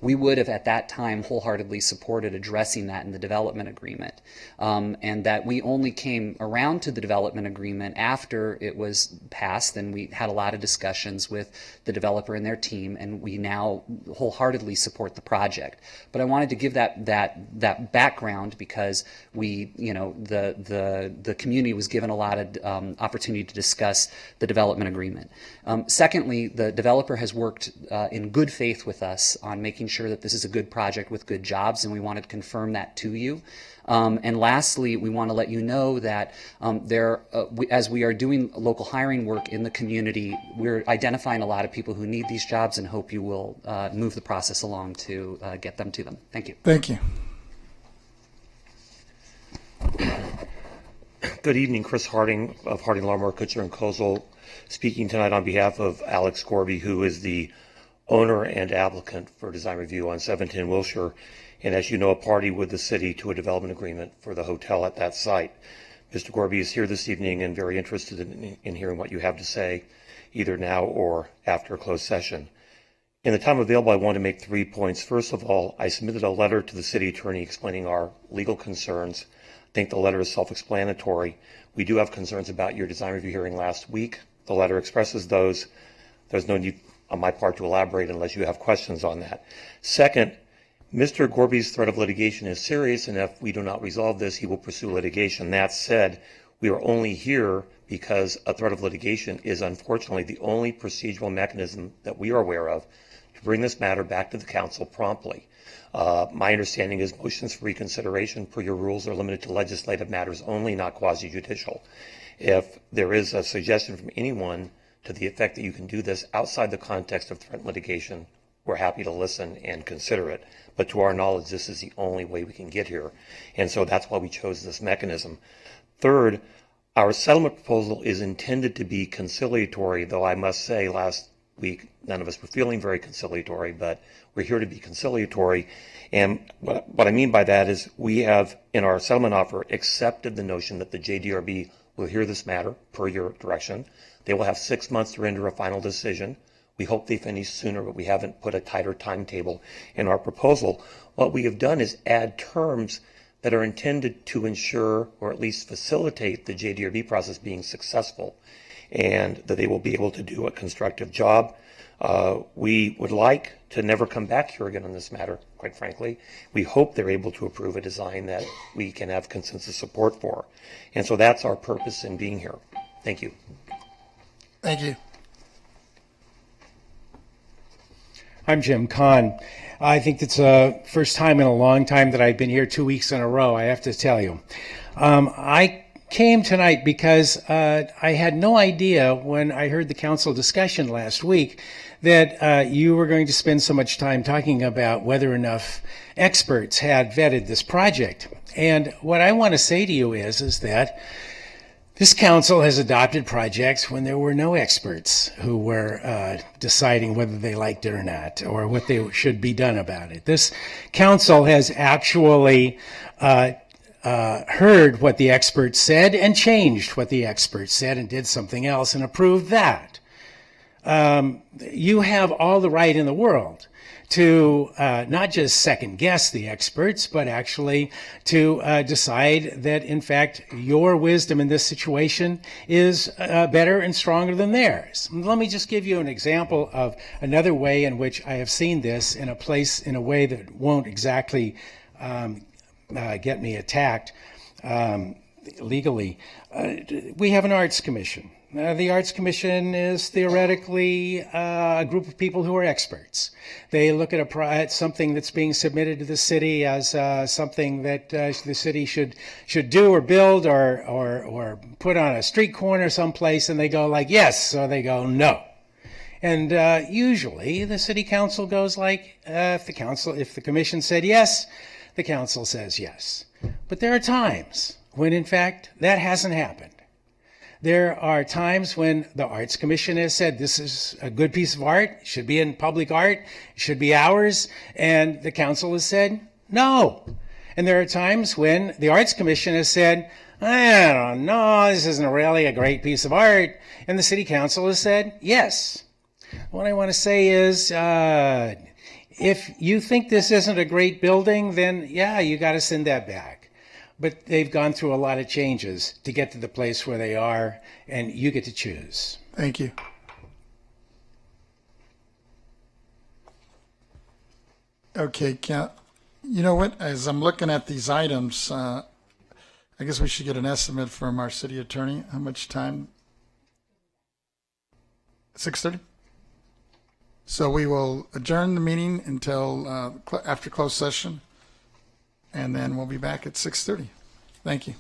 we would have at that time wholeheartedly supported addressing that in the development agreement, and that we only came around to the development agreement after it was passed, and we had a lot of discussions with the developer and their team, and we now wholeheartedly support the project. But I wanted to give that background because the community was given a lot of opportunity to discuss the development agreement. Secondly, the developer has worked in good faith with us on making sure that this is a good project with good jobs, and we wanted to confirm that to you. And lastly, we want to let you know that as we are doing local hiring work in the community, we're identifying a lot of people who need these jobs and hope you will move the process along to get them to them. Thank you. Thank you. Good evening, Chris Harding of Harding Larmor, Kutcher and Kozel, speaking tonight on behalf of Alex Gorby, who is the owner and applicant for design review on 710 Wilshire, and as you know, a party with the city to a development agreement for the hotel at that site. Mr. Gorby is here this evening and very interested in hearing what you have to say, either now or after a closed session. In the time available, I want to make 3 points. First of all, I submitted a letter to the city attorney explaining our legal concerns. I think the letter is self-explanatory. We do have concerns about your design review hearing last week. The letter expresses those. There's no need on my part to elaborate unless you have questions on that. Second, Mr. Gorby's threat of litigation is serious, and if we do not resolve this, he will pursue litigation. That said, we are only here because a threat of litigation is unfortunately the only procedural mechanism that we are aware of to bring this matter back to the council promptly. My understanding is motions for reconsideration per your rules are limited to legislative matters only, not quasi-judicial. If there is a suggestion from anyone to the effect that you can do this outside the context of threat litigation, we're happy to listen and consider it. But to our knowledge, this is the only way we can get here. And so that's why we chose this mechanism. Third, our settlement proposal is intended to be conciliatory, though I must say last week none of us were feeling very conciliatory, but we're here to be conciliatory. And what I mean by that is we have, in our settlement offer, accepted the notion that the JDRB will hear this matter per your direction. They will have 6 months to render a final decision. We hope they finish sooner, but we haven't put a tighter timetable in our proposal. What we have done is add terms that are intended to ensure, or at least facilitate, the JDRB process being successful, and that they will be able to do a constructive job. We would like to never come back here again on this matter, quite frankly. We hope they're able to approve a design that we can have consensus support for. And so that's our purpose in being here. Thank you. Thank you. I'm Jim Kahn. I think it's the first time in a long time that I've been here 2 weeks in a row, I have to tell you. I came tonight because I had no idea when I heard the council discussion last week that you were going to spend so much time talking about whether enough experts had vetted this project. And what I want to say to you is that this council has adopted projects when there were no experts who were deciding whether they liked it or not, or what they should be done about it. This council has actually heard what the experts said and changed what the experts said and did something else and approved that. You have all the right in the world to not just second guess the experts, but actually to decide that, in fact, your wisdom in this situation is better and stronger than theirs. Let me just give you an example of another way in which I have seen this in a way that won't exactly get me attacked legally. We have an arts commission. The Arts Commission is theoretically a group of people who are experts. They look at something that's being submitted to the city as something that the city should do or build or put on a street corner someplace, and they go like yes, or they go no. And usually the city council goes like if the commission said yes, the council says yes. But there are times when, in fact, that hasn't happened. There are times when the Arts Commission has said this is a good piece of art, it should be in public art, it should be ours, and the council has said no. And there are times when the Arts Commission has said, I don't know, this isn't really a great piece of art, and the City Council has said yes. What I want to say is If you think this isn't a great building, then yeah, you got to send that back. But they've gone through a lot of changes to get to the place where they are, and you get to choose. Thank you. Okay, you know what? As I'm looking at these items, I guess we should get an estimate from our city attorney. How much time? 6:30? So we will adjourn the meeting until after closed session, and then we'll be back at 6:30. Thank you.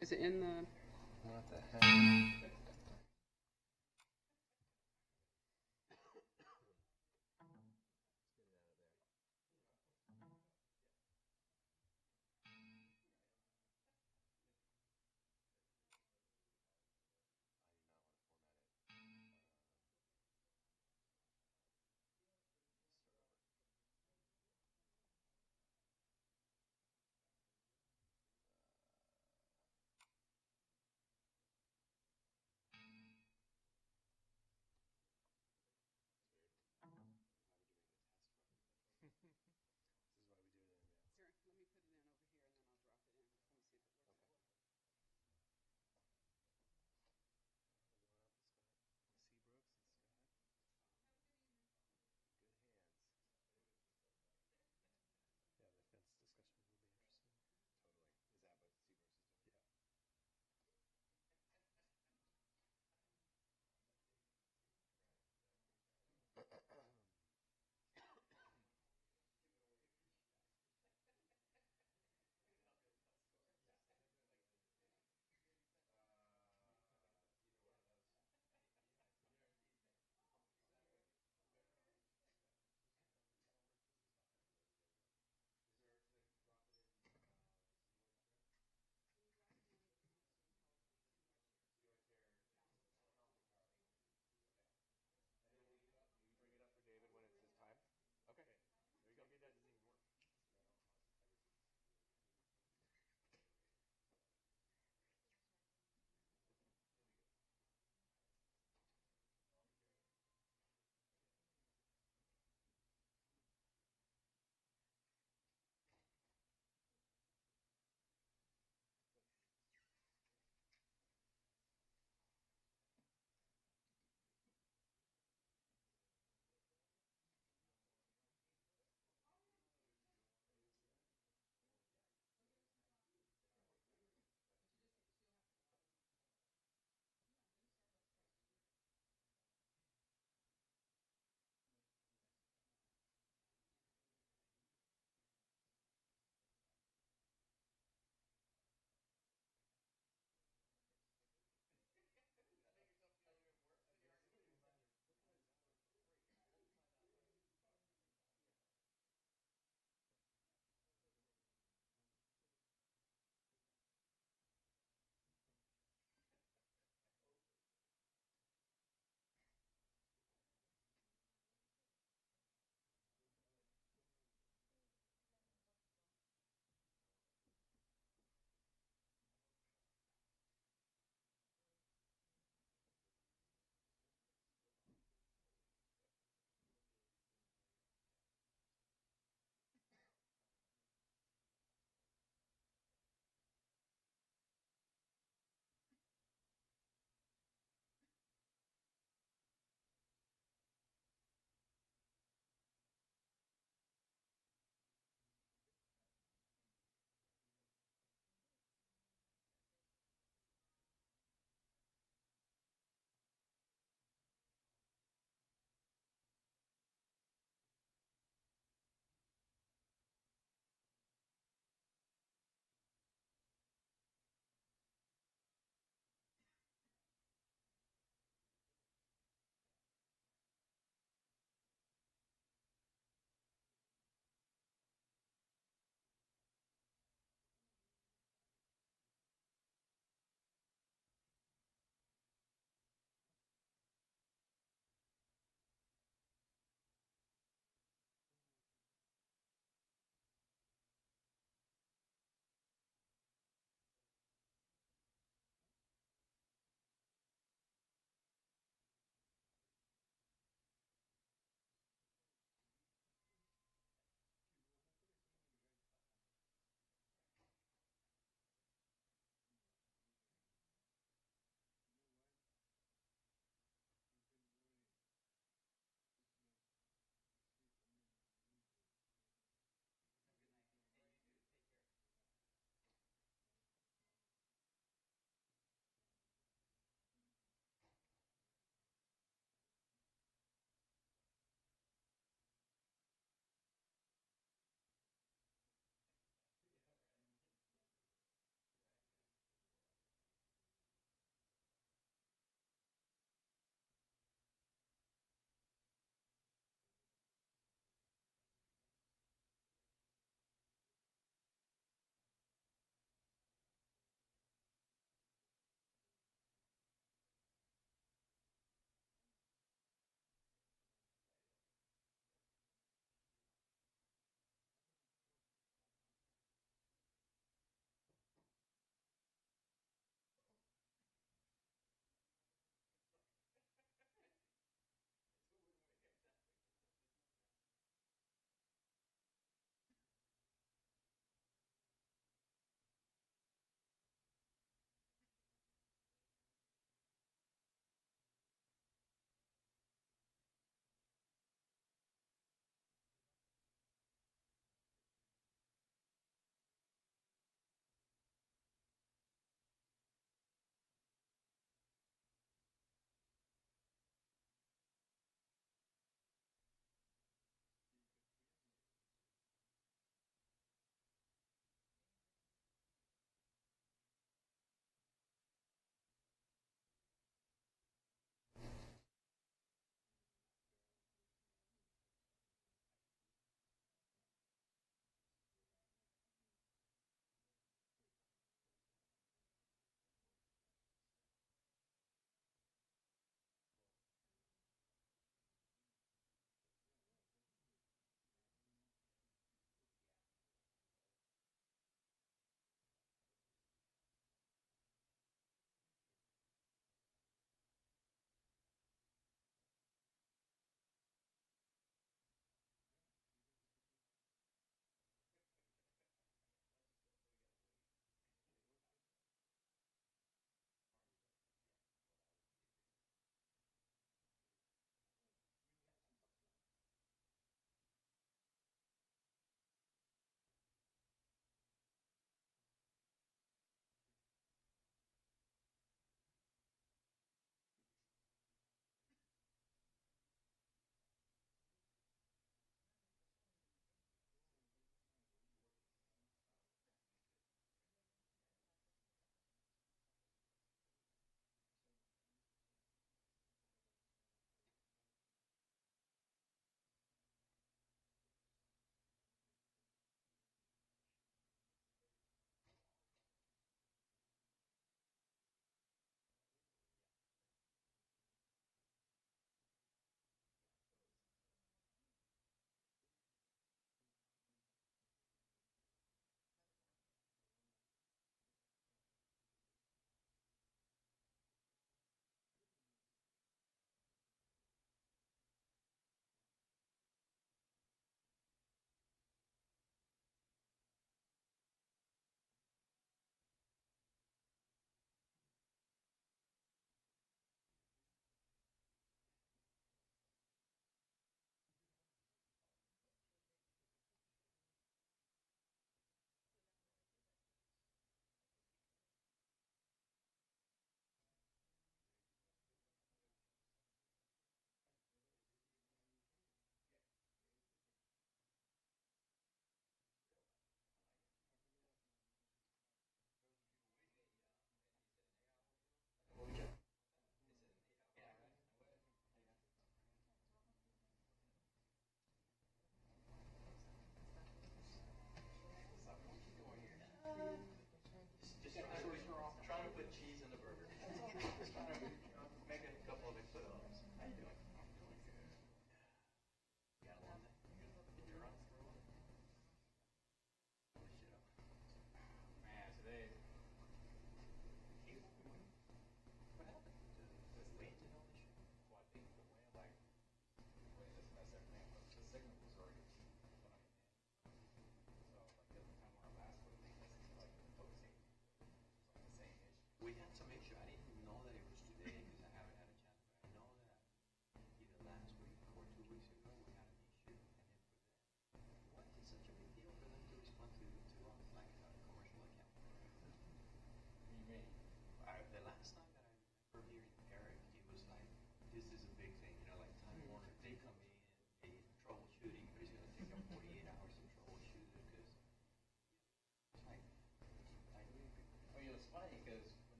Is it in the?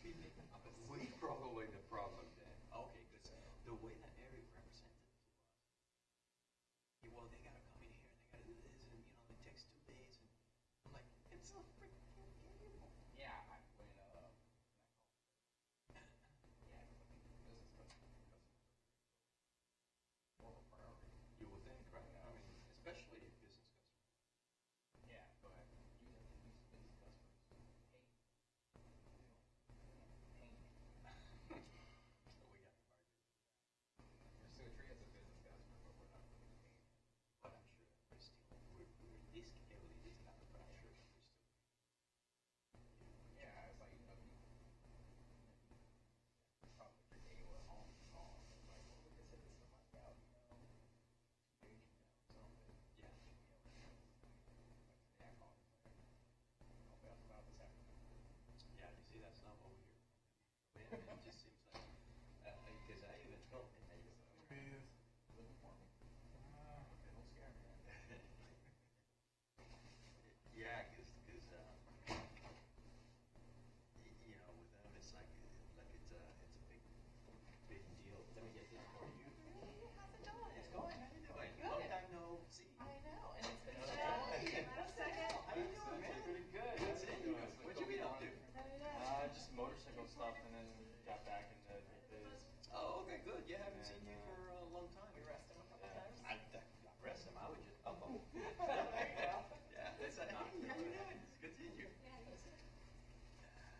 be way probably the problem then. Okay, because the way that Eric represented it to us, well, they gotta come in here and they gotta do this, and it takes 2 days, and I'm like, it's a freaking game. Yeah, when yeah, business customers more of a priority. You would think, right? I mean, especially if business customers. Yeah, but you have to use business customers pay. So we got to fight it. Pursue a tree as a business customer, but we're not really paying. But I'm sure that we're still, we're this heavily discounted, but I'm sure that we're still. Yeah, it's like, probably your day or home call. It's like, well, we just hit this somebody out, something. Yeah. Yeah, call it. Help out about this happening. Yeah, you see, that's not what we hear. It just seems like, because I even told him, I just, Looking for me. Don't scare me. yeah, because with them, it's like it's a big deal. Let me get this for you. Hey, how's it going? It's going. How you doing? Good. Long time no see. I know, and it's been How's it so long. going? Last second. How you doing, man? Pretty good. Good seeing you. What'd you been up to? Just motorcycle stuff, and then got back into biz. Oh, okay, good. Yeah, haven't seen you for a long time. We rest him a couple times. I rest him. I would just up him. There you go. Yeah, that's how you doing? It's good seeing you. Yeah, you too.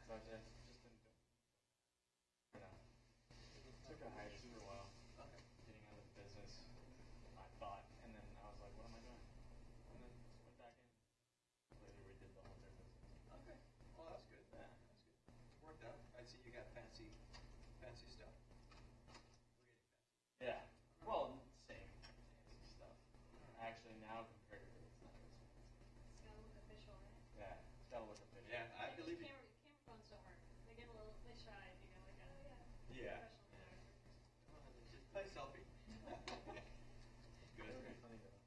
So I just been, took a hiatus for a while, Okay. getting out of the business, I thought, and then I was like, what am I doing? And then just went back in. Later we did the whole business. Okay. Well, that's good. Yeah. That's good. It worked out. I see you got fancy stuff. We're getting fancy. Yeah. Well, same stuff. Actually, now compared to it's not as It's gotta look official, right? yeah, it's gotta look official. Yeah, I believe you. Camera phones don't work. They get a little shy if you go like a Yeah. professional photographer. Just play selfie. Good. It's pretty funny though.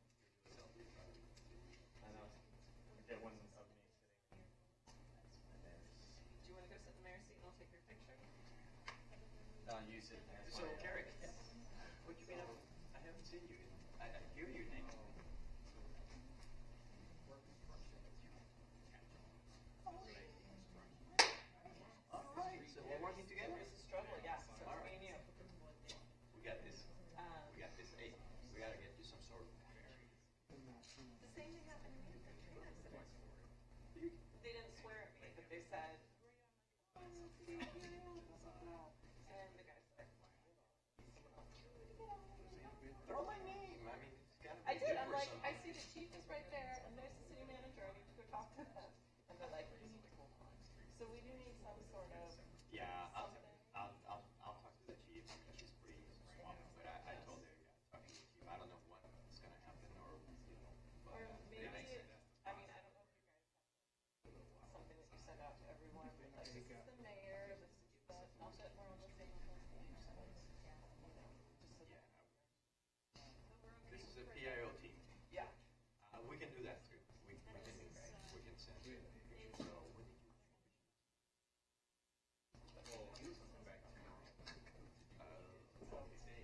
Selfie. I know. I get one of me sitting in Do you want to go sit in the mayor's seat and I'll take your picture? I'll use it. So, Carrick, what you been up? I haven't seen you. I hear your name. All right, so we're working together. It's a struggle, yes. So All it's right. me and you. We got this. We got this. Hey, we got to get you some sort of. The same thing happened to me with Katrina. They didn't swear at me, but they said, "Oh, see, here." I was like, "No." And the guy's like, Throw my name. I mean, it's got to be. I did. good I'm for like, some- I see the chief is right there, and there's the city manager. I need to go talk to them. And they're like, you need to go on. So we do need some sort of Yeah, I'll something. talk to the chief. She's pretty swamped, but I told her, yeah, talking to the chief. I don't know what's gonna happen, or but Or maybe, it makes sense. I mean, I don't know if you guys have something that you send out to everyone, but like, this is the mayor, this is the, not that we're on the same page, so it's, just so Yeah, that. this is a PIO team. Yeah. We can do that too. We can send pictures. So what did you?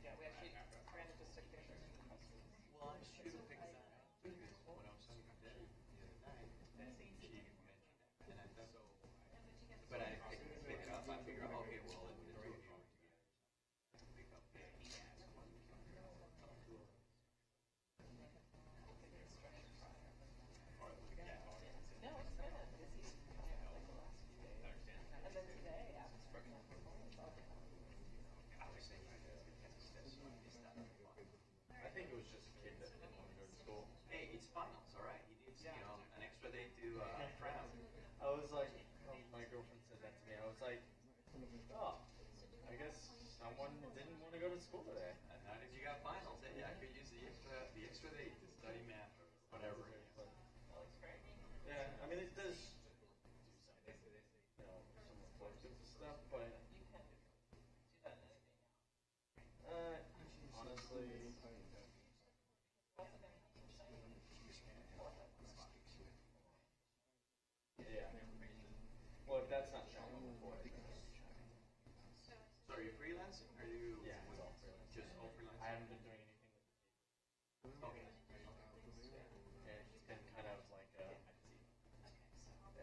Yeah, we actually, Brandon just took pictures. Well, I should have picked that out because when I was talking to Debbie the other night, she mentioned that, and I thought, but I didn't pick it up. I figured, okay, well, the two of you are together, so pick up the one. Or yeah. No, it's been a busy, like the last few days. And then today, after my performance, I'll be I was saying like this because it's just so it's not fun. I think it was just a kid that didn't want to go to school. Hey, it's finals, all right. He needs, an extra day to cram. I was like, my girlfriend said that to me. I was like, oh, I guess someone didn't want to go to school today. And not if you got finals. Hey, I could use the extra day to study math or whatever. that looks great. Yeah, I mean, it does, some reflective stuff, but You can do that in anything now. honestly, Also gonna have some shiny. yeah. Well, if that's not shown before, freelancing? Are you just all freelancing? I haven't been doing anything with the paper. Okay. And it's been kind of like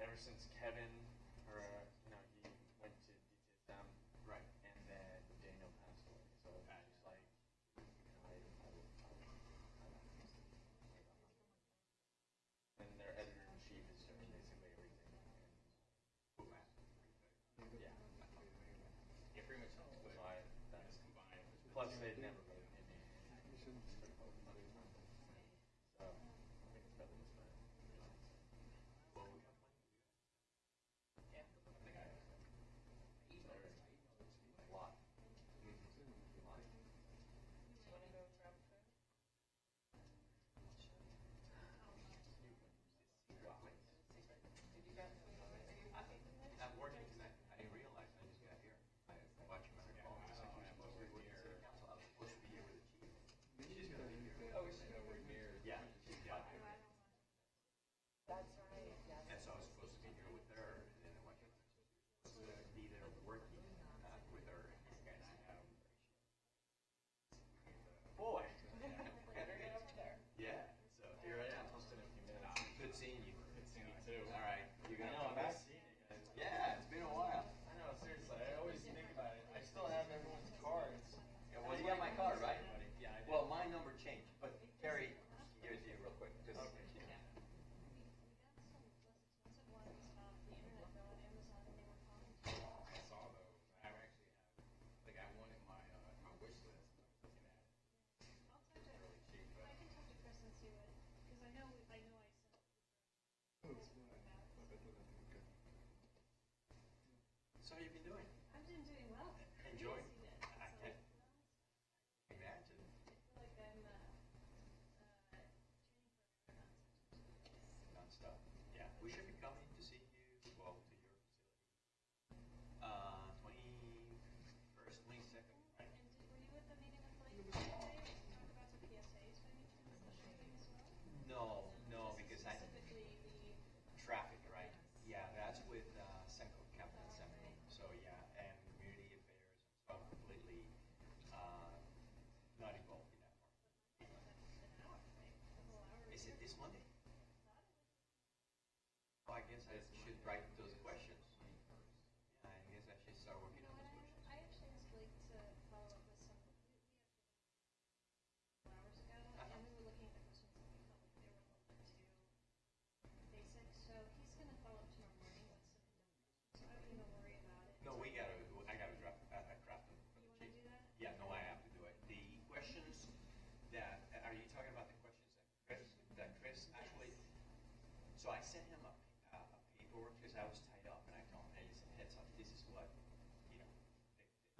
ever since Kevin, or he went to DTSM, Right. and then Daniel passed away. So it's just like, and their editor in chief is doing basically everything. Cool, man. Yeah. Yeah, pretty much sounds good. So that's Combined. plus they'd never really paid me. So I think it's better this way. Well, we got plenty. Yeah. I think I emailed it. A lot. A lot. You wanna go grab food? Did you get food already? Are you cooking today? I'm working tonight. I didn't realize. I just got here. I watched my phone. It's like you're supposed to be with the city council. I was supposed to be here with the chief. She's gonna be here. Oh, is she nowhere near? Yeah, she's got here. That's right, yes. And so I was supposed to be here with her, and then I went to be there working with her, and I have. Boy. Better get over there. Yeah. So here I am. Just in a few minutes. Good seeing you. Good seeing you too. All right. You I gonna know, come I'm back? not seeing you guys. Yeah, it's been a while. I know, seriously. I always think about it. I still have everyone's cards. Yeah, well, you got my card, right? Yeah, I did. Well, my number changed, but Terry, give it to you real quick. Just, Okay. We got some less expensive ones off the internet though on Amazon and they were fine. I saw those. I actually have, like, I wanted my wish list. I'm looking at it. I'll talk to, Really cheap, but- I can talk to Chris and see what, because I know I sent. So how you been doing? I've been doing well. Enjoying? Yes, you did. I So, can't imagine. I feel like I'm training for a marathon. Non-stop. Yeah, we should be coming to see you, well, to your facility. 21st, 22nd, right? And were you at the meeting with Blake today to talk about the PSAs by any chance that you're doing as well? No, because I, Specifically the, traffic, right? Yeah, that's with Senco Capital Assembly. So, yeah, and community affairs. So I'm completely not involved in that part. an hour, right? A couple hours. Is it this Monday? Oh, I guess I should write those questions. Yeah, I guess I should start working You know on what, those questions. I actually asked Blake to follow up with some, we actually hours ago, and we were looking at the questions that we felt like they were a little bit too basic, so he's gonna follow up tomorrow morning with some questions, so I don't even worry about it. No, I gotta draft them for You the wanna chief. do that? Yeah, no, I have to do it. The questions are you talking about the questions that Chris actually, so I sent him a paperwork because I was tied up and I told him, hey, listen, heads up, this is what,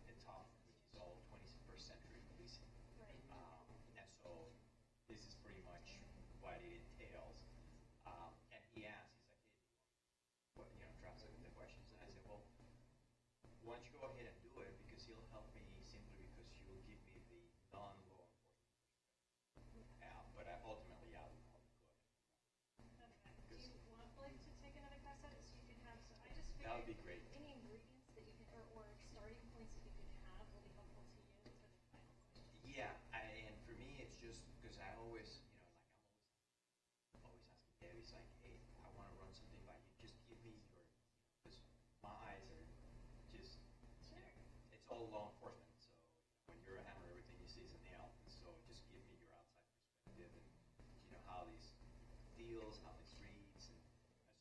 the top, which is all 21st century policing. Right. And so this is pretty much what it entails. And he asked, he's like, hey, do you want me to draft the questions? And I said, well, why don't you go ahead and do it, because he'll help me simply because you'll give me the non-law enforcement perspective. But ultimately, I'll go ahead. Okay. Do you want Blake to take another crack at it so you can have some, I just figured. That would be great. Any ingredients that you can, or starting points that you can have will be helpful to you for the final question. Yeah, and for me, it's just because I always, like I'm always asking Debbie, it's like, hey, I want to run something by you. Just give me your, because my eyes are just, it's all law enforcement. So when you're a hammer, everything you see is a nail. And so just give me your outside perspective and how these feels, how this reads, and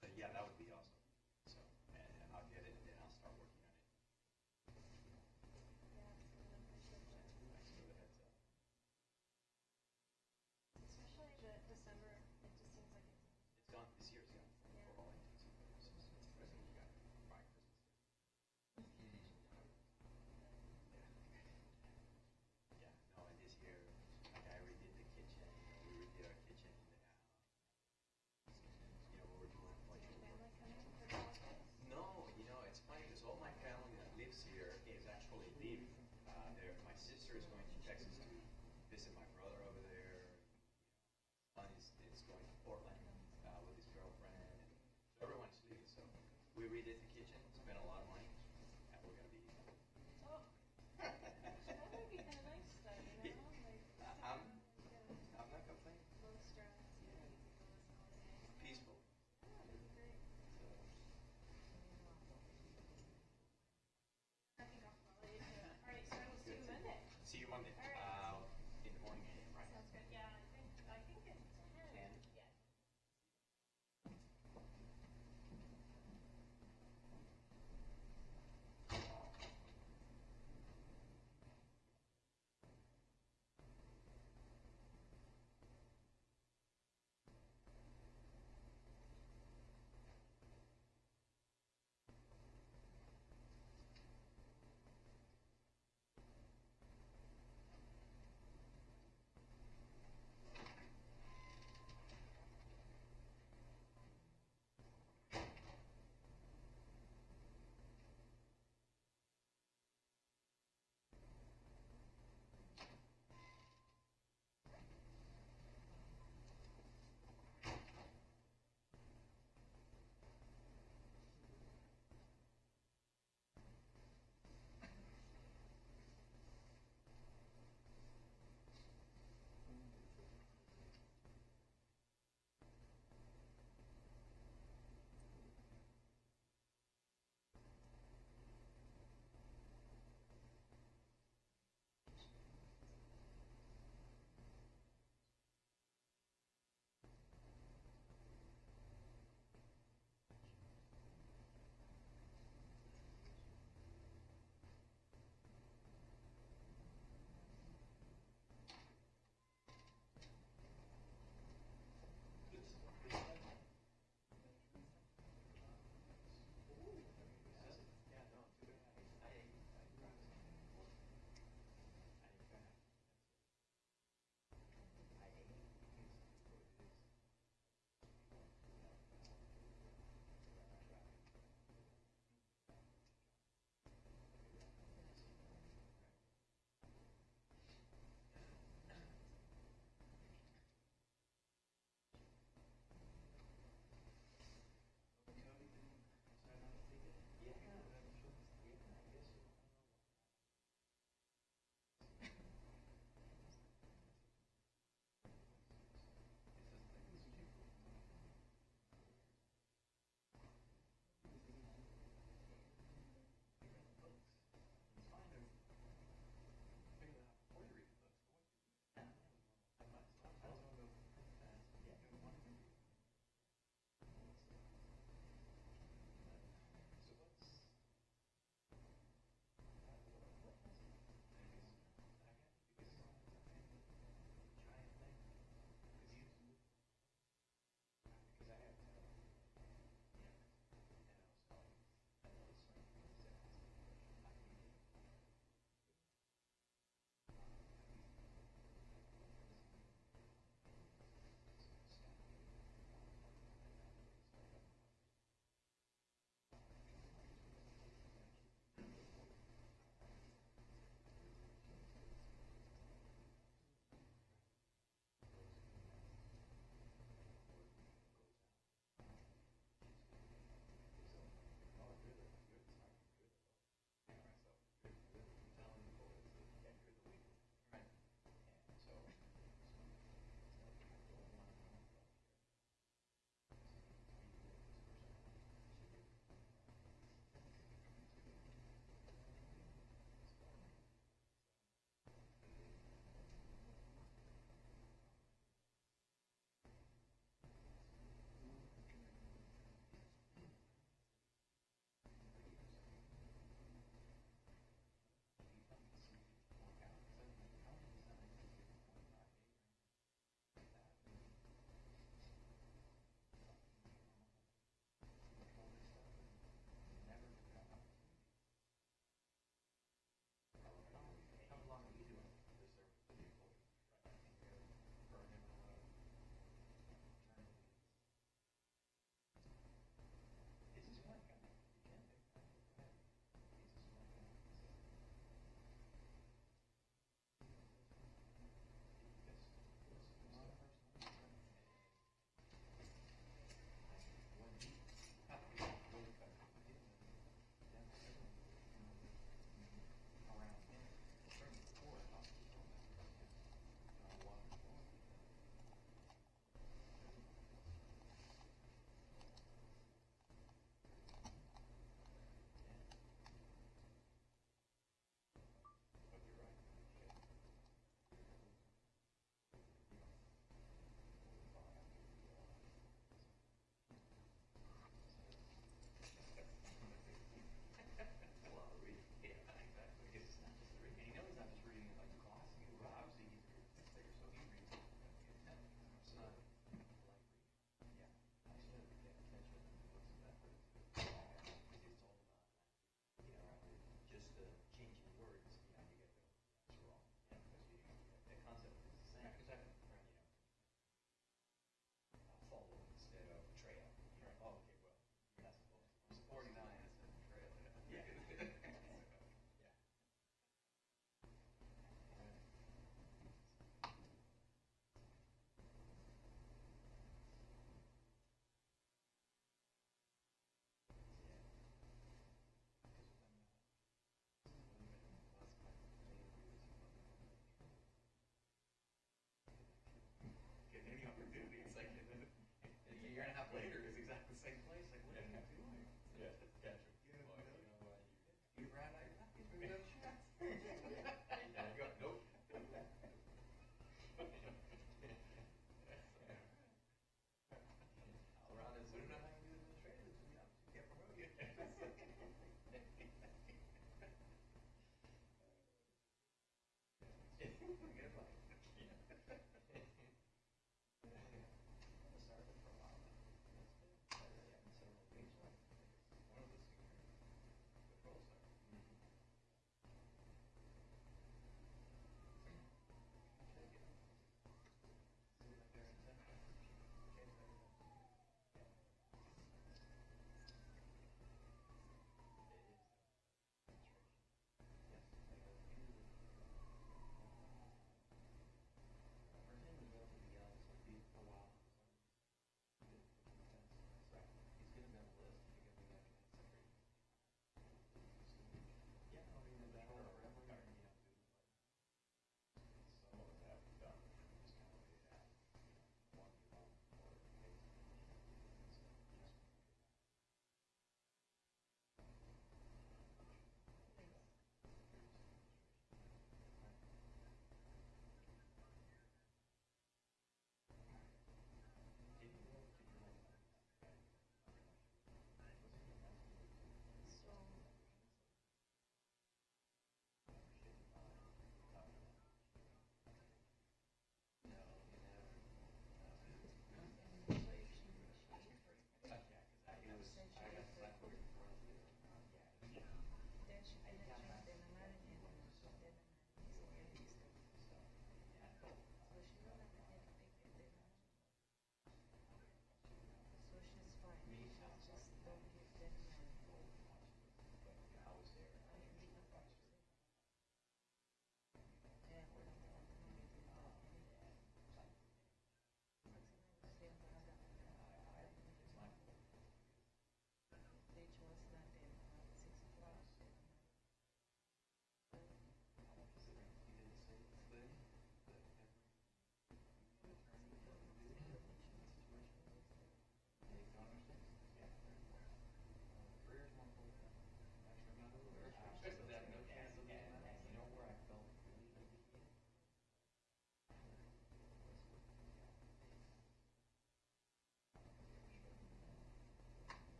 so yeah, that would be awesome. So and I'll get it, and then I'll start working on it. Yeah, I appreciate that. Thanks for the heads up. Especially the December, it just seems like It's gone this year's gone for all intents and purposes. President, you got five Christmas. Yeah, no, and this year, like I redid the kitchen. We redid our kitchen in the house. We're doing like family coming in for the holidays. no, it's funny because all my family that lives here is actually leaving. My sister is going to Texas to visit my brother over there. My son is going to Portland with his girlfriend. And so everyone's leaving. So we redid the kitchen, spent a lot of money, and we're going to be. Oh,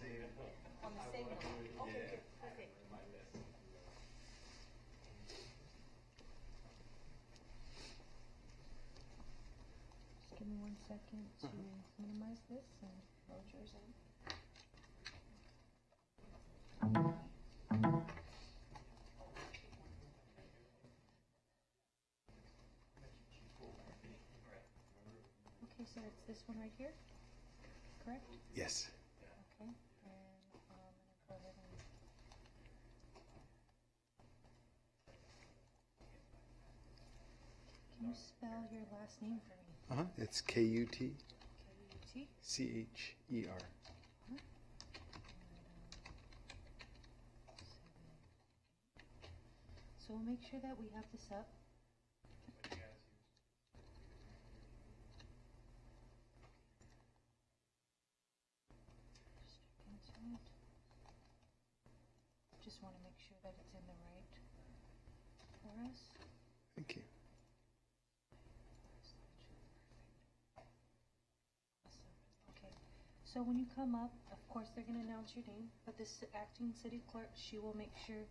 On the same one? Okay, good, perfect. Just give me 1 second to minimize this and load yours in. Okay, so it's this one right here, correct? Yes. Okay, and I'm gonna go ahead and. Can you spell your last name for me? It's KUT K-U-T? CHER. So we'll make sure that we have this up. Just check into it. Just want to make sure that it's in the right for us. Thank you. Awesome. Okay. So when you come up, of course they're going to announce your name, but this acting city clerk, she will make sure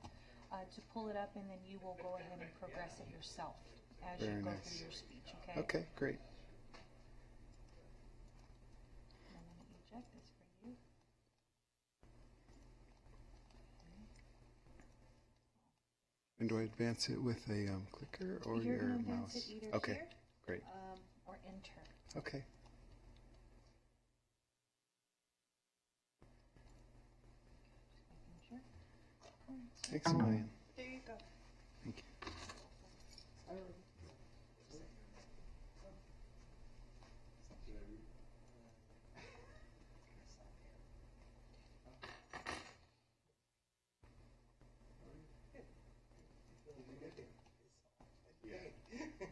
to pull it up, and then you will go ahead and progress it yourself as Very you go nice. through your speech. Okay. Okay, great. I'm going to eject this for you. And do I advance it with a clicker or You're your going to advance mouse? it either Okay, here great. or enter. Okay. Just making sure. All right. Thanks a million. There you go. Thank you.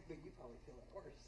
But you probably feel it worse.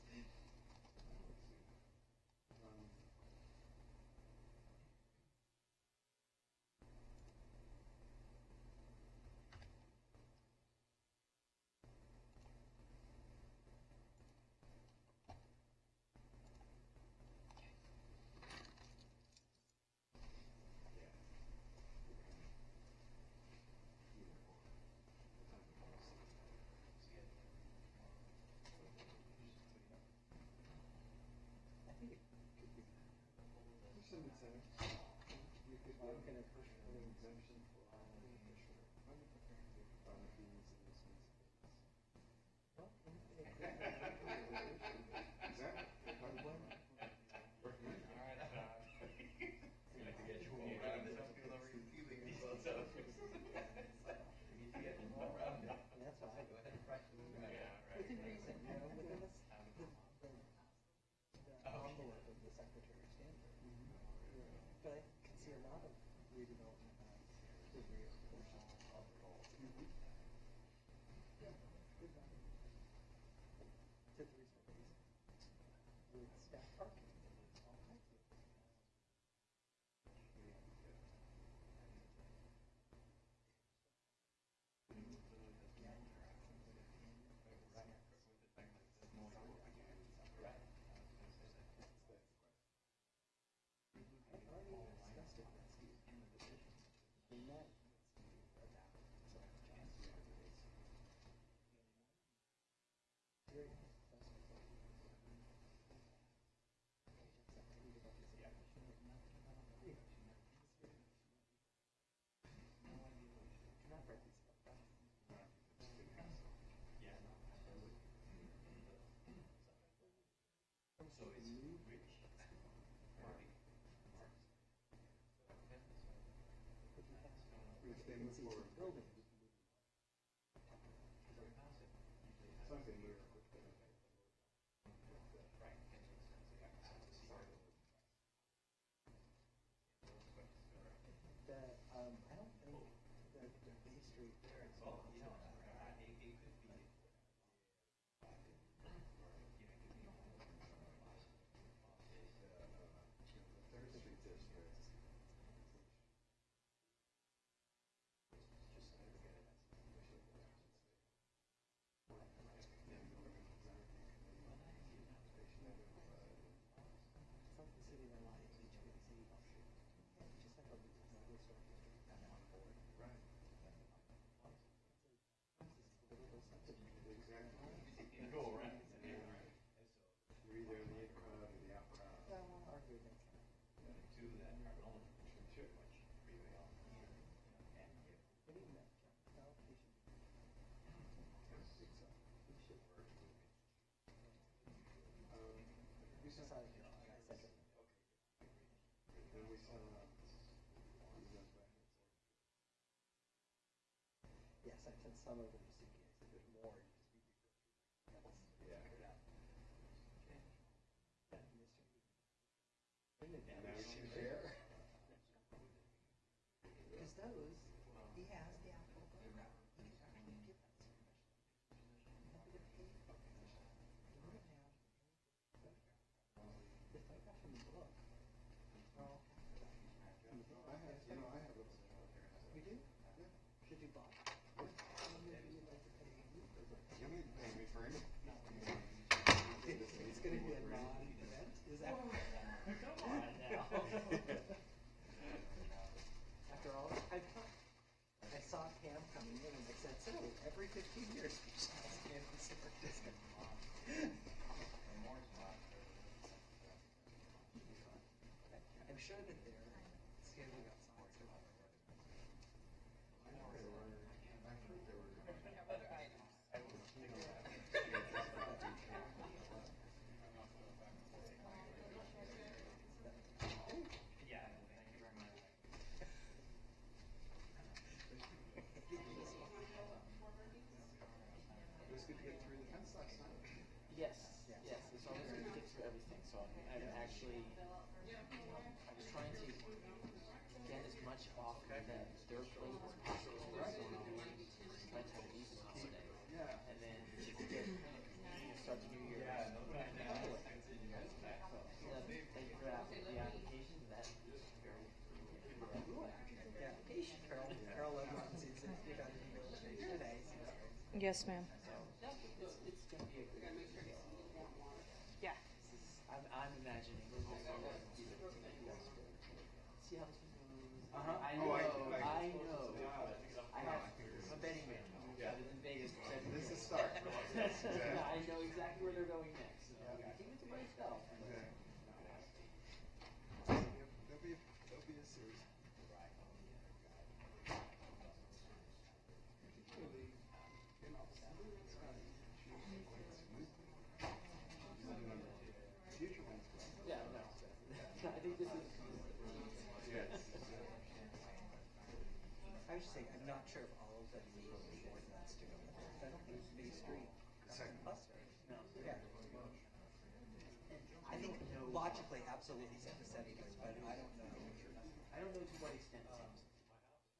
That's why I go ahead and practice. Within reason, you know, within this, the envelope of the Secretary of State. But I can see a lot of redevelopment to various portions of the goal. To the reason with staff parking and all kinds of things. I don't think the Bay Street there is all, you know, it could be. It's like the city relies each big city. Just like a Yes, I sent some of them just in case. If there's more, because those, he has the actual program. He can actually give that submission. Nothing to pay for it. You don't have to pay for the photograph. The photograph in the book are all captured. In the book. You do? Yeah. Should do both. It's gonna be a non-event, is that? Come on now. After all, I saw Pam coming in and I said, so every 15 years we should ask Pam to support this. I'm sure that they're scheduling out songs. Yeah, thank you very much. It was good to get through the fence last night. Yes, yes, it's always good to get through everything, so I'm actually, I was trying to get as much off of their plate as possible, so try to have it easy on today. Yeah. And then just get, start the new year. Yeah, no, thank you for the application, that's very, The application, Carol Lemons is in the real estate today. Yes, ma'am. it's gonna be a good year. Yeah. I'm imagining. See how this one goes. I Oh, know. I I have. I'm a betting man. Better than Vegas. This is start. I know exactly where they're going next. So keep it to myself. There'll be a series. Particularly in future ones. Yeah, no. I think this is. I was just saying, I'm not sure if all of them need the ordinance to go with it. I don't think Bay Street. Cluster. No. Yeah. I think logically, absolutely, set the settings, but I don't know. I don't know to what extent it seems.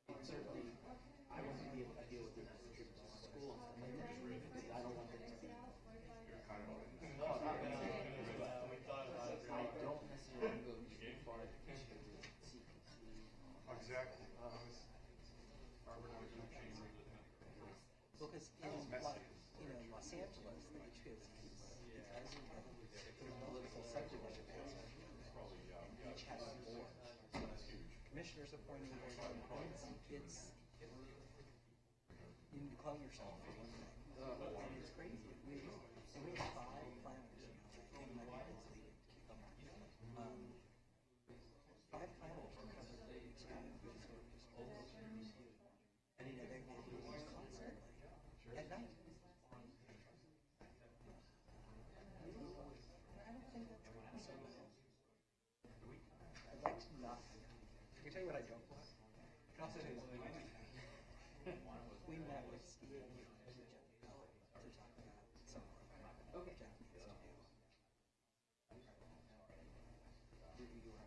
I mean, certainly, I won't be able to deal with it as a school and stuff like that, because I don't want them to be. I don't necessarily go too far to CPC. Exactly. Well, because in Los Angeles, the HPOCs, as in political subdivision, each has a board. Commissioners appointing boards and appoints. It's you need to clone yourself for one thing, and it's crazy. And we have 5 planners, and my people's leading to keep them. 5 planners to cover the historic districts. And they're constantly at night. I don't think that's right. So, I'd like to not. I can tell you what I don't want. I can also tell you what we want. We met with Steve and Jeff Bell to talk about some of our Japanese to do. Review our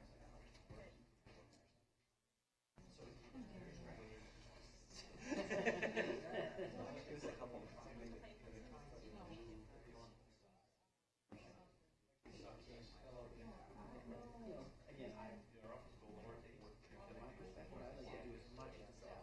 it was a couple of Again, from my perspective, I like to do as much as that.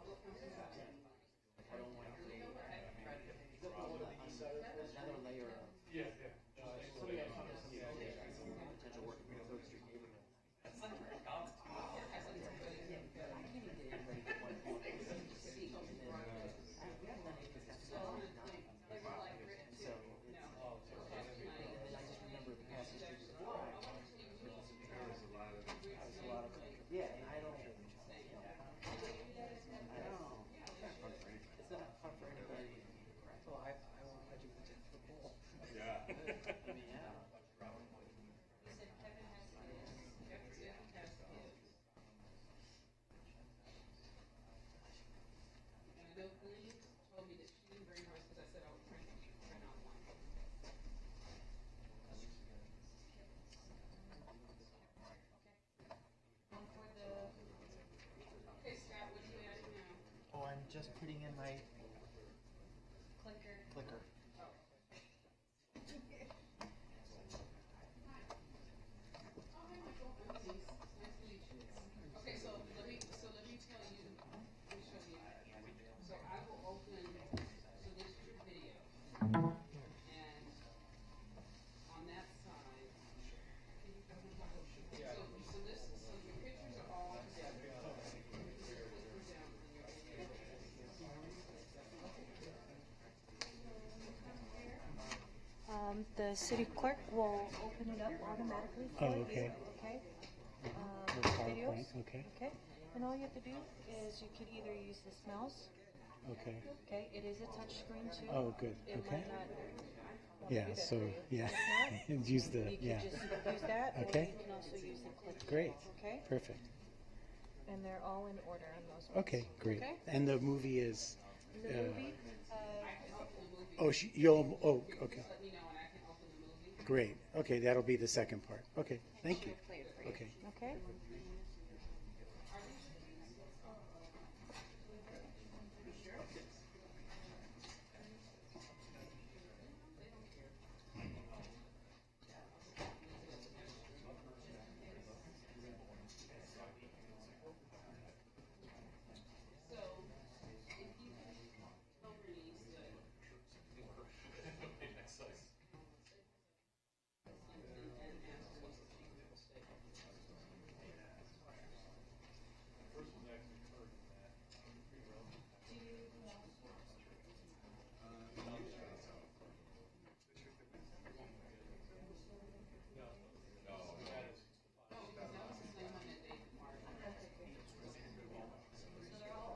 the city clerk will open it up automatically for Oh, you. okay. Okay. With PowerPoint, Videos. okay. Okay. And all you have to do is you could either use this mouse. Okay. Okay. It is a touch screen too. Oh, good. It Okay. might not. Yeah, do that so, for you. yeah. If not, And use the, you yeah. can just use that, Okay. or you can also use the click. Great. Okay. Perfect. And they're all in order on those ones. Okay, great. Okay. And the movie is, The movie. oh, you'll, oh, okay. Great. Okay, that'll be the second part. Okay, thank you. Play it for you. Okay. Okay.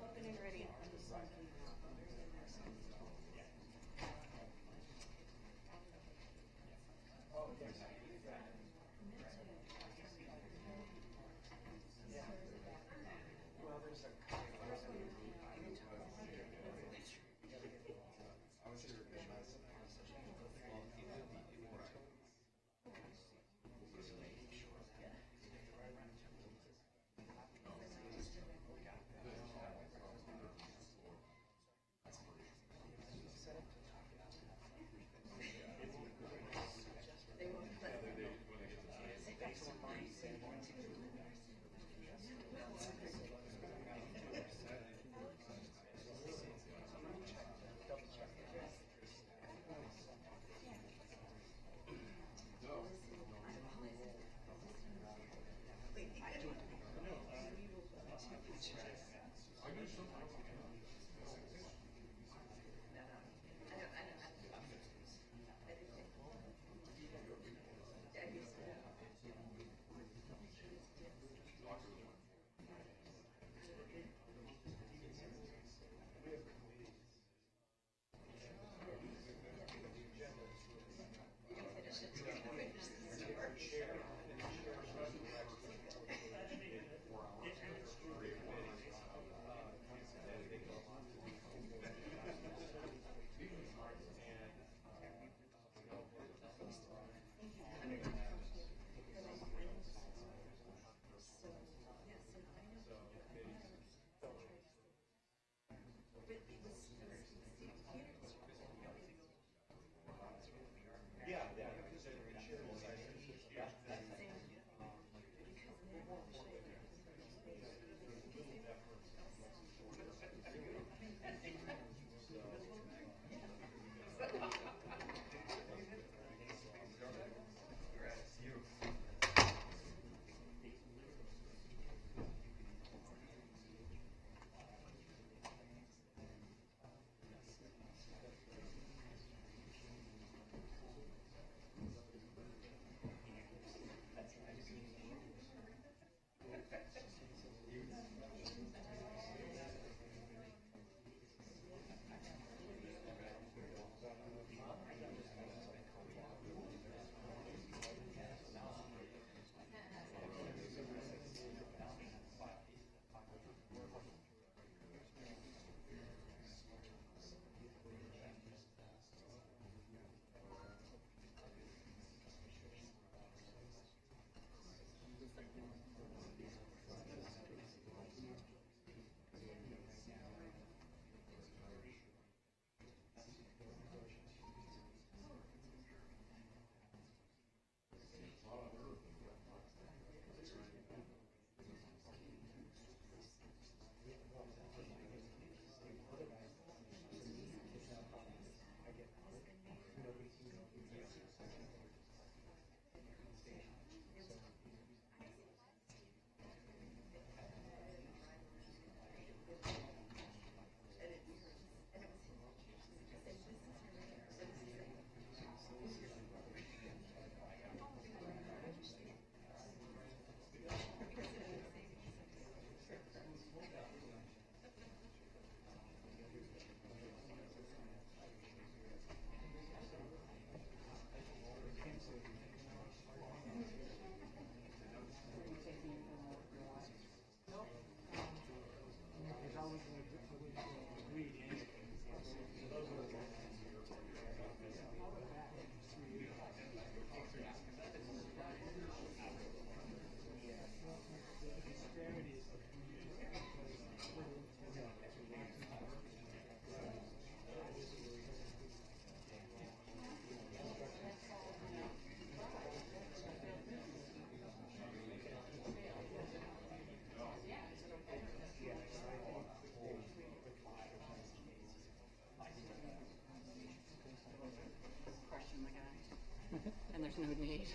Open and ready. there's no need.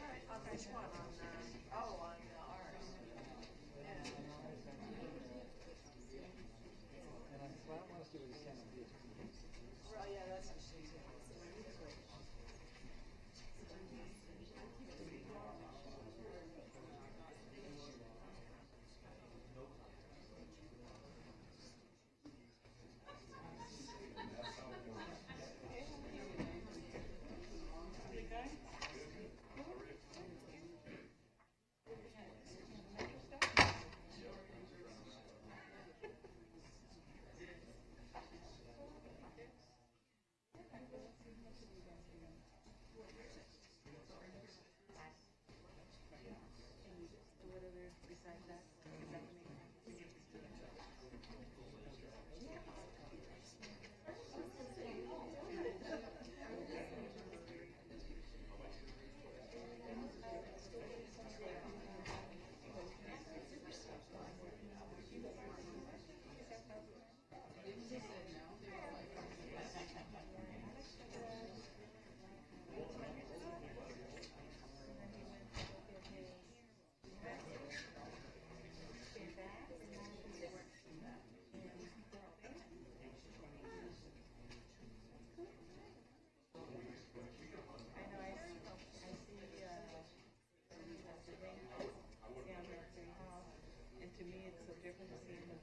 All right, I'll Which one on the, oh, on the ours? Well, yeah, that's what she said. And to me, it's so different to see him.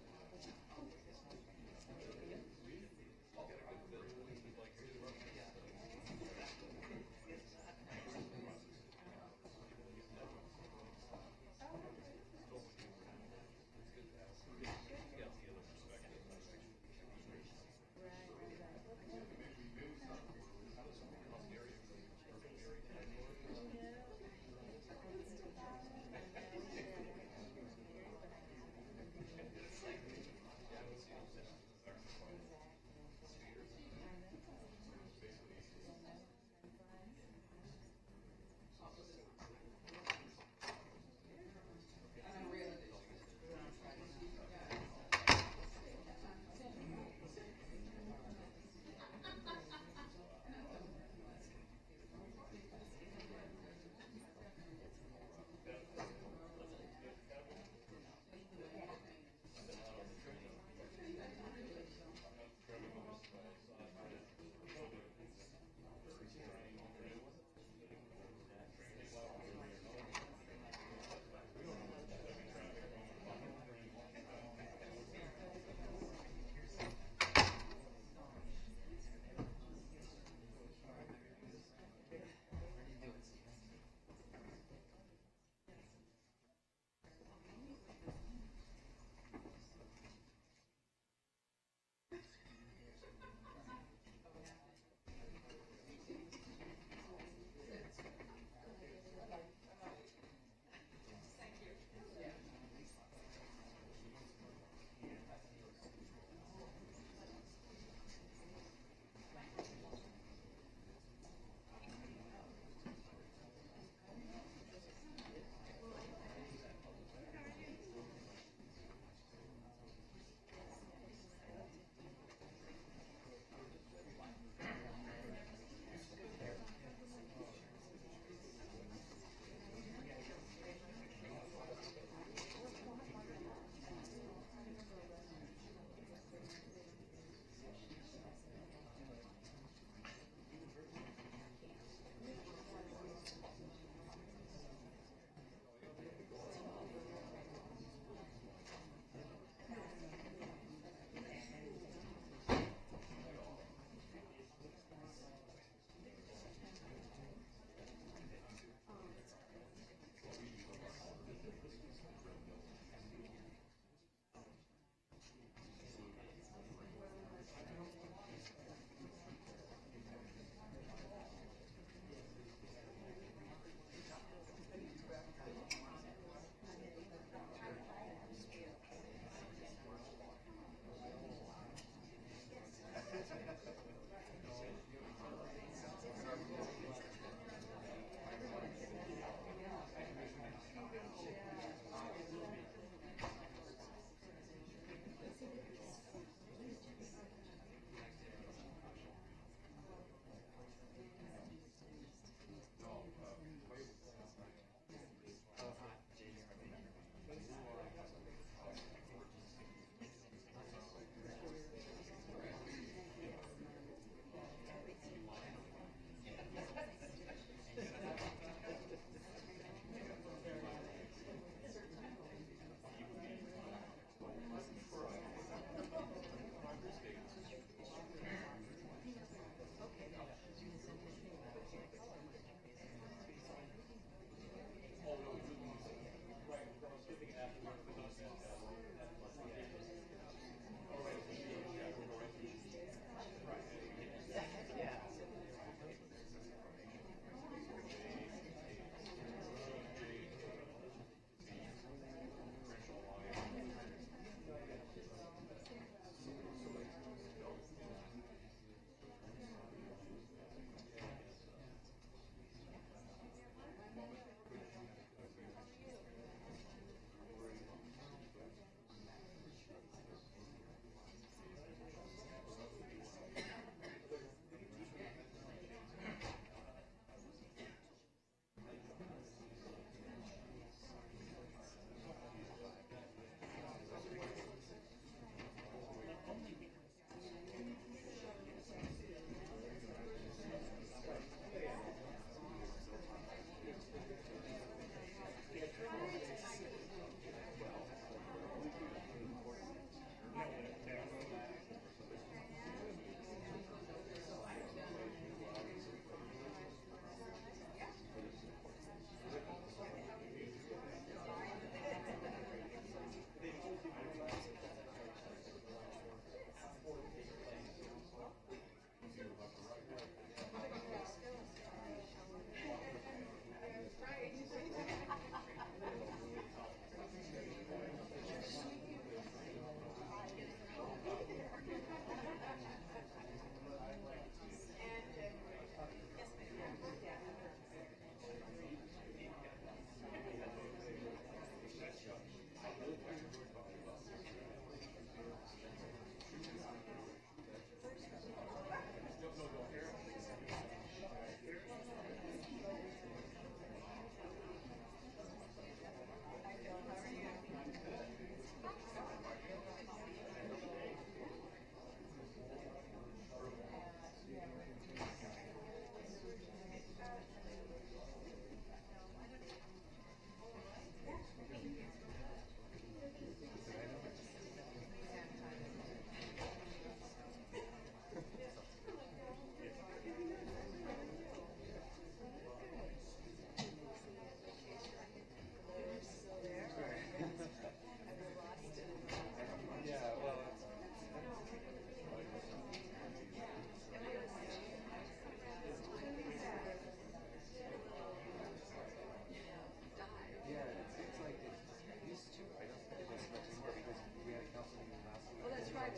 I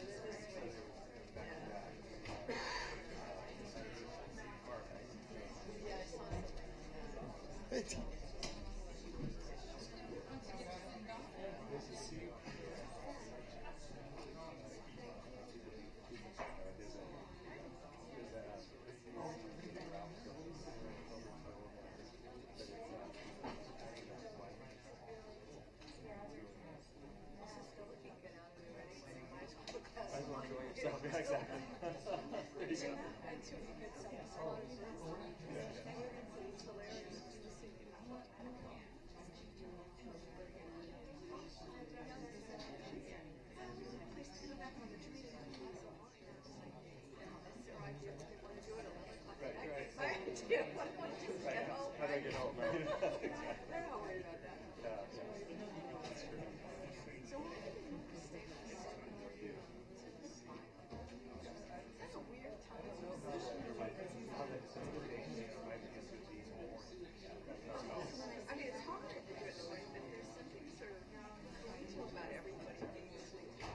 mean, it's hard to do it the way, but there's something sort of gentle about everybody being listening to you.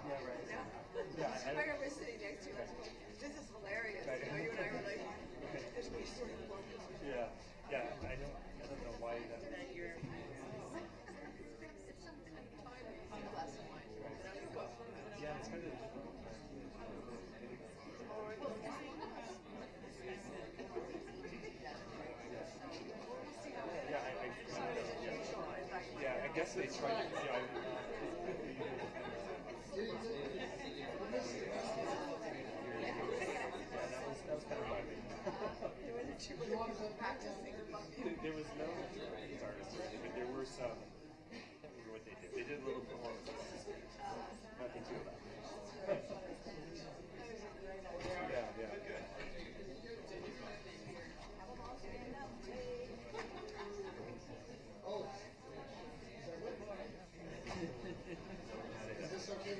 Yeah, right. I remember sitting next to you, I was going, this is hilarious. You know, you and I were like, this we sort of love this. Yeah, I don't know why that. It's some kind of time glass of wine. And I'm going to go. Yeah, it's kind of. Yeah, I guess they tried to. That was kind of funny. There was no artists, but there were some. I can't remember what they did. They did a little performance. Nothing too loud. Yeah. Is this okay?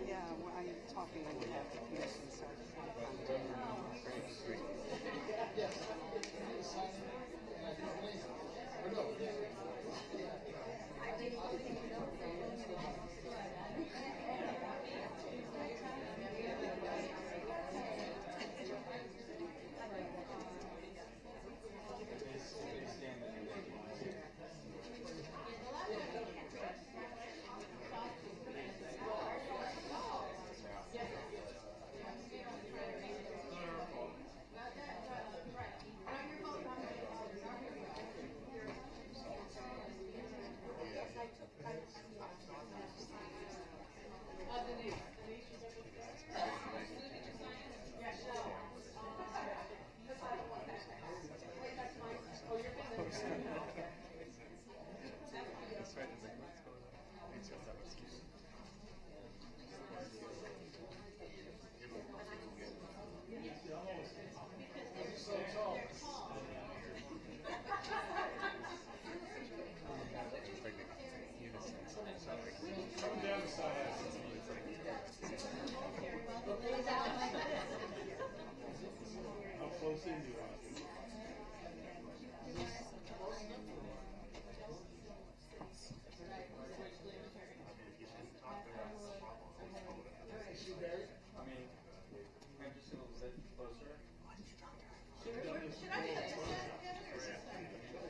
Yeah, well, I'm talking on behalf of the commission, so How close in do you want to? I mean, I'm just a little bit closer. Should I?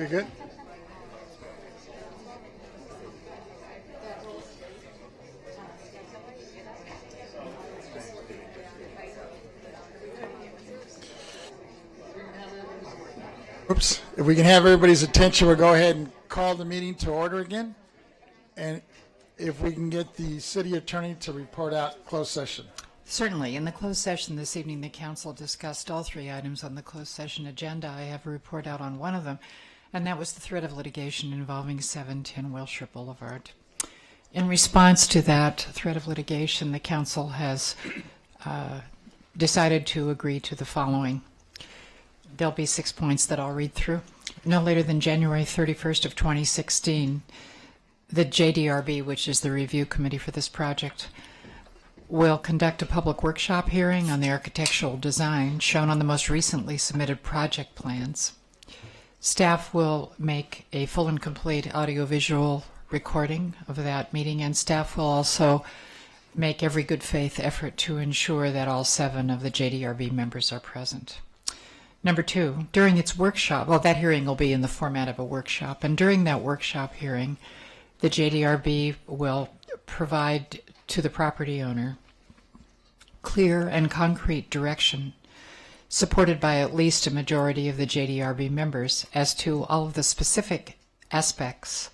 We good? Oops. If we can have everybody's attention, we'll go ahead and call the meeting to order again. And if we can get the city attorney to report out closed session. Certainly. In the closed session this evening, the council discussed all three items on the closed session agenda. I have a report out on one of them, and that was the threat of litigation involving 710 Wilshire Boulevard. In response to that threat of litigation, the council has decided to agree to the following. There'll be 6 points that I'll read through. No later than January 31st of 2016, the JDRB, which is the review committee for this project, will conduct a public workshop hearing on the architectural design shown on the most recently submitted project plans. Staff will make a full and complete audiovisual recording of that meeting, and staff will also make every good faith effort to ensure that all 7 of the JDRB members are present. Number 2, during its workshop, well, that hearing will be in the format of a workshop, and during that workshop hearing, the JDRB will provide to the property owner clear and concrete direction supported by at least a majority of the JDRB members as to all of the specific aspects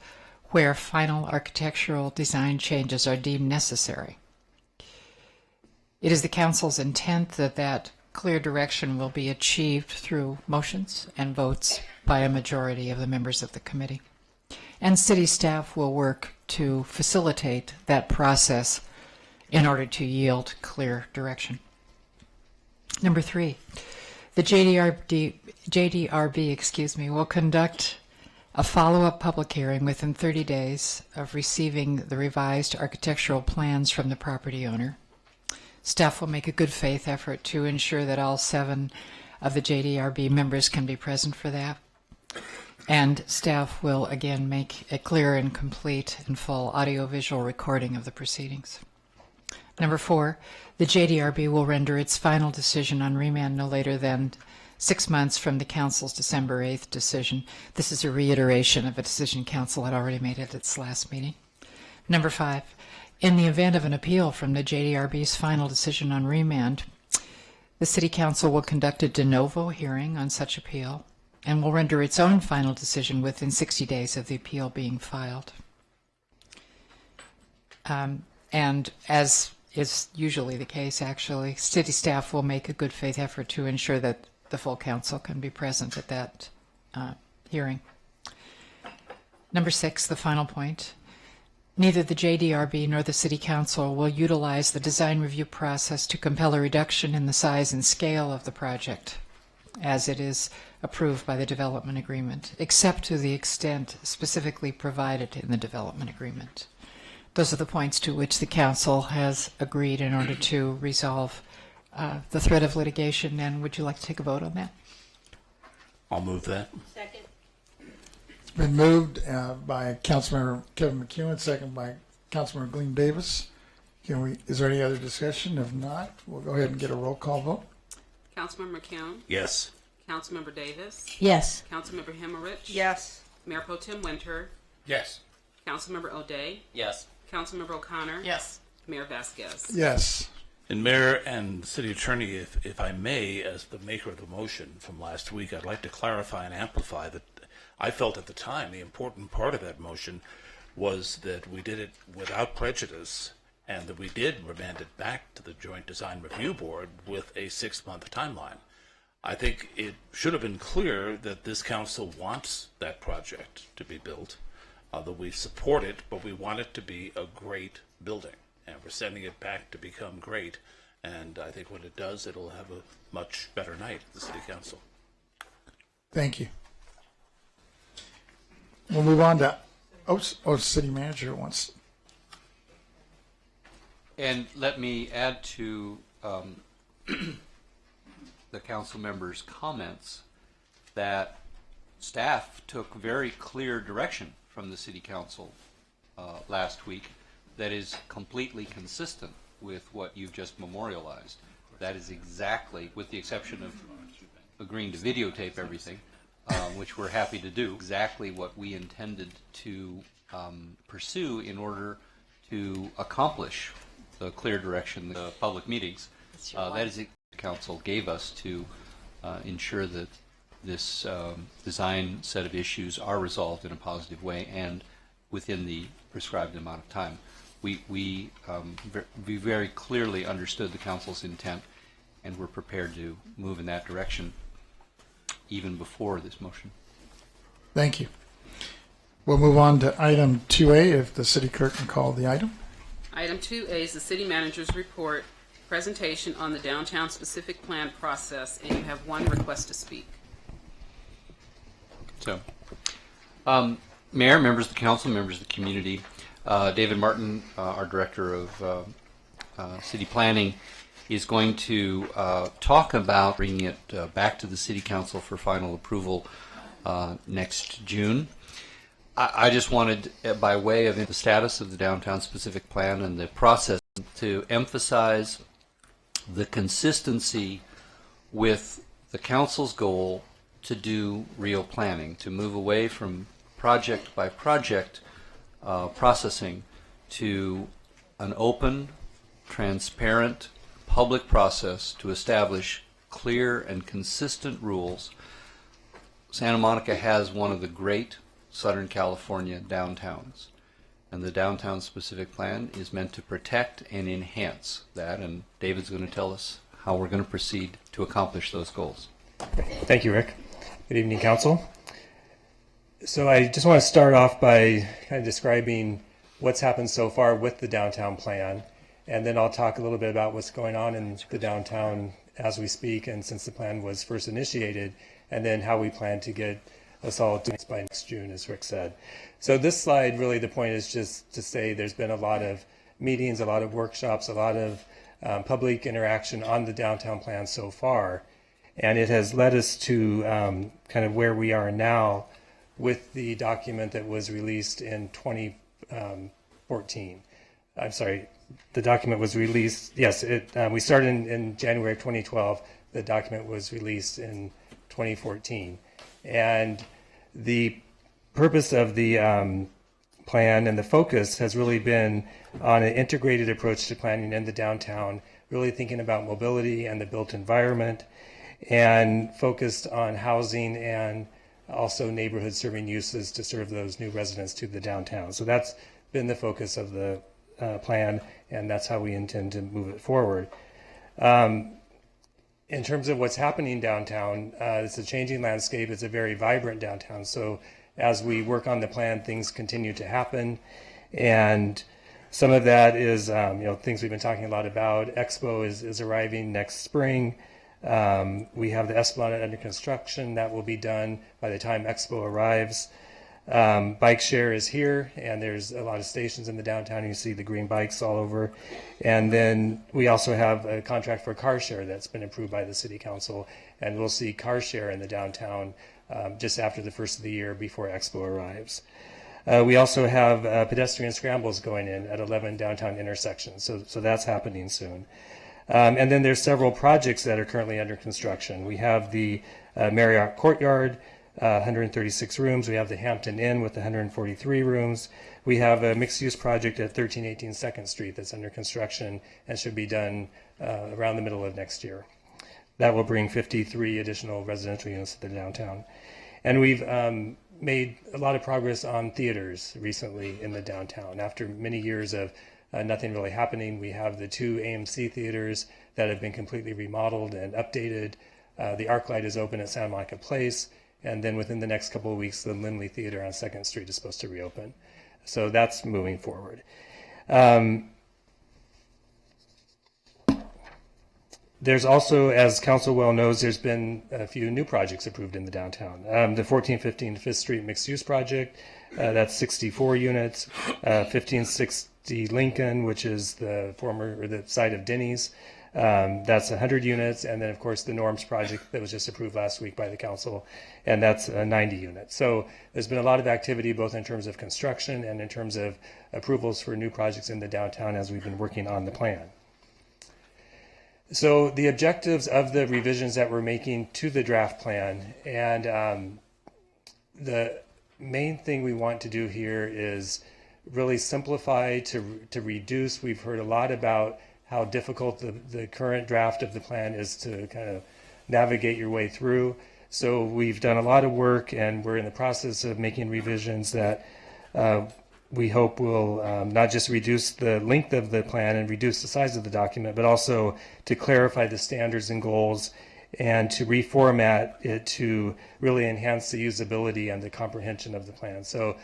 where final architectural design changes are deemed necessary. It is the council's intent that that clear direction will be achieved through motions and votes by a majority of the members of the committee. And city staff will work to facilitate that process in order to yield clear direction. Number 3, the JDRB will conduct a follow-up public hearing within 30 days of receiving the revised architectural plans from the property owner. Staff will make a good faith effort to ensure that all 7 of the JDRB members can be present for that. And staff will again make a clear and complete and full audiovisual recording of the proceedings. Number 4, the JDRB will render its final decision on remand no later than 6 months from the council's December 8th decision. This is a reiteration of a decision council had already made at its last meeting. Number 5, in the event of an appeal from the JDRB's final decision on remand, the City Council will conduct a de novo hearing on such appeal and will render its own final decision within 60 days of the appeal being filed. And as is usually the case, actually, city staff will make a good faith effort to ensure that the full council can be present at that hearing. Number 6, the final point. Neither the JDRB nor the City Council will utilize the design review process to compel a reduction in the size and scale of the project as it is approved by the development agreement, except to the extent specifically provided in the development agreement. Those are the points to which the Council has agreed in order to resolve the threat of litigation. And would you like to take a vote on that? I'll move that. Second. It's been moved by Councilmember Kevin McEwen, second by Councilmember Glenn Davis. Is there any other discussion? If not, we'll go ahead and get a roll call vote. Councilmember McCown? Yes. Councilmember Davis? Yes. Councilmember Hemmerich? Yes. Mayor Pro Tem Winter? Yes. Councilmember O'Day? Yes. Councilmember O'Connor? Yes. Mayor Vasquez? Yes. And Mayor and City Attorney, if I may, as the maker of the motion from last week, I'd like to clarify and amplify that I felt at the time the important part of that motion was that we did it without prejudice and that we did remand it back to the Joint Design Review Board with a 6-month timeline. I think it should have been clear that this council wants that project to be built, that we support it, but we want it to be a great building. And we're sending it back to become great. And I think when it does, it'll have a much better night at the City Council. Thank you. We'll move on to, City Manager wants. And let me add to the council members' comments that staff took very clear direction from the City Council last week that is completely consistent with what you've just memorialized. That is exactly, with the exception of agreeing to videotape everything, which we're happy to do, exactly what we intended to pursue in order to accomplish the clear direction the public meetings. That is what the council gave us to ensure that this design set of issues are resolved in a positive way and within the prescribed amount of time. We very clearly understood the council's intent, and we're prepared to move in that direction even before this motion. Thank you. We'll move on to item 2A, if the city clerk can call the item. Item 2A is the city manager's report, presentation on the downtown specific plan process, and you have one request to speak. So, Mayor, members of the council, members of the community, David Martin, our director of city planning, is going to talk about bringing it back to the city council for final approval next June. I just wanted, by way of the status of the downtown specific plan and the process, to emphasize the consistency with the council's goal to do real planning, to move away from project by project processing to an open, transparent, public process to establish clear and consistent rules. Santa Monica has one of the great Southern California downtowns, and the downtown specific plan is meant to protect and enhance that, and David's going to tell us how we're going to proceed to accomplish those goals. Thank you, Rick. Good evening, council. So I just want to start off by kind of describing what's happened so far with the downtown plan, and then I'll talk a little bit about what's going on in the downtown as we speak and since the plan was first initiated, and then how we plan to get us all to by next June, as Rick said. So this slide, really the point is just to say there's been a lot of meetings, a lot of workshops, a lot of public interaction on the downtown plan so far, and it has led us to kind of where we are now with the document that was released in 2014. I'm sorry, the document was released, yes, we started in January of 2012. The document was released in 2014. And the purpose of the plan and the focus has really been on an integrated approach to planning in the downtown, really thinking about mobility and the built environment, and focused on housing and also neighborhood serving uses to serve those new residents to the downtown. So that's been the focus of the plan, and that's how we intend to move it forward. In terms of what's happening downtown, it's a changing landscape. It's a very vibrant downtown. So as we work on the plan, things continue to happen. And some of that is things we've been talking a lot about. Expo is arriving next spring. We have the Esplanade under construction. That will be done by the time Expo arrives. Bike share is here, and there's a lot of stations in the downtown. You see the green bikes all over. And then we also have a contract for car share that's been approved by the city council, and we'll see car share in the downtown just after the first of the year before Expo arrives. We also have pedestrian scrambles going in at 11 downtown intersections, so that's happening soon. And then there's several projects that are currently under construction. We have the Marriott Courtyard, 136 rooms. We have the Hampton Inn with 143 rooms. We have a mixed-use project at 1318 2nd Street that's under construction and should be done around the middle of next year. That will bring 53 additional residential units to the downtown. And we've made a lot of progress on theaters recently in the downtown. After many years of nothing really happening, we have the 2 AMC theaters that have been completely remodeled and updated. The ArcLight is open at Santa Monica Place. And then within the next couple of weeks, the Lindley Theater on 2nd Street is supposed to reopen. So that's moving forward. There's also, as council well knows, there's been a few new projects approved in the downtown. The 1415 5th Street mixed-use project, that's 64 units. 1560 Lincoln, which is the site of Denny's. That's 100 units, and then of course the Norms project that was just approved last week by the council, and that's 90 units. So there's been a lot of activity both in terms of construction and in terms of approvals for new projects in the downtown as we've been working on the plan. So the objectives of the revisions that we're making to the draft plan, and the main thing we want to do here is really simplify to reduce. We've heard a lot about how difficult the current draft of the plan is to kind of navigate your way through. So we've done a lot of work, and we're in the process of making revisions that we hope will not just reduce the length of the plan and reduce the size of the document, but also to clarify the standards and goals and to reformat it to really enhance the usability and the comprehension of the plan. So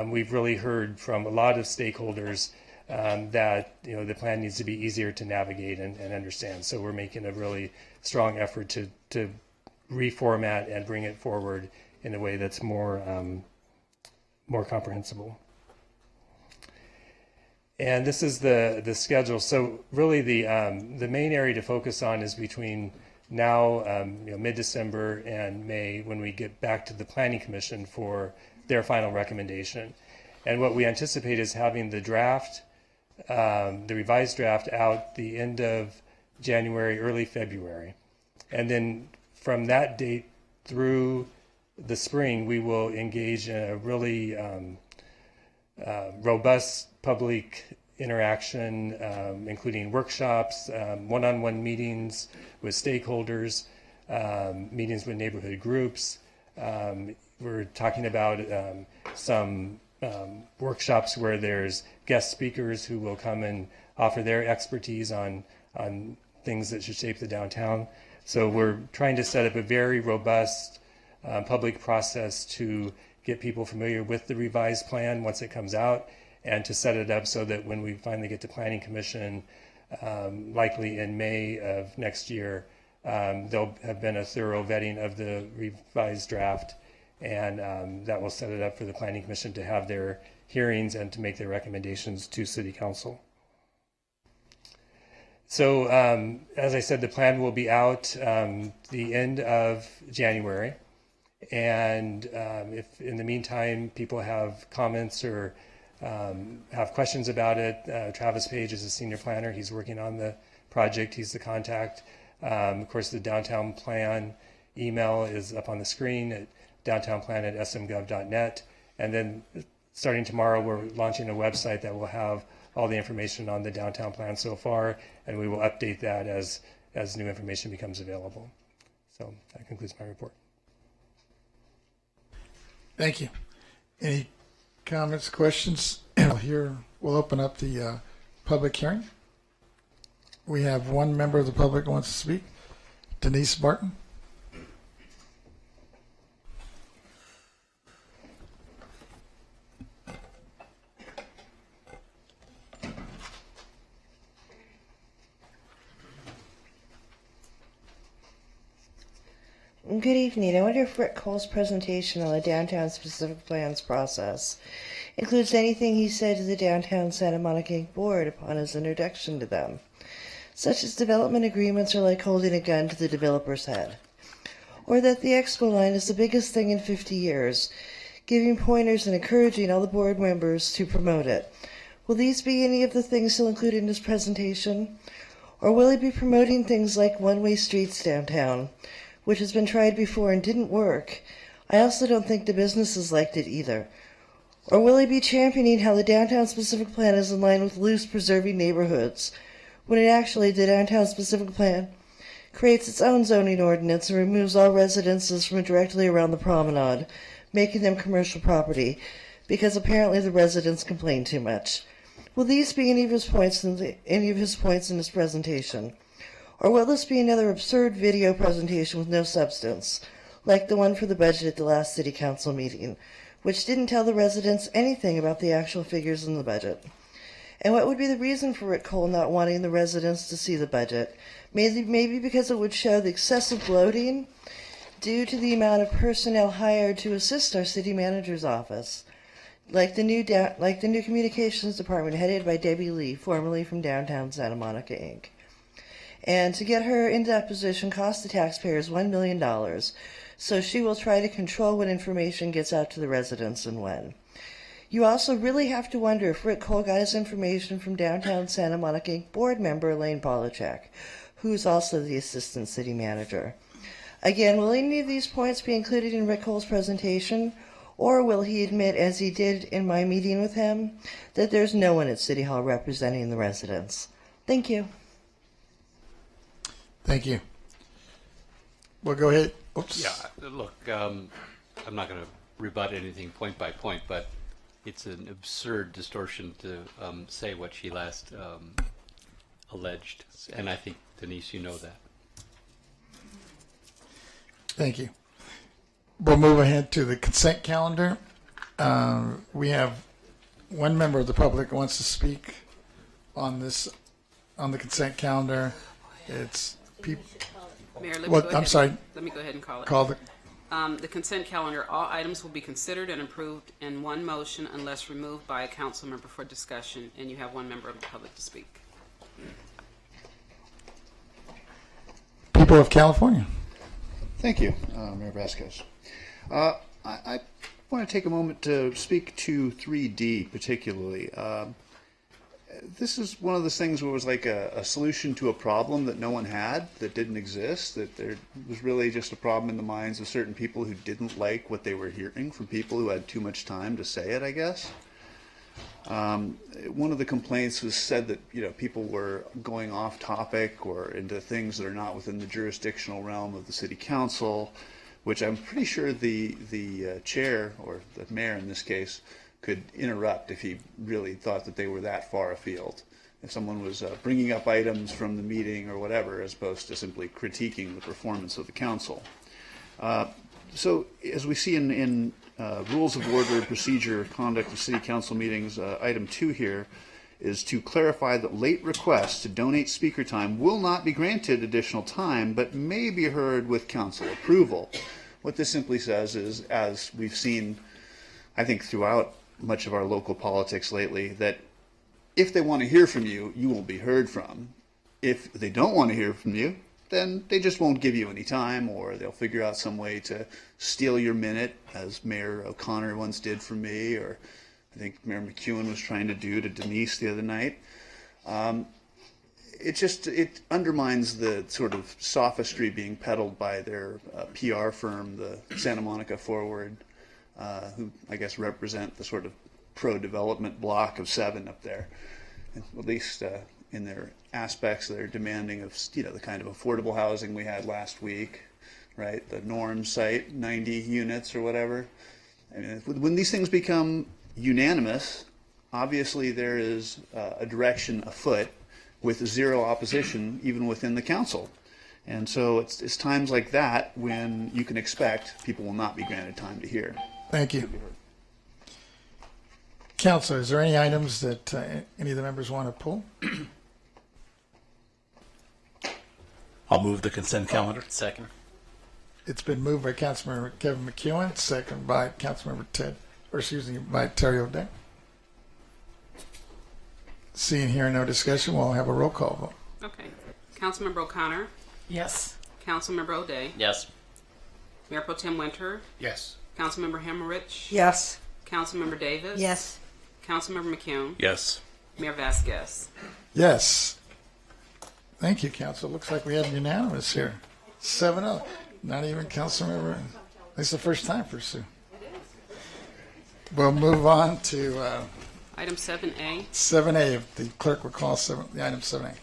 we've really heard from a lot of stakeholders that the plan needs to be easier to navigate and understand. So we're making a really strong effort to reformat and bring it forward in a way that's more comprehensible. And this is the schedule. So really the main area to focus on is between now, mid-December and May, when we get back to the Planning Commission for their final recommendation. And what we anticipate is having the draft, the revised draft, out the end of January, early February. And then from that date through the spring, we will engage in a really robust public interaction, including workshops, one-on-one meetings with stakeholders, meetings with neighborhood groups. We're talking about some workshops where there's guest speakers who will come and offer their expertise on things that should shape the downtown. So we're trying to set up a very robust public process to get people familiar with the revised plan once it comes out, and to set it up so that when we finally get to Planning Commission, likely in May of next year, there'll have been a thorough vetting of the revised draft, and that will set it up for the Planning Commission to have their hearings and to make their recommendations to City Council. So as I said, the plan will be out the end of January. And if in the meantime people have comments or have questions about it, Travis Page is a senior planner. He's working on the project. He's the contact. Of course, the downtown plan email is up on the screen at downtownplan@smgov.net. And then starting tomorrow, we're launching a website that will have all the information on the downtown plan so far, and we will update that as new information becomes available. So that concludes my report. Thank you. Any comments, questions? We'll open up the public hearing. We have one member of the public who wants to speak. Denise Barton. Good evening. I wonder if Rick Cole's presentation on the downtown specific plans process includes anything he said to the downtown Santa Monica Inc. board upon his introduction to them, such as development agreements are like holding a gun to the developer's head, or that the Expo line is the biggest thing in 50 years, giving pointers and encouraging all the board members to promote it. Will these be any of the things he'll include in his presentation? Or will he be promoting things like one-way streets downtown, which has been tried before and didn't work? I also don't think the businesses liked it either. Or will he be championing how the downtown specific plan is in line with loose preserving neighborhoods, when it actually, the downtown specific plan creates its own zoning ordinance and removes all residences from directly around the promenade, making them commercial property, because apparently the residents complain too much? Will these be any of his points in his presentation? Or will this be another absurd video presentation with no substance, like the one for the budget at the last city council meeting, which didn't tell the residents anything about the actual figures in the budget? And what would be the reason for Rick Cole not wanting the residents to see the budget? Maybe because it would show the excessive bloating due to the amount of personnel hired to assist our city manager's office, like the new communications department headed by Debbie Lee, formerly from downtown Santa Monica Inc. And to get her into that position cost the taxpayers $1 million, so she will try to control what information gets out to the residents and when. You also really have to wonder if Rick Cole got his information from downtown Santa Monica Inc. board member Elaine Polachek, who's also the assistant city manager. Again, will any of these points be included in Rick Cole's presentation, Or will he admit, as he did in my meeting with him, that there's no one at City Hall representing the residents? Thank you. Thank you. Well, go ahead. Oops. Yeah, look, I'm not going to rebut anything point by point, but it's an absurd distortion to say what she last alleged. And I think, Denise, you know that. Thank you. We'll move ahead to the consent calendar. We have one member of the public who wants to speak on this, on the consent calendar. It's people. Mayor, let me What? go I'm ahead. sorry. Let me go ahead and call it. Call the. The consent calendar, all items will be considered and approved in one motion unless removed by a council member for discussion, and you have one member of the public to speak. People of California. Thank you, Mayor Vasquez. I want to take a moment to speak to 3D particularly. This is one of those things where it was like a solution to a problem that no one had, that didn't exist, that there was really just a problem in the minds of certain people who didn't like what they were hearing from people who had too much time to say it, I guess. One of the complaints was said that people were going off topic or into things that are not within the jurisdictional realm of the city council, which I'm pretty sure the chair, or the mayor in this case, could interrupt if he really thought that they were that far afield. If someone was bringing up items from the meeting or whatever, as opposed to simply critiquing the performance of the council. So as we see in Rules of Order and Procedure, Conduct of City Council Meetings, item 2 here is to clarify that late requests to donate speaker time will not be granted additional time, but may be heard with council approval. What this simply says is, as we've seen, I think, throughout much of our local politics lately, that if they want to hear from you, you will be heard from. If they don't want to hear from you, then they just won't give you any time, or they'll figure out some way to steal your minute, as Mayor O'Connor once did for me, or I think Mayor McEwen was trying to do to Denise the other night. It undermines the sort of sophistry being peddled by their PR firm, the Santa Monica Forward, who I guess represent the sort of pro-development block of 7 up there, at least in their aspects. They're demanding of the kind of affordable housing we had last week, right? The Norm site, 90 units or whatever. I mean, when these things become unanimous, obviously there is a direction afoot with zero opposition even within the council. And so it's times like that when you can expect people will not be granted time to hear. Thank you. Councilor, is there any items that any of the members want to pull? I'll move the consent calendar. Second. It's been moved by Councilmember Kevin McEwen, second by Councilmember by Terry O'Day. Seeing here no discussion, we'll have a roll call vote. Okay. Councilmember O'Connor? Yes. Councilmember O'Day? Yes. Mayor Pro Tem Winter? Yes. Councilmember Hemmerich? Yes. Councilmember Davis? Yes. Councilmember McCune? Yes. Mayor Vasquez? Yes. Thank you, Council. Looks like we have unanimous here. 7-0. Not even Councilmember. It's the first time for Sue. We'll move on to Item 7A. 7A, if the clerk will call the item 7A.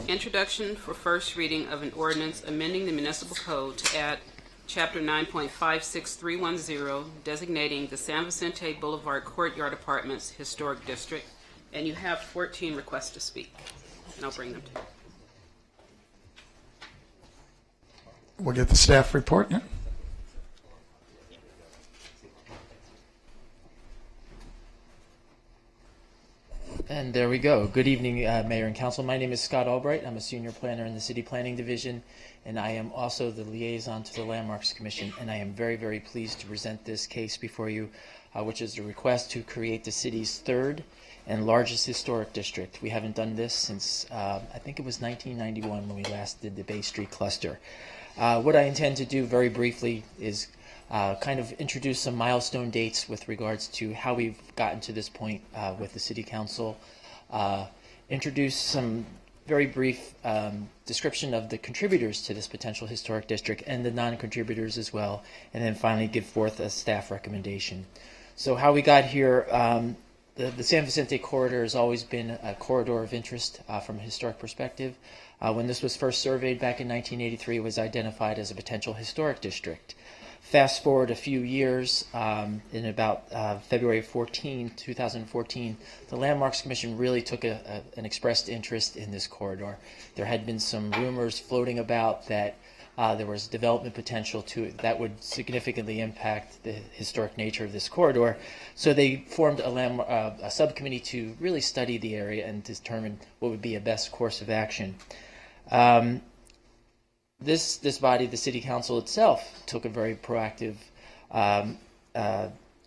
Introduction for first reading of an ordinance amending the municipal code to add Chapter 9.56310, designating the San Vicente Boulevard Courtyard Apartments Historic District. And you have 14 requests to speak. And I'll bring them to you. We'll get the staff report. Yeah. And there we go. Good evening, Mayor and Council. My name is Scott Albright. I'm a senior planner in the City Planning Division, and I am also the liaison to the Landmarks Commission. And I am very, very pleased to present this case before you, which is a request to create the city's third and largest historic district. We haven't done this since, I think it was 1991 when we last did the Bay Street cluster. What I intend to do very briefly is kind of introduce some milestone dates with regards to how we've gotten to this point with the City Council, introduce some very brief description of the contributors to this potential historic district and the non-contributors as well, and then finally give forth a staff recommendation. So how we got here, the San Vicente corridor has always been a corridor of interest from a historic perspective. When this was first surveyed back in 1983, it was identified as a potential historic district. Fast forward a few years, in about February 2014, the Landmarks Commission really took an expressed interest in this corridor. There had been some rumors floating about that there was development potential that would significantly impact the historic nature of this corridor. So they formed a subcommittee to really study the area and determine what would be a best course of action. This body, the City Council itself, took a very proactive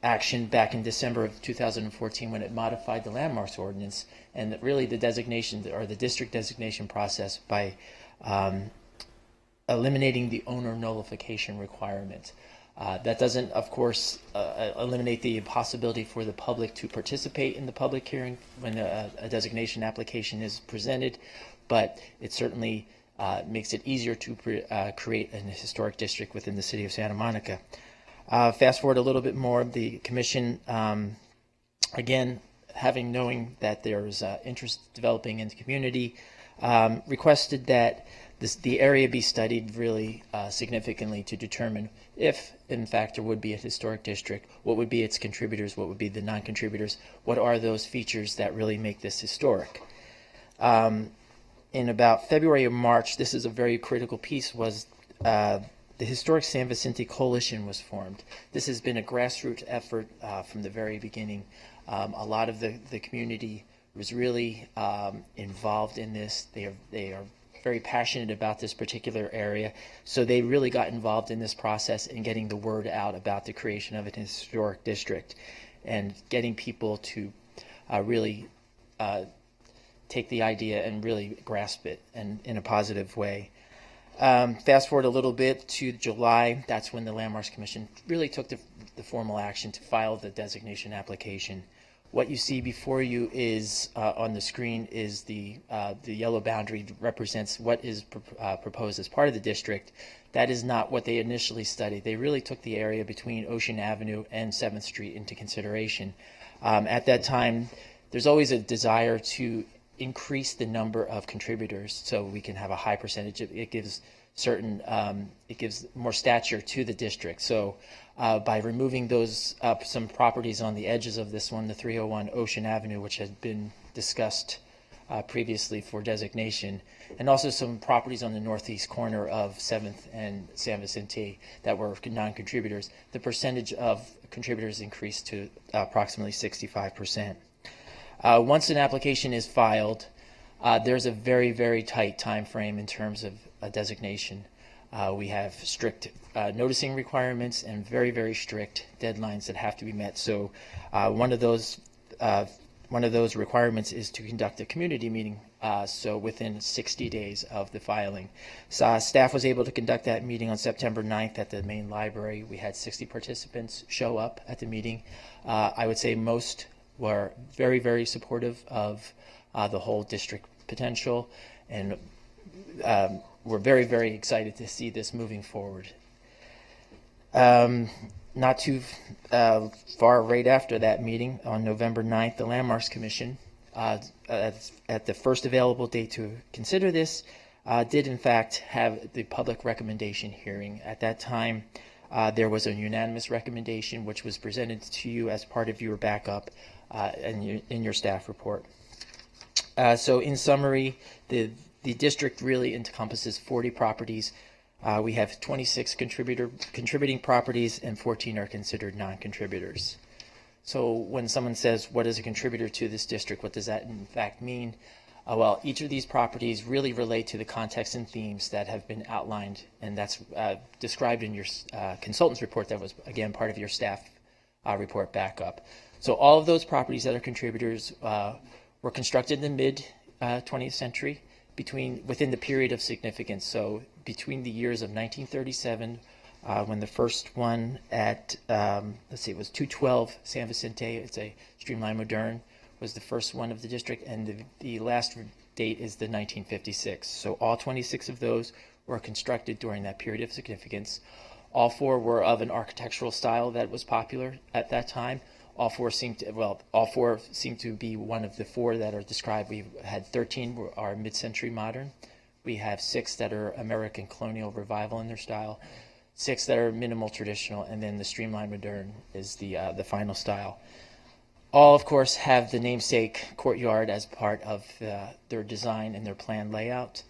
action back in December of 2014 when it modified the landmarks ordinance and really the designation or the district designation process by eliminating the owner nullification requirement. That doesn't, of course, eliminate the possibility for the public to participate in the public hearing when a designation application is presented, but it certainly makes it easier to create an historic district within the city of Santa Monica. Fast forward a little bit more, the commission, again, knowing that there's interest developing in the community, requested that the area be studied really significantly to determine if, in fact, there would be a historic district, what would be its contributors, what would be the non-contributors, what are those features that really make this historic. In about February or March, this is a very critical piece, was the Historic San Vicente Coalition was formed. This has been a grassroots effort from the very beginning. A lot of the community was really involved in this. They are very passionate about this particular area, so they really got involved in this process in getting the word out about the creation of an historic district and getting people to really take the idea and really grasp it and in a positive way. Fast forward a little bit to July, that's when the Landmarks Commission really took the formal action to file the designation application. What you see before you is on the screen is the yellow boundary represents what is proposed as part of the district. That is not what they initially studied. They really took the area between Ocean Avenue and 7th Street into consideration. At that time, there's always a desire to increase the number of contributors so we can have a high percentage. It gives it gives more stature to the district. So by removing those some properties on the edges of this one, the 301 Ocean Avenue, which had been discussed previously for designation, and also some properties on the northeast corner of 7th and San Vicente that were non-contributors, the percentage of contributors increased to approximately 65%. Once an application is filed, there's a very, very tight time frame in terms of a designation. We have strict noticing requirements and very, very strict deadlines that have to be met. So one of those requirements is to conduct a community meeting, so within 60 days of the filing. So, staff was able to conduct that meeting on September 9th at the main library. We had 60 participants show up at the meeting. I would say most were very, very supportive of the whole district potential, and we're very, very excited to see this moving forward. Not too far right after that meeting, on November 9th, the Landmarks Commission, at the first available date to consider this, did in fact have the public recommendation hearing. At that time, there was a unanimous recommendation which was presented to you as part of your backup in your staff report. So in summary, the district really encompasses 40 properties. We have 26 contributing properties, and 14 are considered non-contributors. So when someone says, what is a contributor to this district, what does that in fact mean? Well, each of these properties really relate to the context and themes that have been outlined, and that's described in your consultant's report that was, again, part of your staff report backup. So all of those properties that are contributors were constructed in the mid-20th century within the period of significance. So between the years of 1937, when the first one at, it was 212 San Vicente, it's a Streamline Moderne, was the first one of the district, and the last date is the 1956. So all 26 of those were constructed during that period of significance. All 4 were of an architectural style that was popular at that time. All 4 seem to be one of the 4 that are described. We've had 13 are mid-century modern. We have 6 that are American colonial revival in their style, 6 that are minimal traditional, and then the streamlined modern is the final style. All, of course, have the namesake courtyard as part of their design and their plan layout,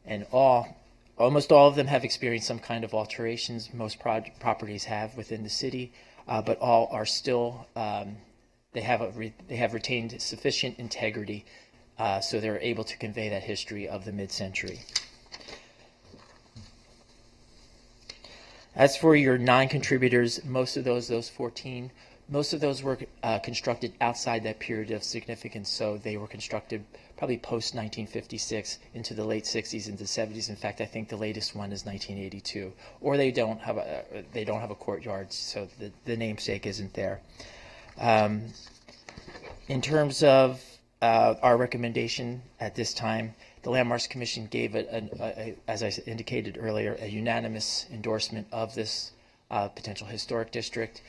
and almost all of them have experienced some kind of alterations. Most properties have within the city, but all are still they have retained sufficient integrity, so they're able to convey that history of the mid-century. As for your non-contributors, most of those 14, most of those were constructed outside that period of significance, so they were constructed probably post-1956 into the late 60s into the 70s. In fact, I think the latest one is 1982. Or they don't have a courtyard, so the namesake isn't there. In terms of our recommendation at this time, the Landmarks Commission gave it, as I indicated earlier, a unanimous endorsement of this potential historic district.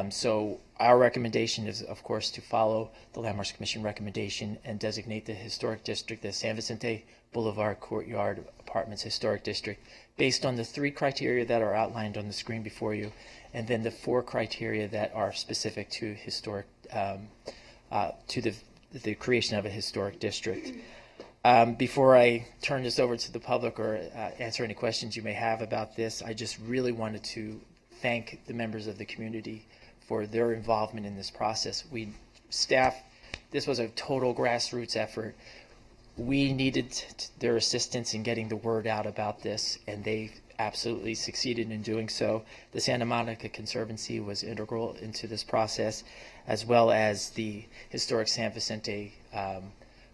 So our recommendation is, of course, to follow the Landmarks Commission recommendation and designate the historic district, the San Vicente Boulevard Courtyard Apartments Historic District, based on the 3 criteria that are outlined on the screen before you, and then the 4 criteria that are specific to historic, to the creation of a historic district. Before I turn this over to the public or answer any questions you may have about this, I just really wanted to thank the members of the community for their involvement in this process. This was a total grassroots effort. We needed their assistance in getting the word out about this, and they absolutely succeeded in doing so. The Santa Monica Conservancy was integral into this process, as well as the Historic San Vicente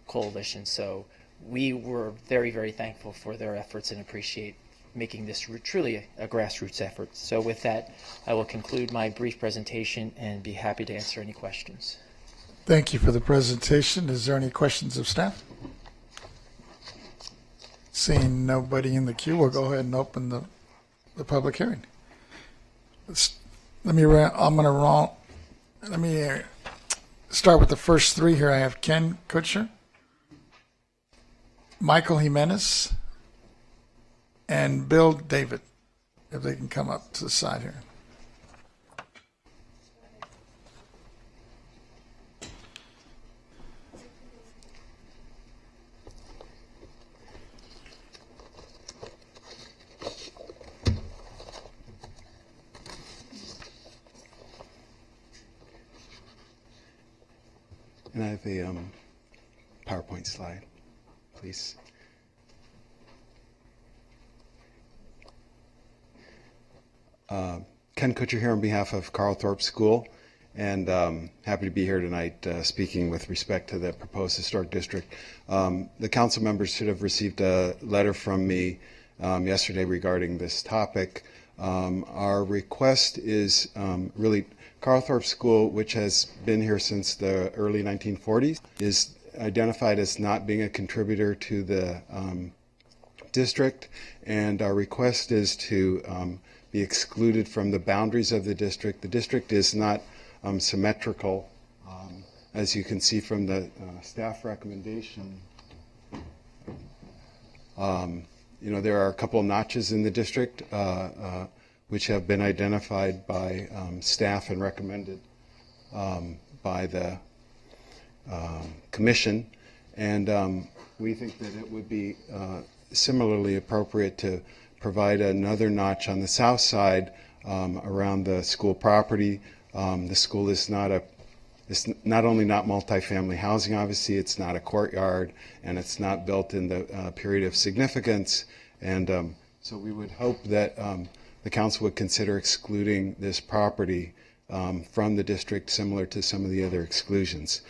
Coalition. So we were very, very thankful for their efforts and appreciate making this truly a grassroots effort. So with that, I will conclude my brief presentation and be happy to answer any questions. Thank you for the presentation. Is there any questions of staff? Seeing nobody in the queue, we'll go ahead and open the public hearing. Let me start with the first 3 here. I have Ken Kutcher, Michael Jimenez, and Bill David, if they can come up to the side here. And I have a PowerPoint slide, please. Ken Kutcher here on behalf of Carl Thorpe School, and happy to be here tonight speaking with respect to the proposed historic district. The council members should have received a letter from me yesterday regarding this topic. Our request is really Carl Thorpe School, which has been here since the early 1940s, is identified as not being a contributor to the district, and our request is to be excluded from the boundaries of the district. The district is not symmetrical, as you can see from the staff recommendation. There are a couple of notches in the district which have been identified by staff and recommended by the commission, and we think that it would be similarly appropriate to provide another notch on the south side around the school property. The school is it's not only not multifamily housing, obviously, it's not a courtyard, and it's not built in the period of significance. And so we would hope that the council would consider excluding this property from the district, similar to some of the other exclusions.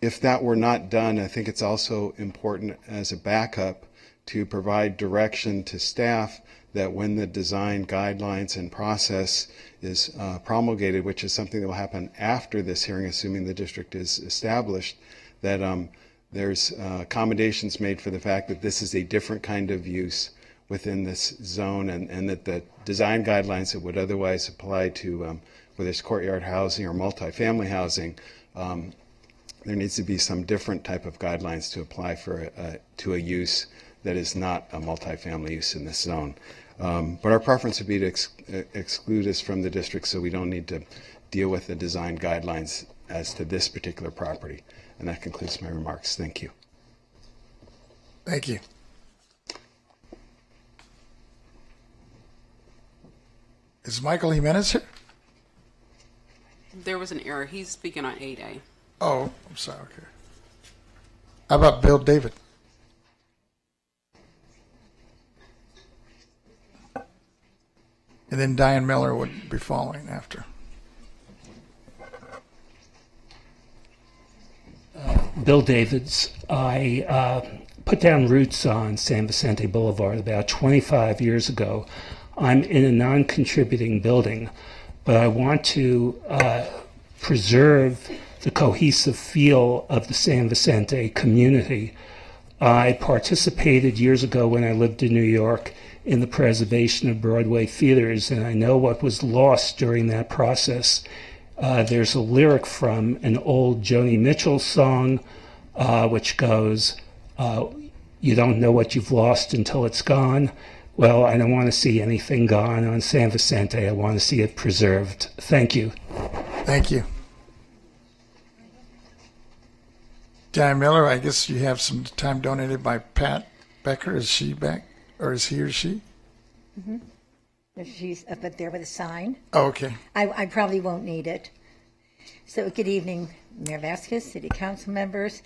If that were not done, I think it's also important as a backup to provide direction to staff that when the design guidelines and process is promulgated, which is something that will happen after this hearing, assuming the district is established, that there's accommodations made for the fact that this is a different kind of use within this zone, and that the design guidelines that would otherwise apply to whether it's courtyard housing or multifamily housing, there needs to be some different type of guidelines to apply for to a use that is not a multifamily use in this zone. But our preference would be to exclude us from the district, so we don't need to deal with the design guidelines as to this particular property. And that concludes my remarks. Thank you. Thank you. Is Michael Jimenez here? There was an error. He's speaking on 8A. Oh, I'm sorry. Okay. How about Bill David? And then Diane Miller would be following after. Bill Davids. I put down roots on San Vicente Boulevard about 25 years ago. I'm in a non-contributing building, but I want to preserve the cohesive feel of the San Vicente community. I participated years ago when I lived in New York in the preservation of Broadway theaters, and I know what was lost during that process. There's a lyric from an old Joni Mitchell song, which goes, you don't know what you've lost until it's gone. Well, I don't want to see anything gone on San Vicente. I want to see it preserved. Thank you. Thank you. Diane Miller, I guess you have some time donated by Pat Becker. Is she back, or is he or she? Mm-hmm. She's up there with a sign. Oh, okay. I probably won't need it. So good evening, Mayor Vasquez, City Council members,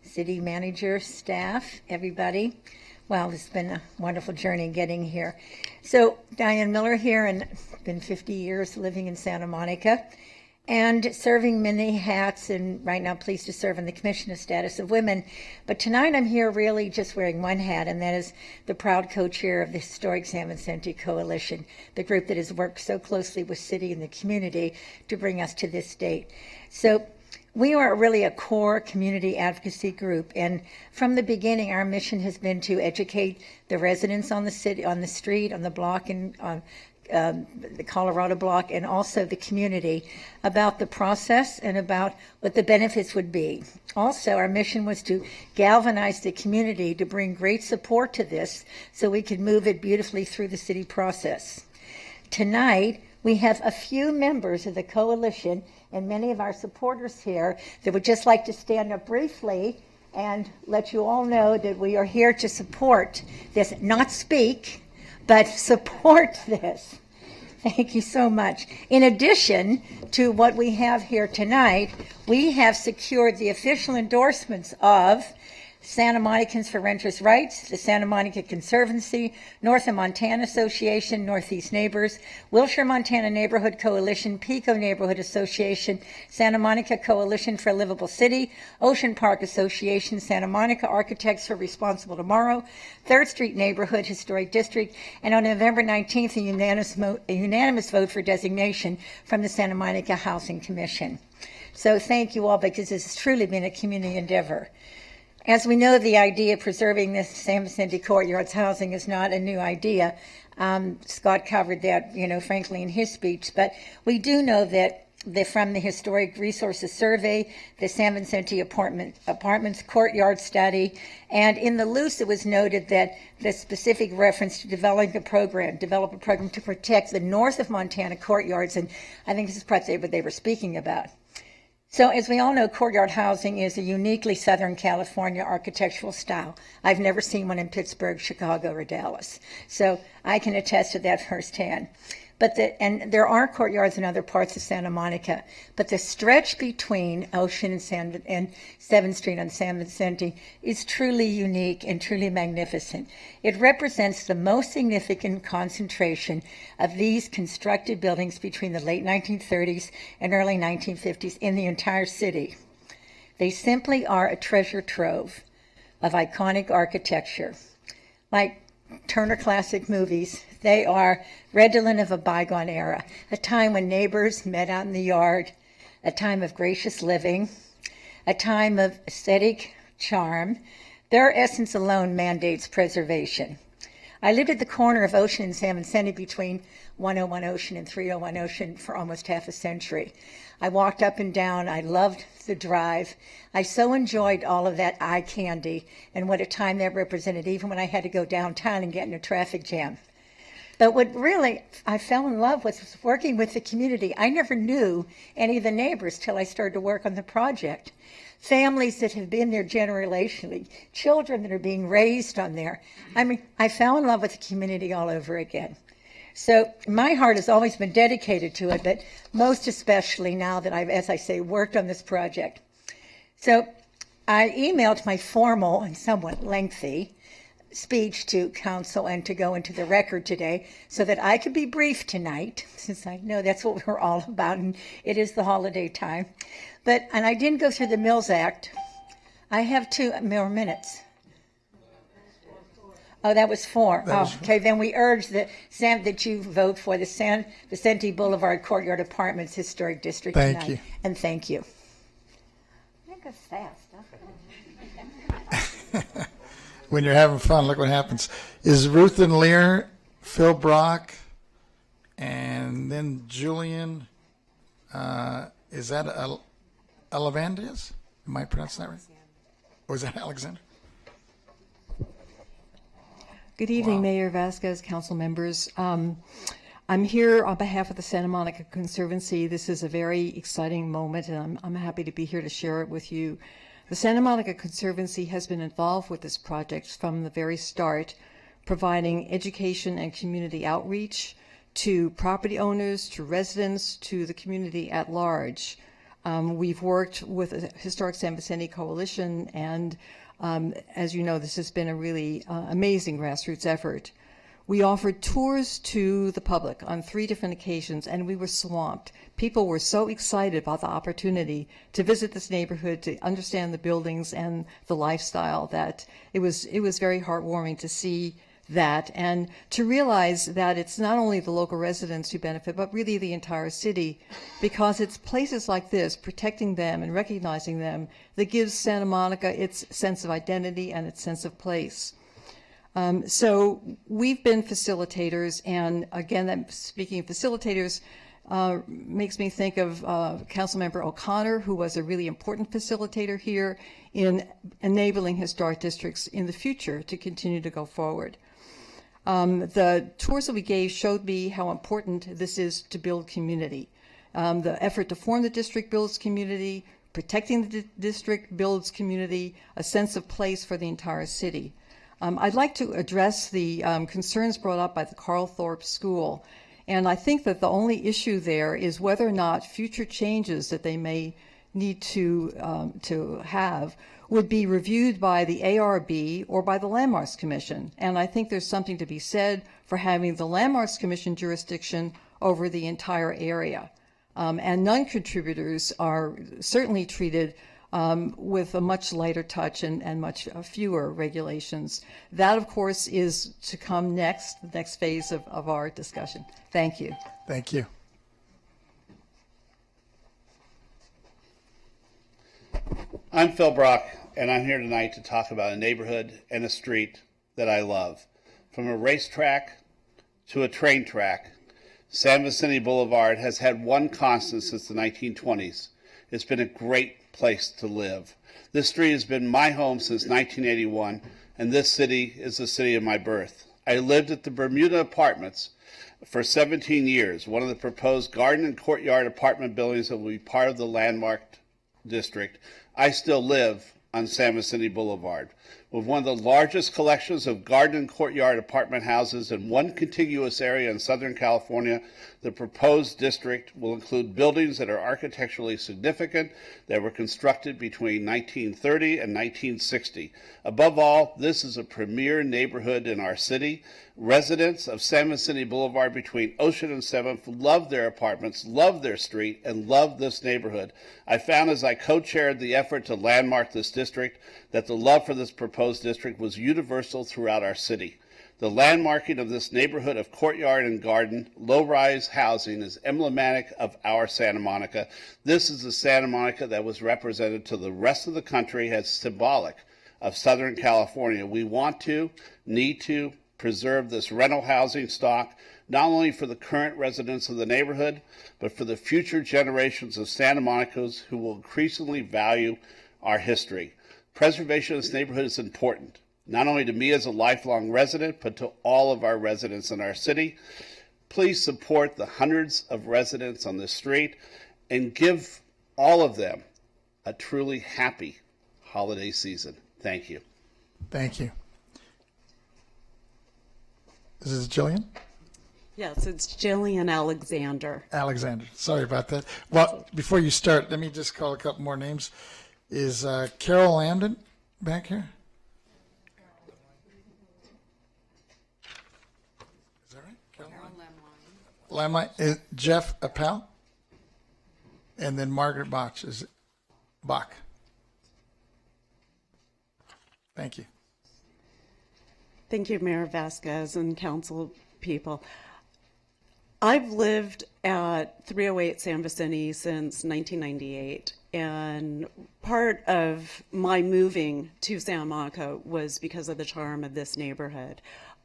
City Manager, staff, everybody. Wow, it's been a wonderful journey getting here. So Diane Miller here, and been 50 years living in Santa Monica and serving many hats, and right now pleased to serve in the Commission of Status of Women. But tonight I'm here really just wearing one hat, and that is the proud co-chair of the Historic San Vicente Coalition, the group that has worked so closely with city and the community to bring us to this date. So we are really a core community advocacy group, and from the beginning our mission has been to educate the residents on the city, on the street, on the block, and on the Colorado block, and also the community about the process and about what the benefits would be. Also, our mission was to galvanize the community to bring great support to this so we could move it beautifully through the city process. Tonight, we have a few members of the coalition and many of our supporters here that would just like to stand up briefly and let you all know that we are here to support this, not speak, but support this. Thank you so much. In addition to what we have here tonight, we have secured the official endorsements of Santa Monicans for Renters' Rights, the Santa Monica Conservancy, North of Montana Association, Northeast Neighbors, Wilshire Montana Neighborhood Coalition, Pico Neighborhood Association, Santa Monica Coalition for a Livable City, Ocean Park Association, Santa Monica Architects for Responsible Tomorrow, 3rd Street Neighborhood Historic District, and on November 19th, a unanimous vote for designation from the Santa Monica Housing Commission. So thank you all, because this has truly been a community endeavor. As we know, the idea of preserving this San Vicente Courtyards housing is not a new idea. Scott covered that, frankly, in his speech. But we do know that from the Historic Resources Survey, the San Vicente Apartments Courtyard Study, and in the loose it was noted that the specific reference to develop a program to protect the north of Montana courtyards, and I think this is probably what they were speaking about. So as we all know, courtyard housing is a uniquely Southern California architectural style. I've never seen one in Pittsburgh, Chicago, or Dallas. So I can attest to that firsthand. And there are courtyards in other parts of Santa Monica, but the stretch between Ocean and 7th Street on San Vicente is truly unique and truly magnificent. It represents the most significant concentration of these constructed buildings between the late 1930s and early 1950s in the entire city. They simply are a treasure trove of iconic architecture. Like Turner Classic Movies, they are redolent of a bygone era, a time when neighbors met out in the yard, a time of gracious living, a time of aesthetic charm. Their essence alone mandates preservation. I lived at the corner of Ocean and San Vicente between 101 Ocean and 301 Ocean for almost half a century. I walked up and down. I loved the drive. I so enjoyed all of that eye candy and what a time that represented, even when I had to go downtown and get in a traffic jam. But what really I fell in love with was working with the community. I never knew any of the neighbors till I started to work on the project. Families that have been there generationally, children that are being raised on there. I mean, I fell in love with the community all over again. So my heart has always been dedicated to it, but most especially now that I've, as I say, worked on this project. So I emailed my formal and somewhat lengthy speech to council and to go into the record today so that I could be brief tonight, since I know that's what we're all about and it is the holiday time. And I didn't go through the Mills Act. I have 2 more minutes. Oh, that was 4. Okay, then we urge that you vote for the San Vicente Boulevard Courtyard Apartments Historic District tonight. Thank you. And thank you. I think it's fast, huh? When you're having fun, look what happens. Is Ruth and Lear, Phil Brock, and then Julian, is that Alavandias? Am I pronouncing that right? Or is that Alexander? Good evening, Mayor Vasquez, council members. I'm here on behalf of the Santa Monica Conservancy. This is a very exciting moment, and I'm happy to be here to share it with you. The Santa Monica Conservancy has been involved with this project from the very start, providing education and community outreach to property owners, to residents, to the community at large. We've worked with the Historic San Vicente Coalition, and as you know, this has been a really amazing grassroots effort. We offered tours to the public on 3 different occasions, and we were swamped. People were so excited about the opportunity to visit this neighborhood, to understand the buildings and the lifestyle, that it was very heartwarming to see that and to realize that it's not only the local residents who benefit, but really the entire city, because it's places like this, protecting them and recognizing them, that gives Santa Monica its sense of identity and its sense of place. So we've been facilitators, and again, speaking of facilitators, makes me think of Councilmember O'Connor, who was a really important facilitator here in enabling historic districts in the future to continue to go forward. The tours that we gave showed me how important this is to build community. The effort to form the district builds community, protecting the district builds community, a sense of place for the entire city. I'd like to address the concerns brought up by the Carl Thorpe School. And I think that the only issue there is whether or not future changes that they may need to have would be reviewed by the ARB or by the Landmarks Commission. And I think there's something to be said for having the Landmarks Commission jurisdiction over the entire area. And non-contributors are certainly treated with a much lighter touch and much fewer regulations. That, of course, is to come next, the next phase of our discussion. Thank you. Thank you. I'm Phil Brock, and I'm here tonight to talk about a neighborhood and a street that I love. From a racetrack to a train track, San Vicente Boulevard has had one constant since the 1920s. It's been a great place to live. This street has been my home since 1981, and this city is the city of my birth. I lived at the Bermuda Apartments for 17 years, one of the proposed garden and courtyard apartment buildings that will be part of the landmark district. I still live on San Vicente Boulevard, with one of the largest collections of garden and courtyard apartment houses in one contiguous area in Southern California. The proposed district will include buildings that are architecturally significant, that were constructed between 1930 and 1960. Above all, this is a premier neighborhood in our city. Residents of San Vicente Boulevard between Ocean and 7th love their apartments, love their street, and love this neighborhood. I found as I co-chaired the effort to landmark this district that the love for this proposed district was universal throughout our city. The landmarking of this neighborhood of courtyard and garden, low-rise housing is emblematic of our Santa Monica. This is the Santa Monica that was represented to the rest of the country as symbolic of Southern California. We want to, need to, preserve this rental housing stock, not only for the current residents of the neighborhood, but for the future generations of Santa Monicans who will increasingly value our history. Preservation of this neighborhood is important, not only to me as a lifelong resident, but to all of our residents in our city. Please support the hundreds of residents on this street and give all of them a truly happy holiday season. Thank you. Thank you. Is this Jillian? Yes, it's Jillian Alexander. Alexander. Sorry about that. Well, before you start, let me just call a couple more names. Is Carol Landon back here? Is that right? Carol Landline. Jeff Appel? And then Margaret Bach. Is it Bach? Thank you. Thank you, Mayor Vasquez and council people. I've lived at 308 San Vicente since 1998, and part of my moving to Santa Monica was because of the charm of this neighborhood.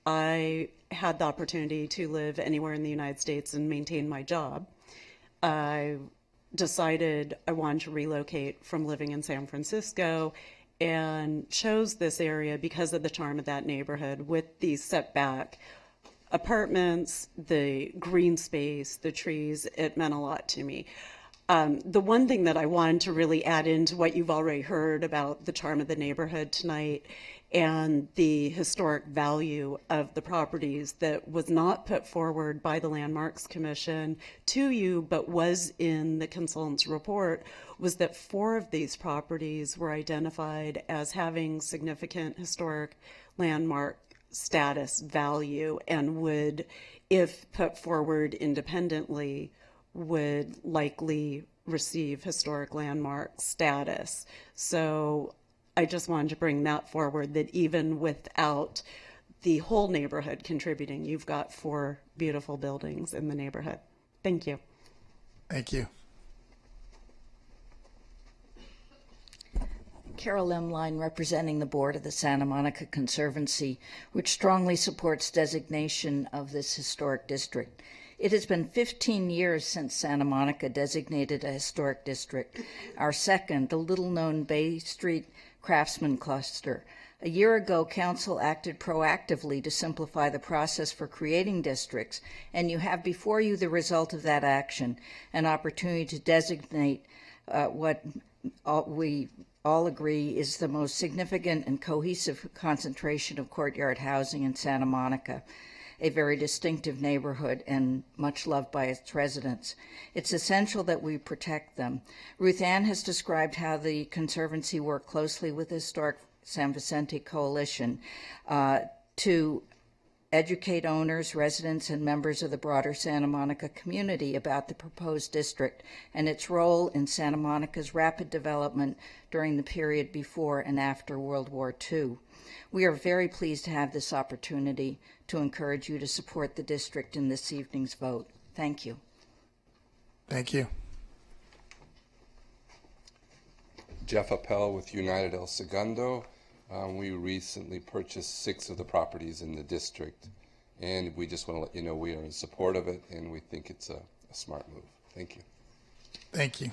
I had the opportunity to live anywhere in the United States and maintain my job. I decided I wanted to relocate from living in San Francisco and chose this area because of the charm of that neighborhood with the setback apartments, the green space, the trees. It meant a lot to me. The one thing that I wanted to really add into what you've already heard about the charm of the neighborhood tonight and the historic value of the properties that was not put forward by the Landmarks Commission to you, but was in the consultant's report, was that 4 of these properties were identified as having significant historic landmark status value and would, if put forward independently, would likely receive historic landmark status. So I just wanted to bring that forward, that even without the whole neighborhood contributing, you've got 4 beautiful buildings in the neighborhood. Thank you. Thank you. Carol M. Line, representing the board of the Santa Monica Conservancy, which strongly supports designation of this historic district. It has been 15 years since Santa Monica designated a historic district, our second, the little-known Bay Street Craftsman Cluster. A year ago, Council acted proactively to simplify the process for creating districts, and you have before you the result of that action, an opportunity to designate what we all agree is the most significant and cohesive concentration of courtyard housing in Santa Monica, a very distinctive neighborhood and much loved by its residents. It's essential that we protect them. Ruth Ann has described how the Conservancy worked closely with the Historic San Vicente Coalition to educate owners, residents, and members of the broader Santa Monica community about the proposed district and its role in Santa Monica's rapid development during the period before and after World War II. We are very pleased to have this opportunity to encourage you to support the district in this evening's vote. Thank you. Thank you. Jeff Appel with United El Segundo. We recently purchased 6 of the properties in the district, and we just want to let you know we are in support of it, and we think it's a smart move. Thank you. Thank you.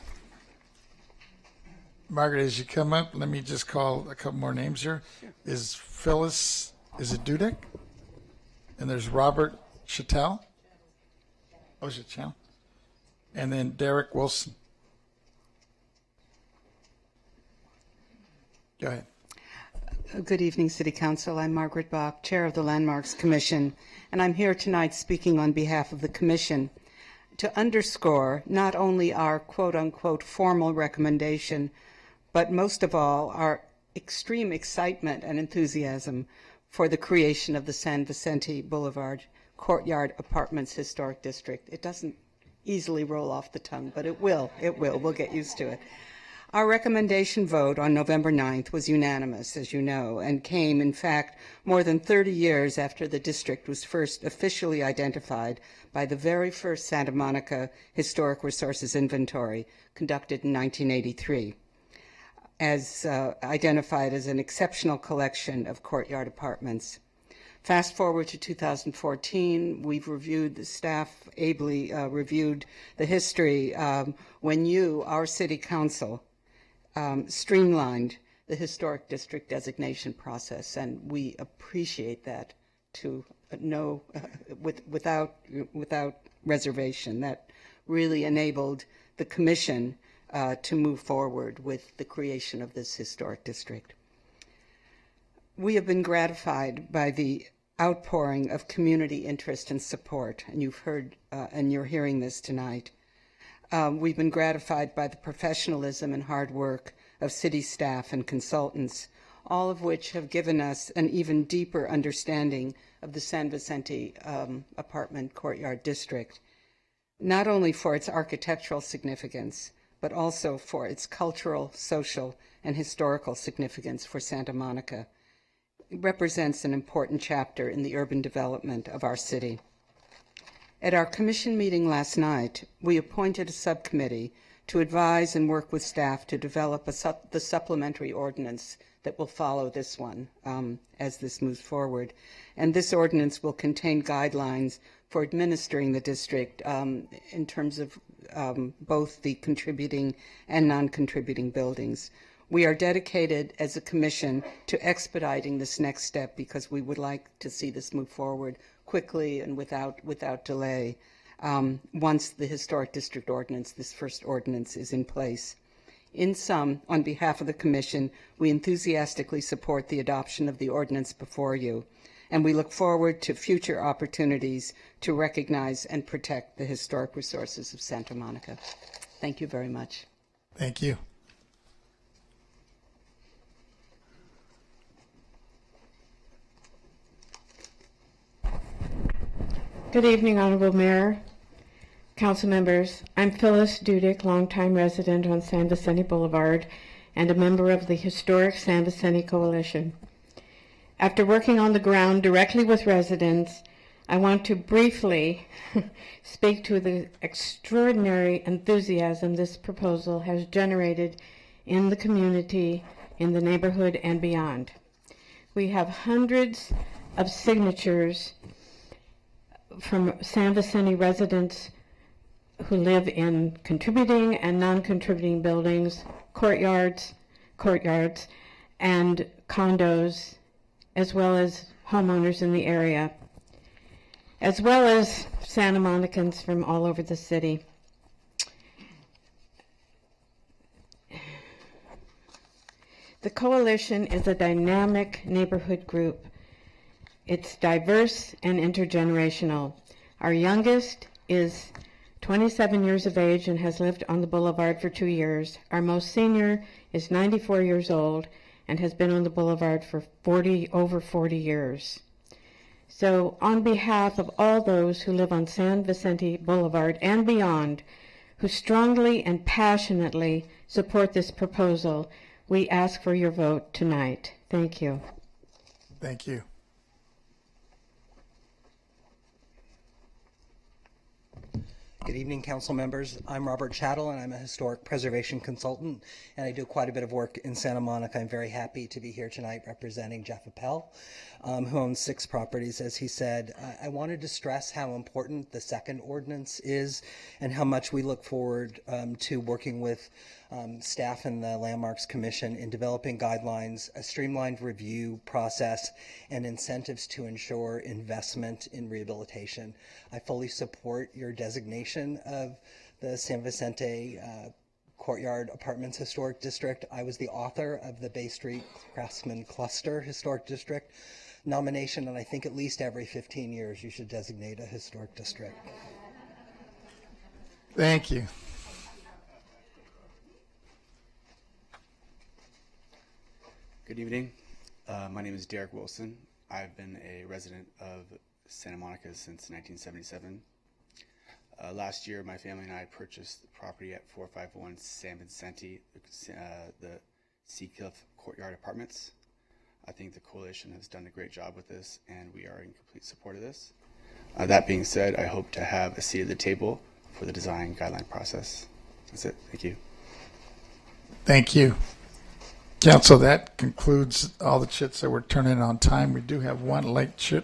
Margaret, as you come up, let me just call a couple more names here. Sure. Is Phyllis, is it Dudek? And there's Robert Chattel. Oh, Chattel. And then Derek Wilson. Go ahead. Good evening, City Council. I'm Margaret Bach, Chair of the Landmarks Commission, and I'm here tonight speaking on behalf of the Commission to underscore not only our quote-unquote formal recommendation, but most of all, our extreme excitement and enthusiasm for the creation of the San Vicente Boulevard Courtyard Apartments Historic District. It doesn't easily roll off the tongue, but it will. It will. We'll get used to it. Our recommendation vote on November 9th was unanimous, as you know, and came, in fact, more than 30 years after the district was first officially identified by the very first Santa Monica Historic Resources Inventory conducted in 1983, as identified as an exceptional collection of courtyard apartments. Fast forward to 2014, we've reviewed, the staff ably reviewed the history when you, our city council, streamlined the historic district designation process, and we appreciate that to without reservation. That really enabled the commission to move forward with the creation of this historic district. We have been gratified by the outpouring of community interest and support, and you've heard, and you're hearing this tonight. We've been gratified by the professionalism and hard work of city staff and consultants, all of which have given us an even deeper understanding of the San Vicente apartment courtyard district, not only for its architectural significance, but also for its cultural, social, and historical significance for Santa Monica. It represents an important chapter in the urban development of our city. At our commission meeting last night, we appointed a subcommittee to advise and work with staff to develop the supplementary ordinance that will follow this one as this moves forward. And this ordinance will contain guidelines for administering the district in terms of both the contributing and non-contributing buildings. We are dedicated as a commission to expediting this next step because we would like to see this move forward quickly and without delay once the Historic District Ordinance, this first ordinance, is in place. In sum, on behalf of the Commission, we enthusiastically support the adoption of the ordinance before you, and we look forward to future opportunities to recognize and protect the historic resources of Santa Monica. Thank you very much. Thank you. Good evening, Honorable Mayor, Council members. I'm Phyllis Dudick, longtime resident on San Vicente Boulevard and a member of the Historic San Vicente Coalition. After working on the ground directly with residents, I want to briefly speak to the extraordinary enthusiasm this proposal has generated in the community, in the neighborhood, and beyond. We have hundreds of signatures from San Vicente residents who live in contributing and non-contributing buildings, courtyards, and condos, as well as homeowners in the area, as well as Santa Monicans from all over the city. The coalition is a dynamic neighborhood group. It's diverse and intergenerational. Our youngest is 27 years of age and has lived on the boulevard for 2 years. Our most senior is 94 years old and has been on the boulevard for over 40 years. So on behalf of all those who live on San Vicente Boulevard and beyond, who strongly and passionately support this proposal, we ask for your vote tonight. Thank you. Thank you. Good evening, council members. I'm Robert Chattel, and I'm a historic preservation consultant, and I do quite a bit of work in Santa Monica. I'm very happy to be here tonight representing Jeff Appel, who owns 6 properties, as he said. I wanted to stress how important the second ordinance is and how much we look forward to working with staff in the Landmarks Commission in developing guidelines, a streamlined review process, and incentives to ensure investment in rehabilitation. I fully support your designation of the San Vicente Courtyard Apartments Historic District. I was the author of the Bay Street Craftsman Cluster Historic District nomination, and I think at least every 15 years you should designate a historic district. Thank you. Good evening. My name is Derek Wilson. I've been a resident of Santa Monica since 1977. Last year, my family and I purchased the property at 451 San Vicente, the Seacliff Courtyard Apartments. I think the coalition has done a great job with this, and we are in complete support of this. That being said, I hope to have a seat at the table for the design guideline process. That's it. Thank you. Thank you. Council, that concludes all the chits that were turned in on time. We do have one late chit.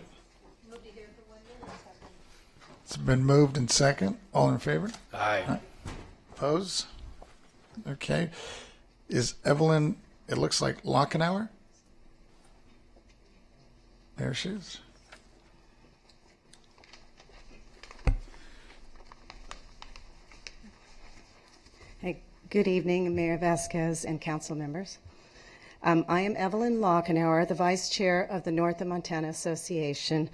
It's been moved and second. All in favor? Aye. Opposed? Okay. Is Evelyn, it looks like Lockenauer? There she is. Hey, good evening, Mayor Vasquez and council members. I am Evelyn Lockenauer, the Vice Chair of the North of Montana Association,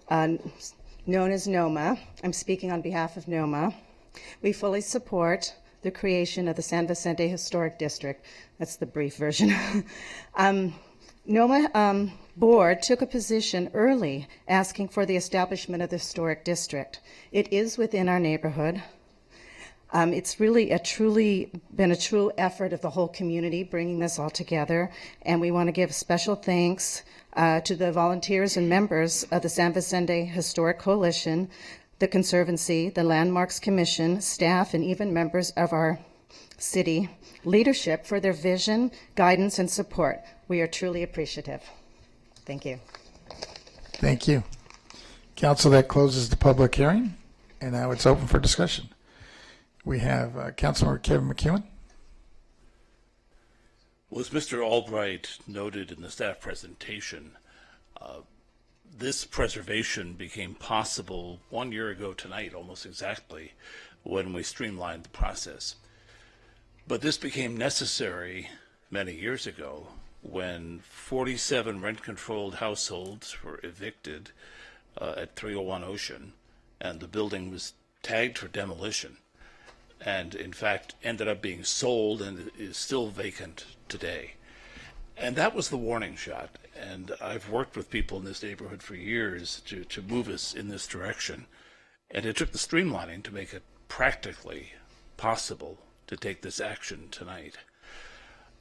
known as NOMA. I'm speaking on behalf of NOMA. We fully support the creation of the San Vicente Historic District. That's the brief version. NOMA board took a position early asking for the establishment of the historic district. It is within our neighborhood. It's really been a true effort of the whole community bringing this all together, and we want to give special thanks to the volunteers and members of the San Vicente Historic Coalition, the Conservancy, the Landmarks Commission, staff, and even members of our city leadership for their vision, guidance, and support. We are truly appreciative. Thank you. Thank you. Council, that closes the public hearing, and now it's open for discussion. We have Councilmember Kevin McEwen. Well, as Mr. Albright noted in the staff presentation, this preservation became possible 1 year ago tonight, almost exactly, when we streamlined the process. But this became necessary many years ago when 47 rent-controlled households were evicted at 301 Ocean, and the building was tagged for demolition, and in fact ended up being sold and is still vacant today. And that was the warning shot. And I've worked with people in this neighborhood for years to move us in this direction. And it took the streamlining to make it practically possible to take this action tonight.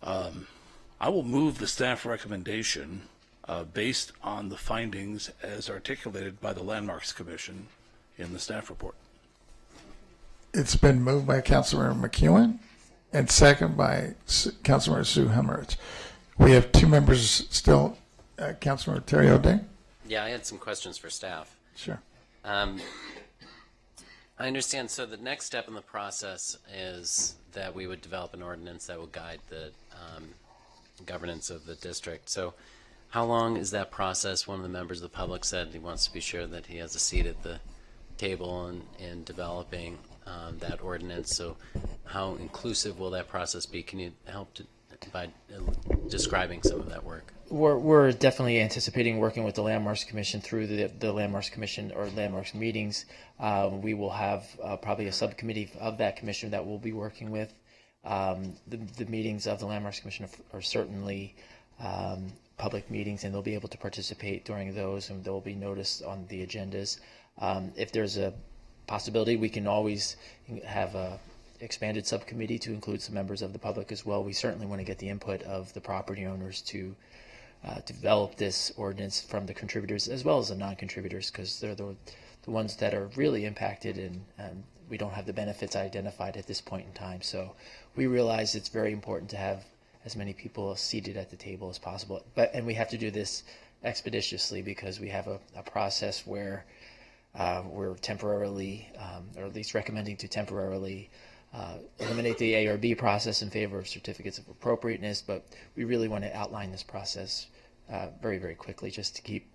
I will move the staff recommendation based on the findings as articulated by the Landmarks Commission in the staff report. It's been moved by Councilmember McEwen and second by Councilmember Sue Hemmerich. We have two members still. Councilmember Terry O'Day. Yeah, I had some questions for staff. Sure. I understand. So the next step in the process is that we would develop an ordinance that will guide the governance of the district. So how long is that process? One of the members of the public said he wants to be sure that he has a seat at the table in developing that ordinance. So how inclusive will that process be? Can you help by describing some of that work? We're definitely anticipating working with the Landmarks Commission through the Landmarks Commission or Landmarks meetings. We will have probably a subcommittee of that commission that we'll be working with. The meetings of the Landmarks Commission are certainly public meetings, and they'll be able to participate during those, and they'll be noticed on the agendas. If there's a possibility, we can always have a expanded subcommittee to include some members of the public as well. We certainly want to get the input of the property owners to develop this ordinance from the contributors as well as the non-contributors, because they're the ones that are really impacted, and we don't have the benefits identified at this point in time. So we realize it's very important to have as many people seated at the table as possible. And we have to do this expeditiously because we have a process where we're temporarily, or at least recommending to temporarily eliminate the A or B process in favor of certificates of appropriateness, but we really want to outline this process very, very quickly just to keep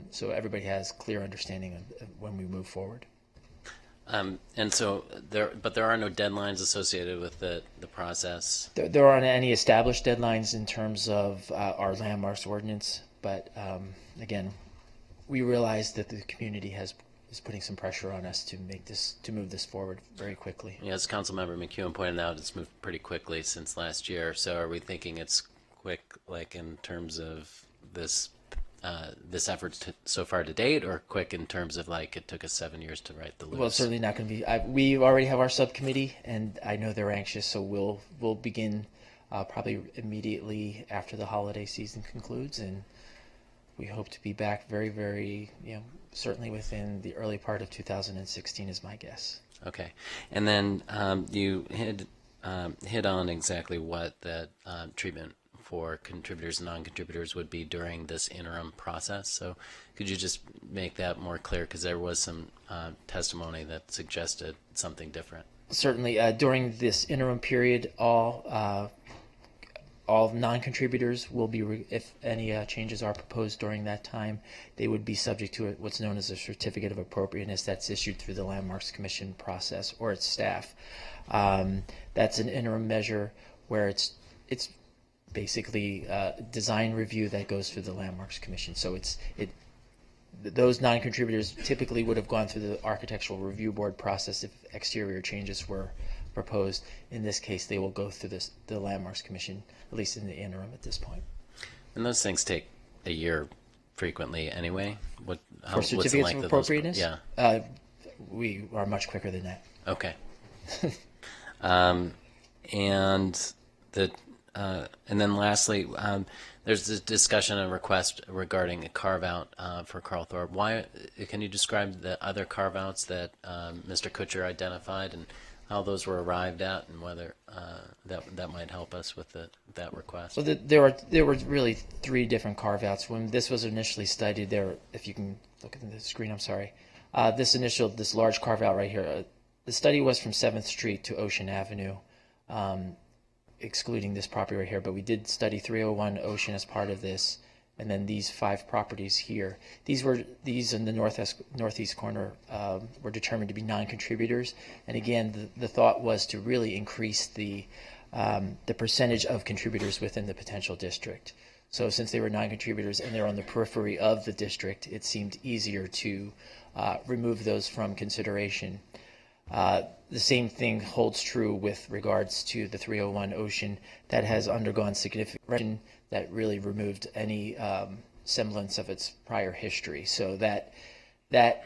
so everybody has clear understanding of when we move forward. And so there are no deadlines associated with the process? There aren't any established deadlines in terms of our landmarks ordinance, but again, we realize that the community is putting some pressure on us to move this forward very quickly. Yeah, as Councilmember McEwen pointed out, it's moved pretty quickly since last year. So are we thinking it's quick, like in terms of this this effort so far to date, or quick in terms of like it took us 7 years to write the list? Well, it's certainly not going to be. We already have our subcommittee, and I know they're anxious, so we'll begin probably immediately after the holiday season concludes, and we hope to be back very, very, certainly within the early part of 2016 is my guess. Okay, and then you hit on exactly what that treatment for contributors and non-contributors would be during this interim process. So could you just make that more clear, because there was some testimony that suggested something different? Certainly, during this interim period, all non-contributors will be, if any changes are proposed during that time, they would be subject to what's known as a certificate of appropriateness that's issued through the Landmarks Commission process or its staff. That's an interim measure where it's basically design review that goes through the Landmarks Commission. So those non-contributors typically would have gone through the Architectural Review Board process if exterior changes were proposed. In this case, they will go through the Landmarks Commission, at least in the interim at this point. And those things take a year frequently anyway? For certificates of appropriateness? Yeah. We are much quicker than that. Okay. And then lastly, there's this discussion and request regarding a carve-out for Carl Thorpe. Why? Can you describe the other carve-outs that Mr. Kutcher identified and how those were arrived at, and whether that might help us with that request? So there were really three different carve-outs. When this was initially studied, if you can look at the screen, I'm sorry. This large carve-out right here, the study was from 7th Street to Ocean Avenue, excluding this property right here, but we did study 301 Ocean as part of this, and then these 5 properties here. These in the northeast corner were determined to be non-contributors, and again, the thought was to really increase the percentage of contributors within the potential district. So since they were non-contributors and they're on the periphery of the district, it seemed easier to remove those from consideration. The same thing holds true with regards to the 301 Ocean that has undergone significant that really removed any semblance of its prior history. So that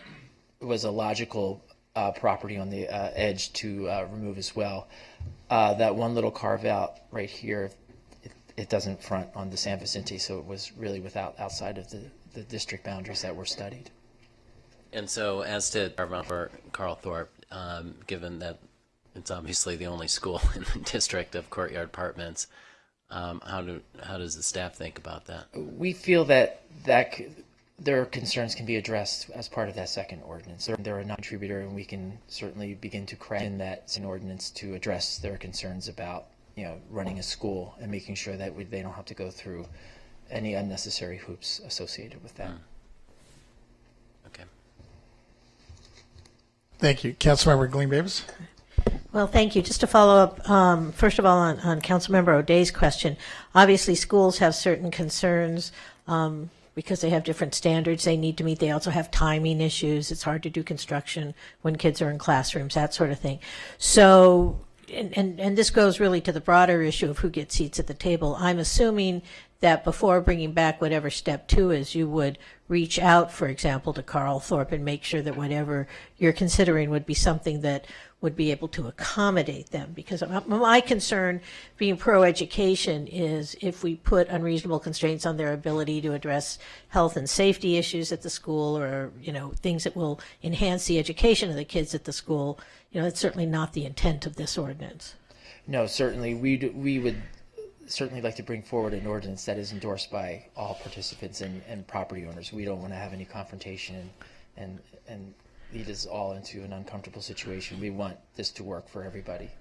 was a logical property on the edge to remove as well. That one little carve out right here, it doesn't front on the San Vicente, so it was really outside of the district boundaries that were studied. And so as to for Carl Thorpe, given that it's obviously the only school in the district of Courtyard Apartments, how does the staff think about that? We feel that their concerns can be addressed as part of that second ordinance. They're a non-contributor, and we can certainly begin to craft in that second ordinance to address their concerns about running a school and making sure that they don't have to go through any unnecessary hoops associated with that. Okay. Thank you. Councilmember Gleam Davis. Well, thank you. Just to follow up, first of all, on Councilmember O'Day's question, obviously schools have certain concerns because they have different standards they need to meet. They also have timing issues. It's hard to do construction when kids are in classrooms, that sort of thing. So, and this goes really to the broader issue of who gets seats at the table. I'm assuming that before bringing back whatever step 2 is, you would reach out, for example, to Carl Thorpe and make sure that whatever you're considering would be something that would be able to accommodate them. Because my concern, being pro-education, is if we put unreasonable constraints on their ability to address health and safety issues at the school, or things that will enhance the education of the kids at the school, that's certainly not the intent of this ordinance. No, certainly we would certainly like to bring forward an ordinance that is endorsed by all participants and property owners. We don't want to have any confrontation and lead us all into an uncomfortable situation. We want this to work for everybody.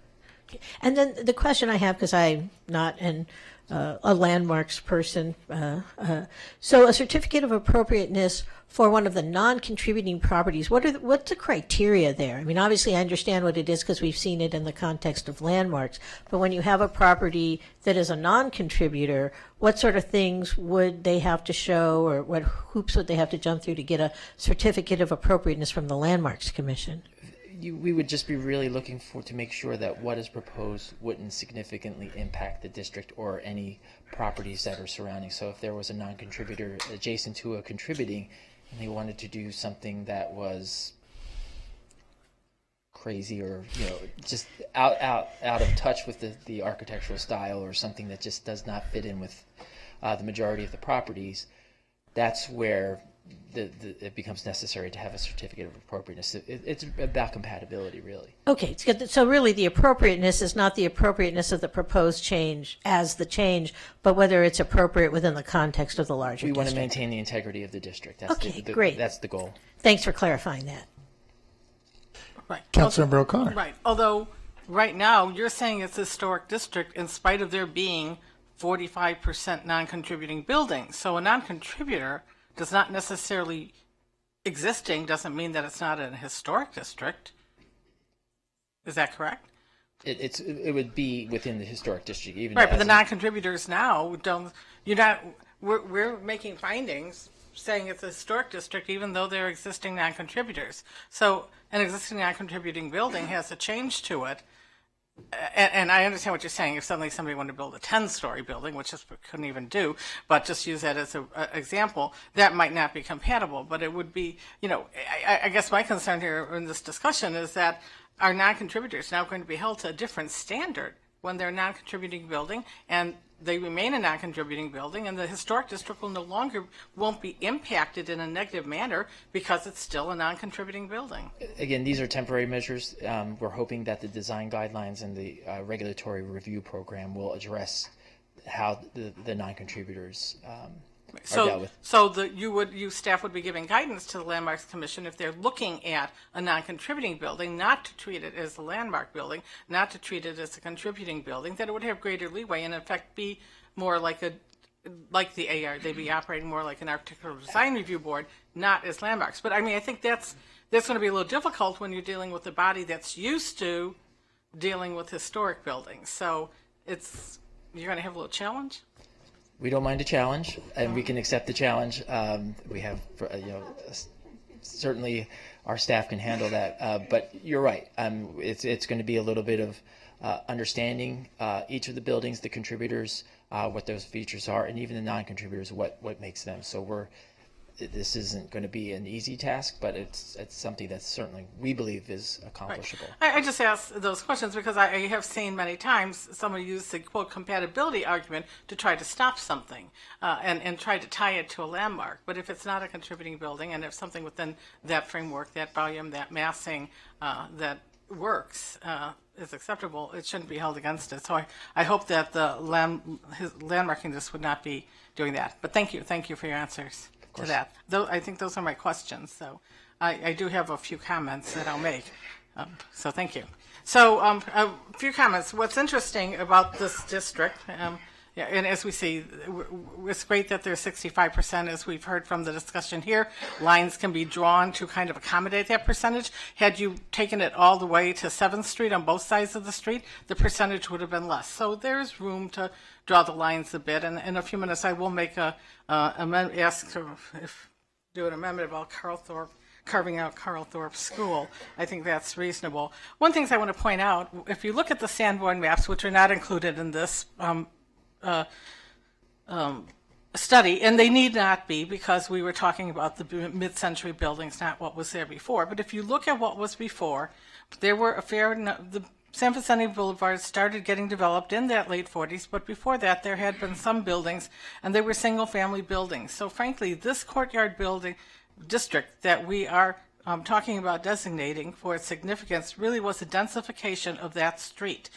And then the question I have, because I'm not a landmarks person, so a certificate of appropriateness for one of the non-contributing properties, what's the criteria there? I mean, obviously I understand what it is because we've seen it in the context of landmarks, but when you have a property that is a non-contributor, what sort of things would they have to show, or what hoops would they have to jump through to get a certificate of appropriateness from the Landmarks Commission? we would just be really looking to make sure that what is proposed wouldn't significantly impact the district or any properties that are surrounding. So if there was a non-contributor adjacent to a contributing, and they wanted to do something that was crazy or just out of touch with the architectural style, or something that just does not fit in with the majority of the properties, that's where it becomes necessary to have a certificate of appropriateness. It's about compatibility, really. Okay, so really the appropriateness is not the appropriateness of the proposed change as the change, but whether it's appropriate within the context of the larger district. We want to maintain the integrity of the district. That's Okay, great. That's the goal. Thanks for clarifying that. Right. Councilmember O'Connor. Right. Although right now you're saying it's a historic district in spite of there being 45% non-contributing buildings. So a non-contributor does not necessarily existing doesn't mean that it's not an historic district. Is that correct? It would be within the historic district, even right. But the non-contributors now don't. You're not. We're making findings saying it's a historic district, even though they're existing non-contributors. So an existing non-contributing building has a change to it. And I understand what you're saying. If suddenly somebody wanted to build a 10-story building, which just couldn't even do, but just use that as an example, that might not be compatible. But it would be, I guess my concern here in this discussion is that our non-contributors now going to be held to a different standard when they're a non-contributing building, and they remain a non-contributing building, and the historic district won't be impacted in a negative manner because it's still a non-contributing building. Again, these are temporary measures. We're hoping that the design guidelines and the regulatory review program will address how the non-contributors are dealt with. So staff would be giving guidance to the Landmarks Commission if they're looking at a non-contributing building, not to treat it as a landmark building, not to treat it as a contributing building, that it would have greater leeway and in fact be more like the AR. They'd be operating more like an architectural design review board, not as landmarks. But I mean, I think that's going to be a little difficult when you're dealing with a body that's used to dealing with historic buildings. So you're going to have a little challenge. We don't mind a challenge, and we can accept the challenge. We have, certainly our staff can handle that. But you're right. It's going to be a little bit of understanding each of the buildings, the contributors, what those features are, and even the non-contributors, what makes them. So this isn't going to be an easy task, but it's something that certainly we believe is accomplishable. Right. I just asked those questions because I have seen many times someone use the quote compatibility argument to try to stop something and try to tie it to a landmark. But if it's not a contributing building, and if something within that framework, that volume, that massing that works is acceptable, it shouldn't be held against it. So I hope that the landmarking this would not be doing that. But thank you for your answers to that. I think those are my questions. So I do have a few comments that I'll make. So thank you. So a few comments. What's interesting about this district, and as we see, it's great that there's 65%, as we've heard from the discussion here. Lines can be drawn to kind of accommodate that percentage. Had you taken it all the way to 7th Street on both sides of the street, the percentage would have been less. So there's room to draw the lines a bit. And in a few minutes, I will make do an amendment about carving out Carl Thorpe School. I think that's reasonable. One thing I want to point out, if you look at the Sanborn maps, which are not included in this study, and they need not be because we were talking about the mid-century buildings, not what was there before. But if you look at what was before, there were the San Vicente Boulevard started getting developed in that late 40s, but before that there had been some buildings, and they were single-family buildings. So frankly, this courtyard building district that we are talking about designating for its significance really was a densification of that street.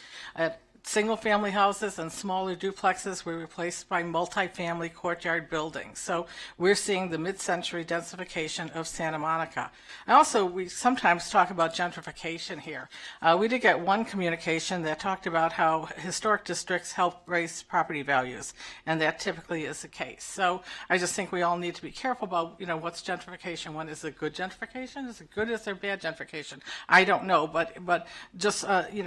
Single-family houses and smaller duplexes were replaced by multi-family courtyard buildings. So we're seeing the mid-century densification of Santa Monica. And also, we sometimes talk about gentrification here. We did get one communication that talked about how historic districts help raise property values, and that typically is the case. So I just think we all need to be careful about, what's gentrification. When is it good gentrification? Is it good? Is there bad gentrification? I don't know, but just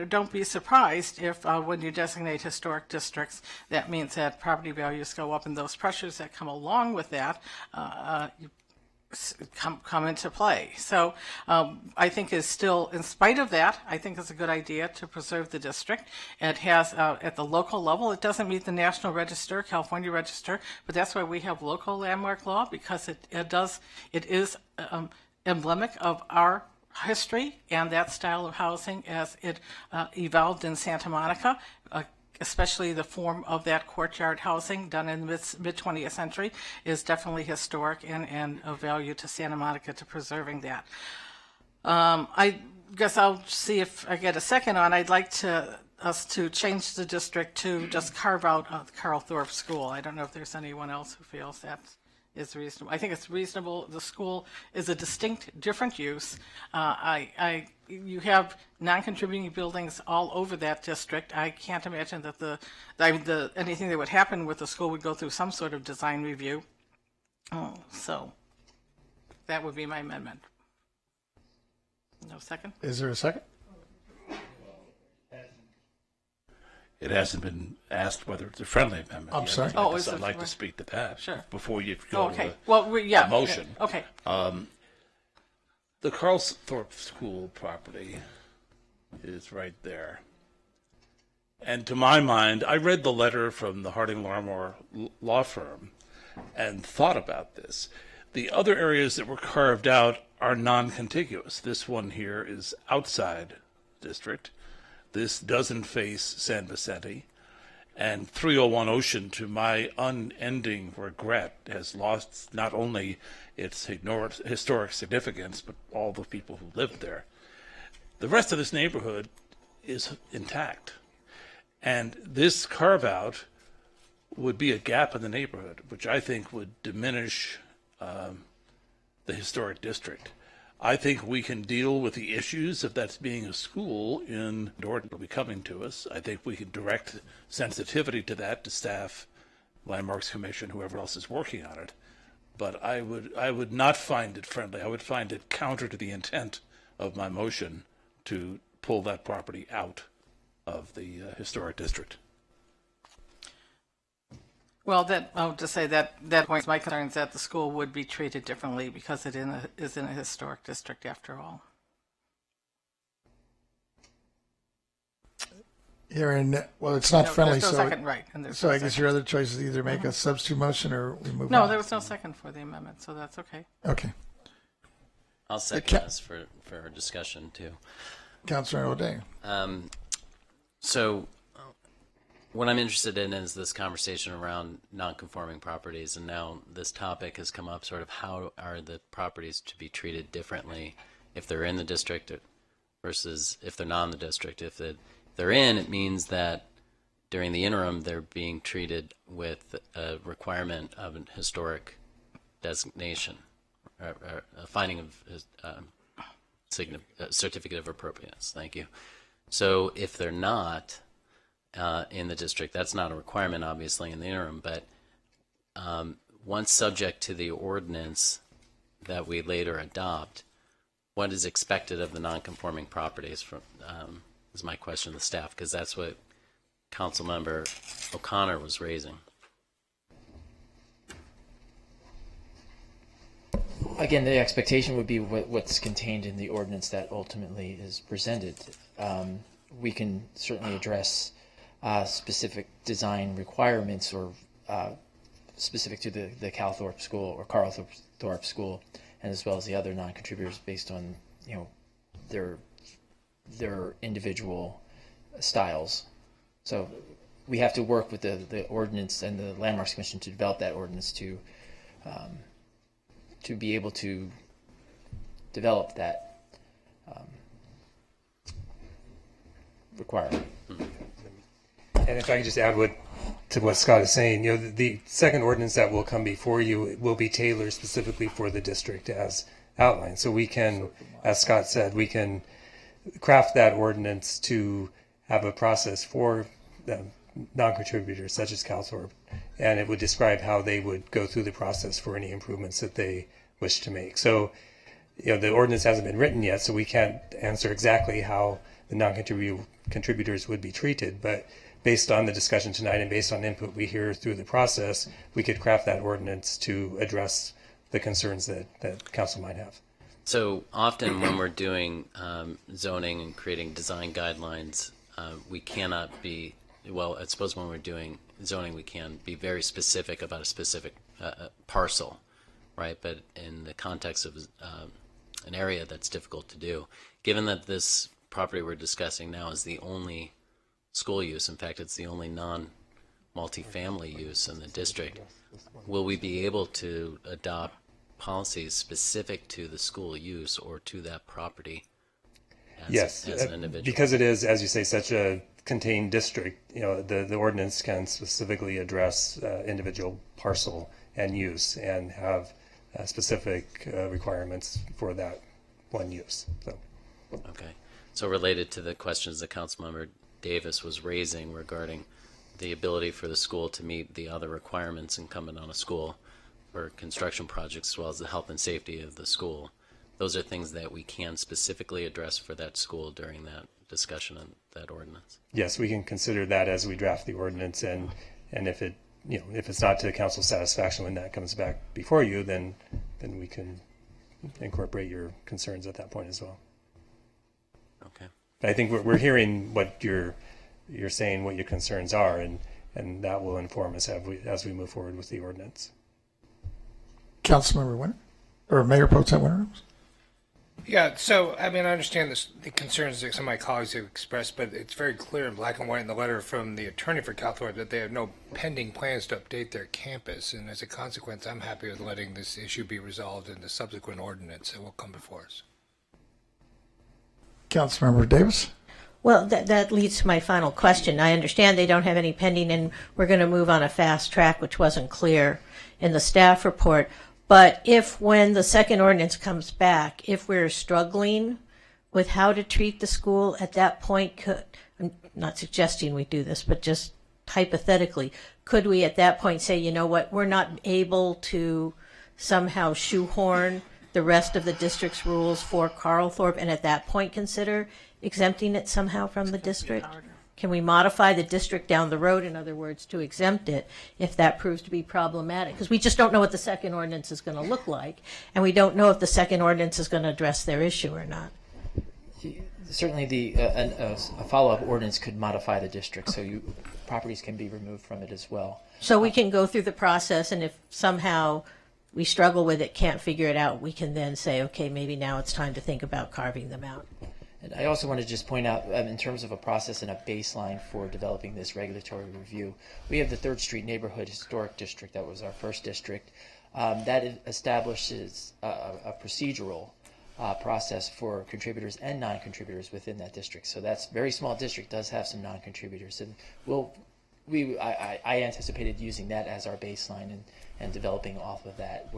don't be surprised if when you designate historic districts, that means that property values go up, and those pressures that come along with that, come into play. So I think is still, in spite of that, I think it's a good idea to preserve the district. It has, at the local level, it doesn't meet the National Register, California Register, but that's why we have local landmark law, because it is emblematic of our history and that style of housing as it evolved in Santa Monica, especially the form of that courtyard housing done in the mid-20th century is definitely historic and of value to Santa Monica to preserving that. I guess I'll see if I get a second on. I'd like us to change the district to just carve out the Carl Thorpe School. I don't know if there's anyone else who feels that is reasonable. I think it's reasonable. The school is a distinct, different use. You have non-contributing buildings all over that district. I can't imagine that anything that would happen with the school would go through some sort of design review. So that would be my amendment. No second? Is there a second? It hasn't been asked whether it's a friendly amendment. I'm sorry. I'd like to speak to that Sure. before you go okay. to Well, the motion. Okay. The Carl Thorpe School property is right there. And to my mind, I read the letter from the Harding Larmore law firm and thought about this. The other areas that were carved out are non-contiguous. This one here is outside district. This doesn't face San Vicente. And 301 Ocean, to my unending regret, has lost not only its historic significance, but all the people who lived there. The rest of this neighborhood is intact. And this carve-out would be a gap in the neighborhood, which I think would diminish the historic district. I think we can deal with the issues of that being a school in Dorton will be coming to us. I think we can direct sensitivity to that to staff, Landmarks Commission, whoever else is working on it. But I would not find it friendly. I would find it counter to the intent of my motion to pull that property out of the historic district. Well, I'll just say that points my concerns that the school would be treated differently because it is in a historic district after all. Well, it's not friendly, there's no so second, right, and there's so no I guess second. your other choice is either make a substitute motion or we move on. No, there was no second for the amendment, so that's okay. Okay. I'll second this for discussion too. Councilor O'Day. So what I'm interested in is this conversation around non-conforming properties, and now this topic has come up, sort of how are the properties to be treated differently if they're in the district versus if they're not in the district. If they're in, it means that during the interim they're being treated with a requirement of an historic designation, or a finding of certificate of appropriateness. Thank you. So if they're not in the district, that's not a requirement, obviously, in the interim, but once subject to the ordinance that we later adopt, what is expected of the non-conforming properties is my question to the staff, because that's what Councilmember O'Connor was raising. Again, the expectation would be what's contained in the ordinance that ultimately is presented. We can certainly address specific design requirements or specific to the Cal Thorpe School or Carl Thorpe School, and as well as the other non-contributors based on their individual styles. So we have to work with the ordinance and the Landmarks Commission to develop that ordinance to be able to develop that requirement. And if I could just add to what Scott is saying, the second ordinance that will come before you will be tailored specifically for the district as outlined. So we can, as Scott said, we can craft that ordinance to have a process for non-contributors such as Cal Thorpe, and it would describe how they would go through the process for any improvements that they wish to make. So, the ordinance hasn't been written yet, so we can't answer exactly how the non-contributors would be treated, but based on the discussion tonight and based on input we hear through the process, we could craft that ordinance to address the concerns that council might have. So often when we're doing zoning and creating design guidelines, we cannot be, well, I suppose when we're doing zoning, we can be very specific about a specific parcel, right? But in the context of an area, that's difficult to do. Given that this property we're discussing now is the only school use, in fact, it's the only non-multifamily use in the district, will we be able to adopt policies specific to the school use or to that property as an individual? Because it is, as you say, such a contained district, the ordinance can specifically address individual parcel and use and have specific requirements for that one use. So. Okay. So related to the questions that Councilmember Davis was raising regarding the ability for the school to meet the other requirements incumbent on a school for construction projects, as well as the health and safety of the school, those are things that we can specifically address for that school during that discussion of that ordinance. Yes, we can consider that as we draft the ordinance, and if it, if it's not to the council's satisfaction when that comes back before you, then we can incorporate your concerns at that point as well. Okay. I think we're hearing what you're saying, what your concerns are, and that will inform us as we move forward with the ordinance. Councilmember Winter, or Mayor Pro Tem Winter? Yeah, so, I mean, I understand the concerns that some of my colleagues have expressed, but it's very clear in black and white in the letter from the attorney for Calthorpe that they have no pending plans to update their campus, and as a consequence, I'm happy with letting this issue be resolved in the subsequent ordinance that will come before us. Councilmember Davis? Well, that leads to my final question. I understand they don't have any pending, and we're going to move on a fast track, which wasn't clear in the staff report. But if, when the second ordinance comes back, if we're struggling with how to treat the school at that point, I'm not suggesting we do this, but just hypothetically, could we at that point say, you know what, we're not able to somehow shoehorn the rest of the district's rules for Carlthorpe, and at that point consider exempting it somehow from the district? Can we modify the district down the road, in other words, to exempt it if that proves to be problematic? Because we just don't know what the second ordinance is going to look like, and we don't know if the second ordinance is going to address their issue or not. Certainly, a follow-up ordinance could modify the district, so properties can be removed from it as well. So we can go through the process, and if somehow we struggle with it, can't figure it out, we can then say, okay, maybe now it's time to think about carving them out. And I also want to just point out, in terms of a process and a baseline for developing this regulatory review, we have the 3rd Street Neighborhood Historic District. That was our first district. That establishes a procedural process for contributors and non-contributors within that district. So that's a very small district, does have some non-contributors. And I anticipated using that as our baseline and developing off of that,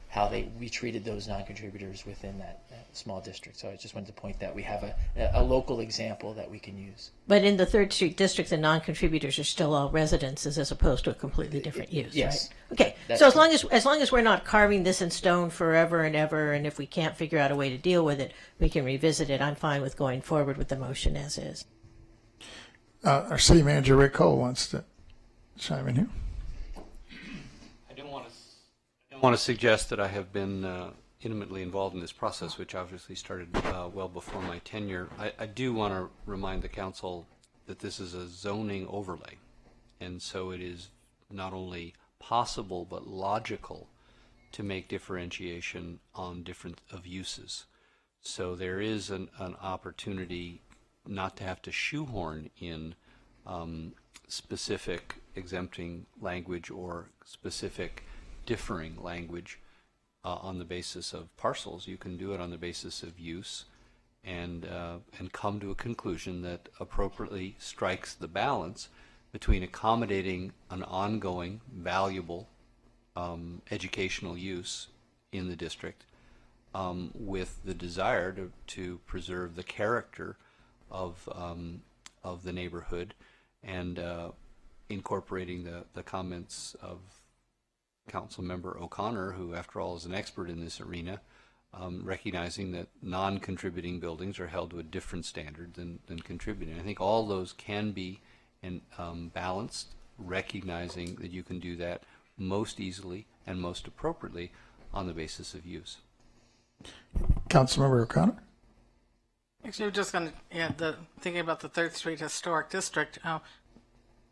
how we treated those non-contributors within that small district. So I just wanted to point that we have a local example that we can use. But in the 3rd Street District, the non-contributors are still all residences as opposed to a completely different use, yes. Right? Okay, so as long as we're not carving this in stone forever and ever, and if we can't figure out a way to deal with it, we can revisit it. I'm fine with going forward with the motion as is. Our city manager, Rick Cole, wants to chime in here. I want to suggest that I have been intimately involved in this process, which obviously started well before my tenure. I do want to remind the council that this is a zoning overlay, and so it is not only possible but logical to make differentiation on different of uses. So there is an opportunity not to have to shoehorn in specific exempting language or specific differing language on the basis of parcels. You can do it on the basis of use and come to a conclusion that appropriately strikes the balance between accommodating an ongoing, valuable educational use in the district with the desire to preserve the character of the neighborhood, and incorporating the comments of Councilmember O'Connor, who after all is an expert in this arena, recognizing that non-contributing buildings are held to a different standard than contributing. I think all those can be balanced, recognizing that you can do that most easily and most appropriately on the basis of use. Councilmember O'Connor? Actually, we're just going to add thinking about the 3rd Street Historic District.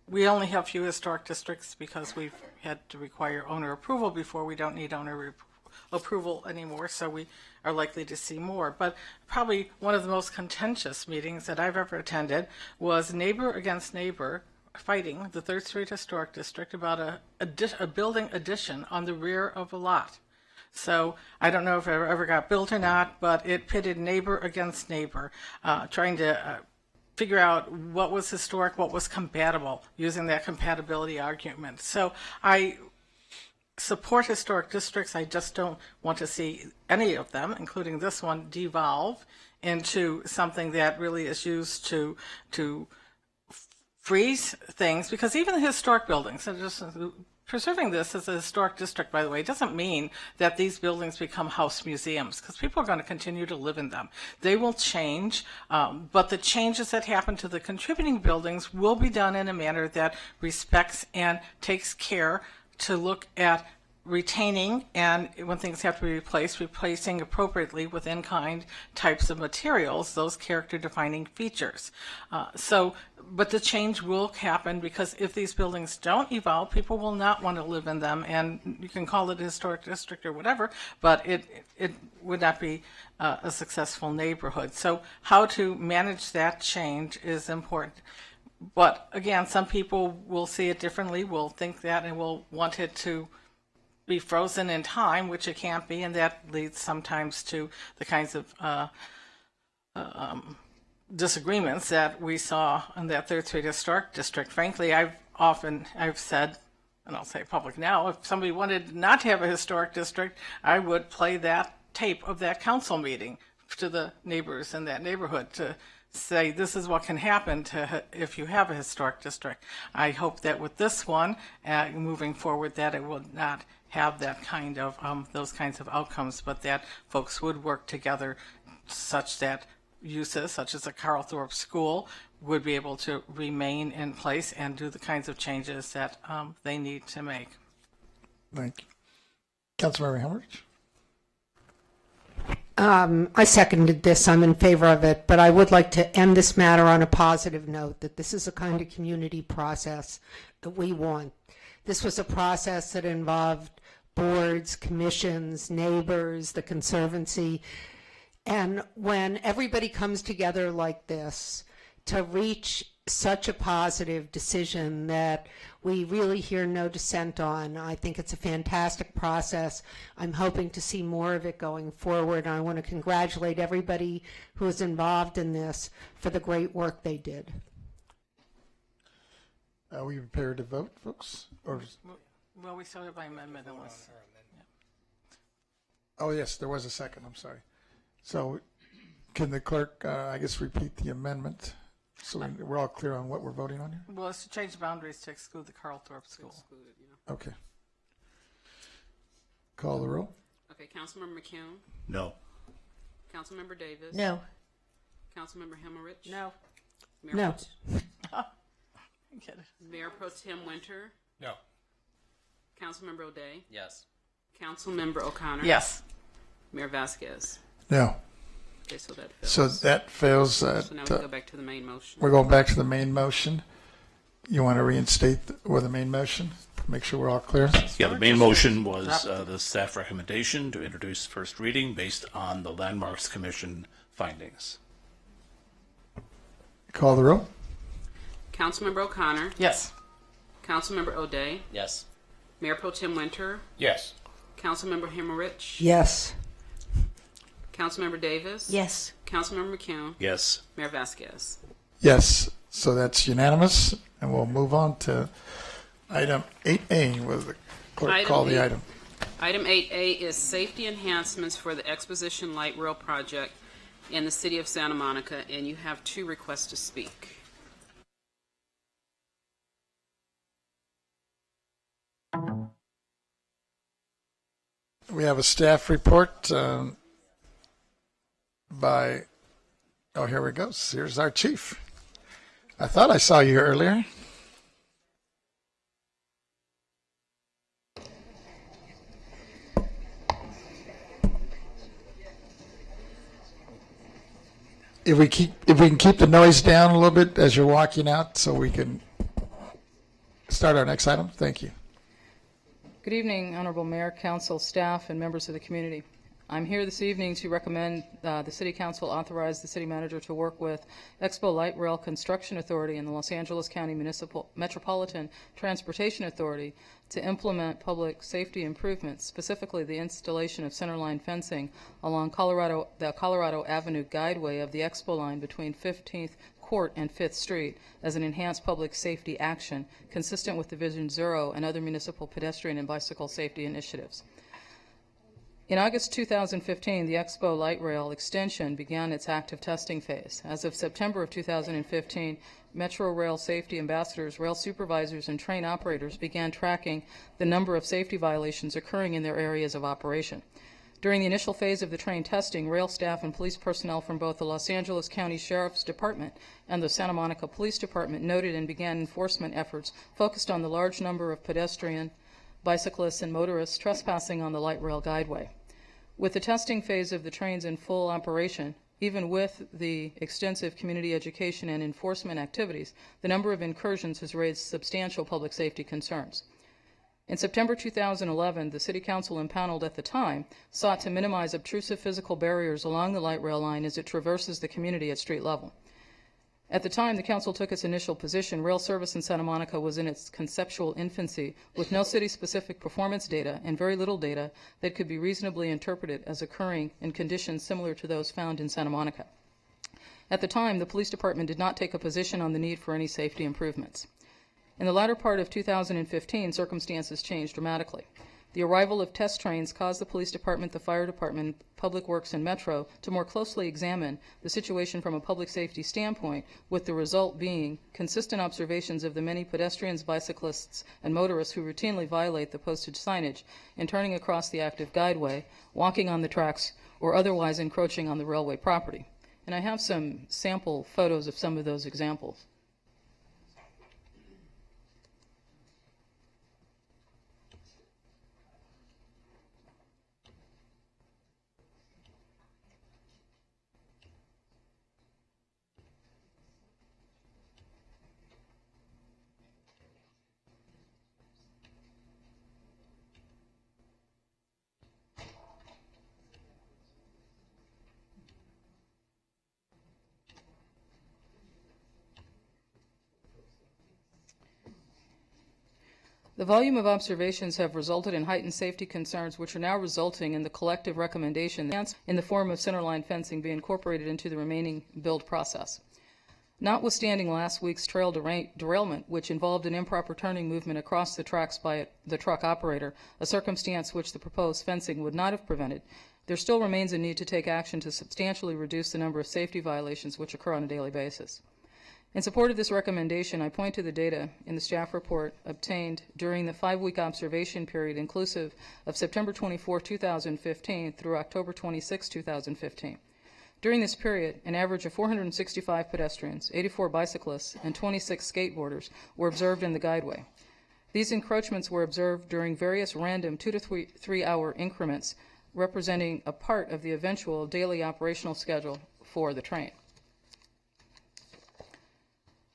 We only have few historic districts because we've had to require owner approval before. We don't need owner approval anymore, so we are likely to see more. But probably one of the most contentious meetings that I've ever attended was neighbor against neighbor fighting the 3rd Street Historic District about a building addition on the rear of a lot. So I don't know if it ever got built or not, but it pitted neighbor against neighbor, trying to figure out what was historic, what was compatible, using that compatibility argument. So I support historic districts. I just don't want to see any of them, including this one, devolve into something that really is used to freeze things, because even the historic buildings, and just preserving this as a historic district, by the way, doesn't mean that these buildings become house museums, because people are going to continue to live in them. They will change, but the changes that happen to the contributing buildings will be done in a manner that respects and takes care to look at retaining, and when things have to be replaced, replacing appropriately with in-kind types of materials, those character-defining features. But the change will happen, because if these buildings don't evolve, people will not want to live in them, and you can call it a historic district or whatever, but it would not be a successful neighborhood. So how to manage that change is important. But again, some people will see it differently, will think that, and will want it to be frozen in time, which it can't be, and that leads sometimes to the kinds of disagreements that we saw in that 3rd Street Historic District. Frankly, I've said, and I'll say public now, if somebody wanted not to have a historic district, I would play that tape of that council meeting to the neighbors in that neighborhood to say this is what can happen if you have a historic district. I hope that with this one, moving forward, that it will not have that kind of those kinds of outcomes, but that folks would work together such that uses such as a Carl Thorpe School would be able to remain in place and do the kinds of changes that they need to make. Thank you. Councilmember Helmrich? I seconded this. I'm in favor of it, but I would like to end this matter on a positive note, that this is a kind of community process that we want. This was a process that involved boards, commissions, neighbors, the Conservancy. And when everybody comes together like this to reach such a positive decision that we really hear no dissent on, I think it's a fantastic process. I'm hoping to see more of it going forward. I want to congratulate everybody who was involved in this for the great work they did. Are we prepared to vote, folks? Or... Well, we started by amendment. Oh, yes, there was a second. I'm sorry. So can the clerk, I guess, repeat the amendment so we're all clear on what we're voting on here? Well, it's to change the boundaries to exclude the Carl Thorpe School. Okay. Call the roll. Okay, Councilmember McCune? No. Councilmember Davis? No. Councilmember Hemmerich? No. Mayor No. Mayor Pro Tem Winter? No. Councilmember O'Day? Yes. Councilmember O'Connor? Yes. Mayor Vasquez? No. Okay, so that fails. So that fails. So now we go back to the main motion. We're going back to the main motion. You want to reinstate the main motion? Make sure we're all clear? Yeah, the main motion was the staff recommendation to introduce first reading based on the Landmarks Commission findings. Call the roll. Councilmember O'Connor? Yes. Councilmember O'Day? Yes. Mayor Pro Tem Winter? Yes. Councilmember Hemmerich? Yes. Councilmember Davis? Yes. Councilmember McCune? Yes. Mayor Vasquez? Yes. So that's unanimous, and we'll move on to item 8A. Will the clerk call the item? Item 8A is safety enhancements for the Exposition Light Rail project in the city of Santa Monica, and you have 2 requests to speak. We have a staff report by, oh, here we go. Here's our chief. I thought I saw you earlier. if we can keep the noise down a little bit as you're walking out, so we can start our next item. Thank you. Good evening, Honorable Mayor, Council, staff, and members of the community. I'm here this evening to recommend the City Council authorize the City Manager to work with Expo Light Rail Construction Authority and the Los Angeles County Metropolitan Transportation Authority to implement public safety improvements, specifically the installation of centerline fencing along the Colorado Avenue guideway of the Expo line between 15th Court and 5th Street as an enhanced public safety action consistent with Division 0 and other municipal pedestrian and bicycle safety initiatives. In August 2015, the Expo Light Rail extension began its active testing phase. As of September of 2015, Metro Rail safety ambassadors, rail supervisors, and train operators began tracking the number of safety violations occurring in their areas of operation. During the initial phase of the train testing, rail staff and police personnel from both the Los Angeles County Sheriff's Department and the Santa Monica Police Department noted and began enforcement efforts focused on the large number of pedestrian, bicyclists, and motorists trespassing on the light rail guideway. With the testing phase of the trains in full operation, even with the extensive community education and enforcement activities, the number of incursions has raised substantial public safety concerns. In September 2011, the City Council impaneled at the time sought to minimize obtrusive physical barriers along the light rail line as it traverses the community at street level. At the time the Council took its initial position, rail service in Santa Monica was in its conceptual infancy, with no city-specific performance data and very little data that could be reasonably interpreted as occurring in conditions similar to those found in Santa Monica. At the time, the police department did not take a position on the need for any safety improvements. In the latter part of 2015, circumstances changed dramatically. The arrival of test trains caused the police department, the fire department, Public Works, and Metro to more closely examine the situation from a public safety standpoint, with the result being consistent observations of the many pedestrians, bicyclists, and motorists who routinely violate the posted signage in turning across the active guideway, walking on the tracks, or otherwise encroaching on the railway property. And I have some sample photos of some of those examples. The volume of observations have resulted in heightened safety concerns, which are now resulting in the collective recommendation in the form of centerline fencing be incorporated into the remaining build process. Notwithstanding last week's trail derailment, which involved an improper turning movement across the tracks by the truck operator, a circumstance which the proposed fencing would not have prevented, there still remains a need to take action to substantially reduce the number of safety violations which occur on a daily basis. In support of this recommendation, I point to the data in the staff report obtained during the 5-week observation period inclusive of September 24, 2015 through October 26, 2015. During this period, an average of 465 pedestrians, 84 bicyclists, and 26 skateboarders were observed in the guideway. These encroachments were observed during various random 2 to 3 hour increments, representing a part of the eventual daily operational schedule for the train.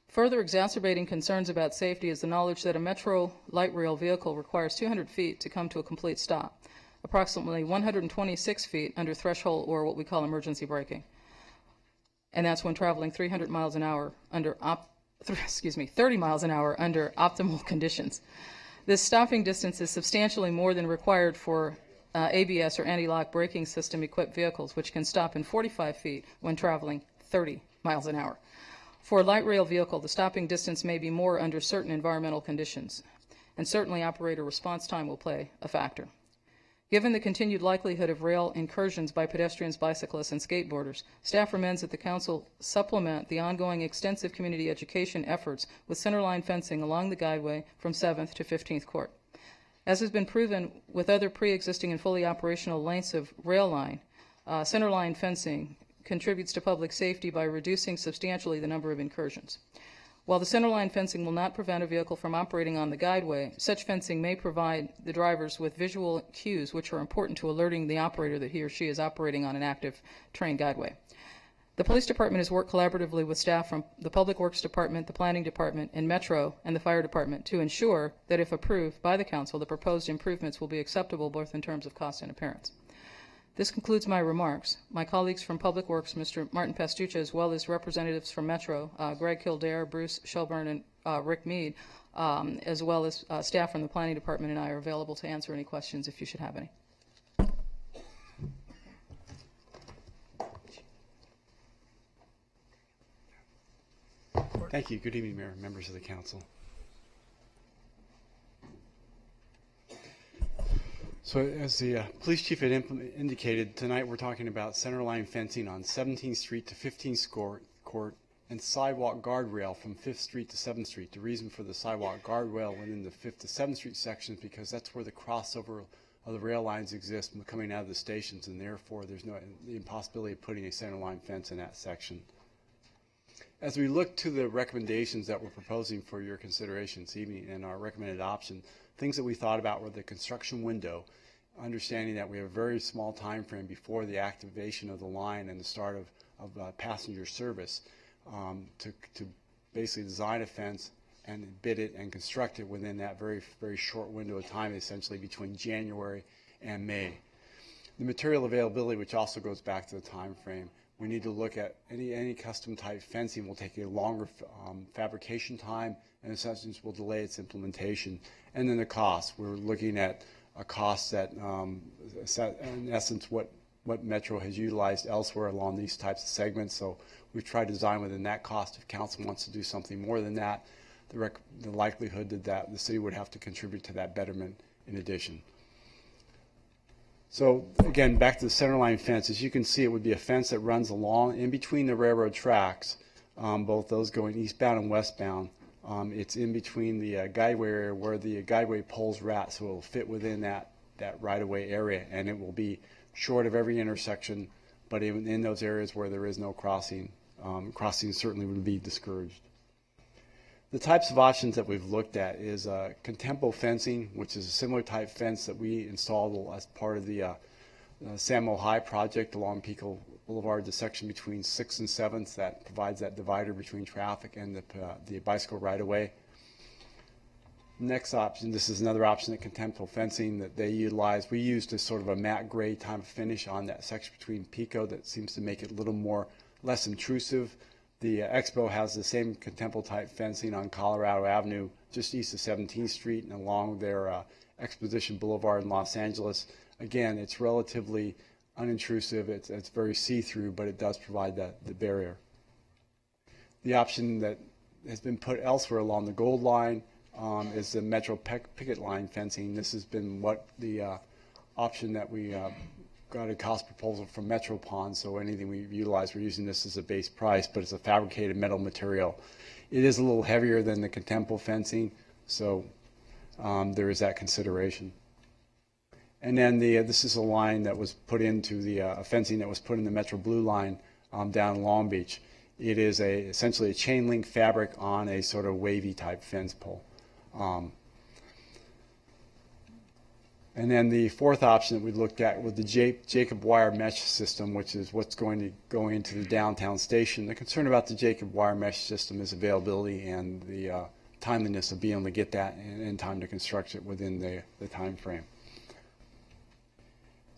Further exacerbating concerns about safety is the knowledge that a Metro light rail vehicle requires 200 feet to come to a complete stop, approximately 126 feet under threshold or what we call emergency braking. And that's when traveling 300 miles an hour under 30 miles an hour under optimal conditions. This stopping distance is substantially more than required for ABS or anti-lock braking system equipped vehicles, which can stop in 45 feet when traveling 30 miles an hour. For a light rail vehicle, the stopping distance may be more under certain environmental conditions, and certainly operator response time will play a factor. Given the continued likelihood of rail incursions by pedestrians, bicyclists, and skateboarders, staff recommends that the Council supplement the ongoing extensive community education efforts with centerline fencing along the guideway from 7th to 15th Court. As has been proven with other pre-existing and fully operational lengths of rail line, centerline fencing contributes to public safety by reducing substantially the number of incursions. While the centerline fencing will not prevent a vehicle from operating on the guideway, such fencing may provide the drivers with visual cues which are important to alerting the operator that he or she is operating on an active train guideway. The police department has worked collaboratively with staff from the Public Works Department, the Planning Department, and Metro and the Fire Department to ensure that if approved by the council, the proposed improvements will be acceptable both in terms of cost and appearance. This concludes my remarks. My colleagues from Public Works, Mr. Martin Pastucha, as well as representatives from Metro, Greg Kildare, Bruce Shelburne, and Rick Mead, as well as staff from the Planning Department and I are available to answer any questions if you should have any. Thank you. Good evening, Mayor, members of the council. So as the police chief had indicated, tonight we're talking about centerline fencing on 17th Street to 15th Court and sidewalk guardrail from 5th Street to 7th Street. The reason for the sidewalk guardrail within the 5th to 7th Street sections because that's where the crossover of the rail lines exist coming out of the stations, and therefore there's the impossibility of putting a centerline fence in that section. As we look to the recommendations that we're proposing for your consideration this evening and our recommended option, things that we thought about were the construction window, understanding that we have a very small time frame before the activation of the line and the start of passenger service to basically design a fence and bid it and construct it within that very, very short window of time, essentially between January and May. The material availability, which also goes back to the time frame, we need to look at any custom type fencing will take a longer fabrication time and in essence will delay its implementation. And then the cost, we're looking at a cost that in essence what Metro has utilized elsewhere along these types of segments. So we've tried to design within that cost. If council wants to do something more than that, the likelihood that the city would have to contribute to that betterment in addition. So again, back to the centerline fence, as you can see, it would be a fence that runs along in between the railroad tracks, both those going eastbound and westbound. It's in between the guideway area where the guideway poles are at, so it will fit within that right-of-way area, and it will be short of every intersection, but in those areas where there is no crossing, crossing certainly would be discouraged. The types of options that we've looked at is contempo fencing, which is a similar type fence that we installed as part of the Samo High project along Pico Boulevard, the section between 6th and 7th that provides that divider between traffic and the bicycle right-of-way. Next option, this is another option at contempo fencing that they utilize. We used a sort of a matte gray type of finish on that section between Pico that seems to make it a little less intrusive. The Expo has the same contempo type fencing on Colorado Avenue just east of 17th Street and along their Exposition Boulevard in Los Angeles. Again, it's relatively unintrusive, it's very see-through, but it does provide the barrier. The option that has been put elsewhere along the Gold Line is the Metro picket line fencing. This has been what the option that we got a cost proposal from Metropon, so anything we've utilized, we're using this as a base price, but it's a fabricated metal material. It is a little heavier than the contempo fencing, so there is that consideration. And then this is a line that was put into the fencing that was put in the Metro Blue Line down Long Beach. It is essentially a chain link fabric on a sort of wavy type fence pole. And then the fourth option that we looked at was the Jacob wire mesh system, which is what's going to go into the downtown station. The concern about the Jacob wire mesh system is availability and the timeliness of being able to get that in time to construct it within the time frame.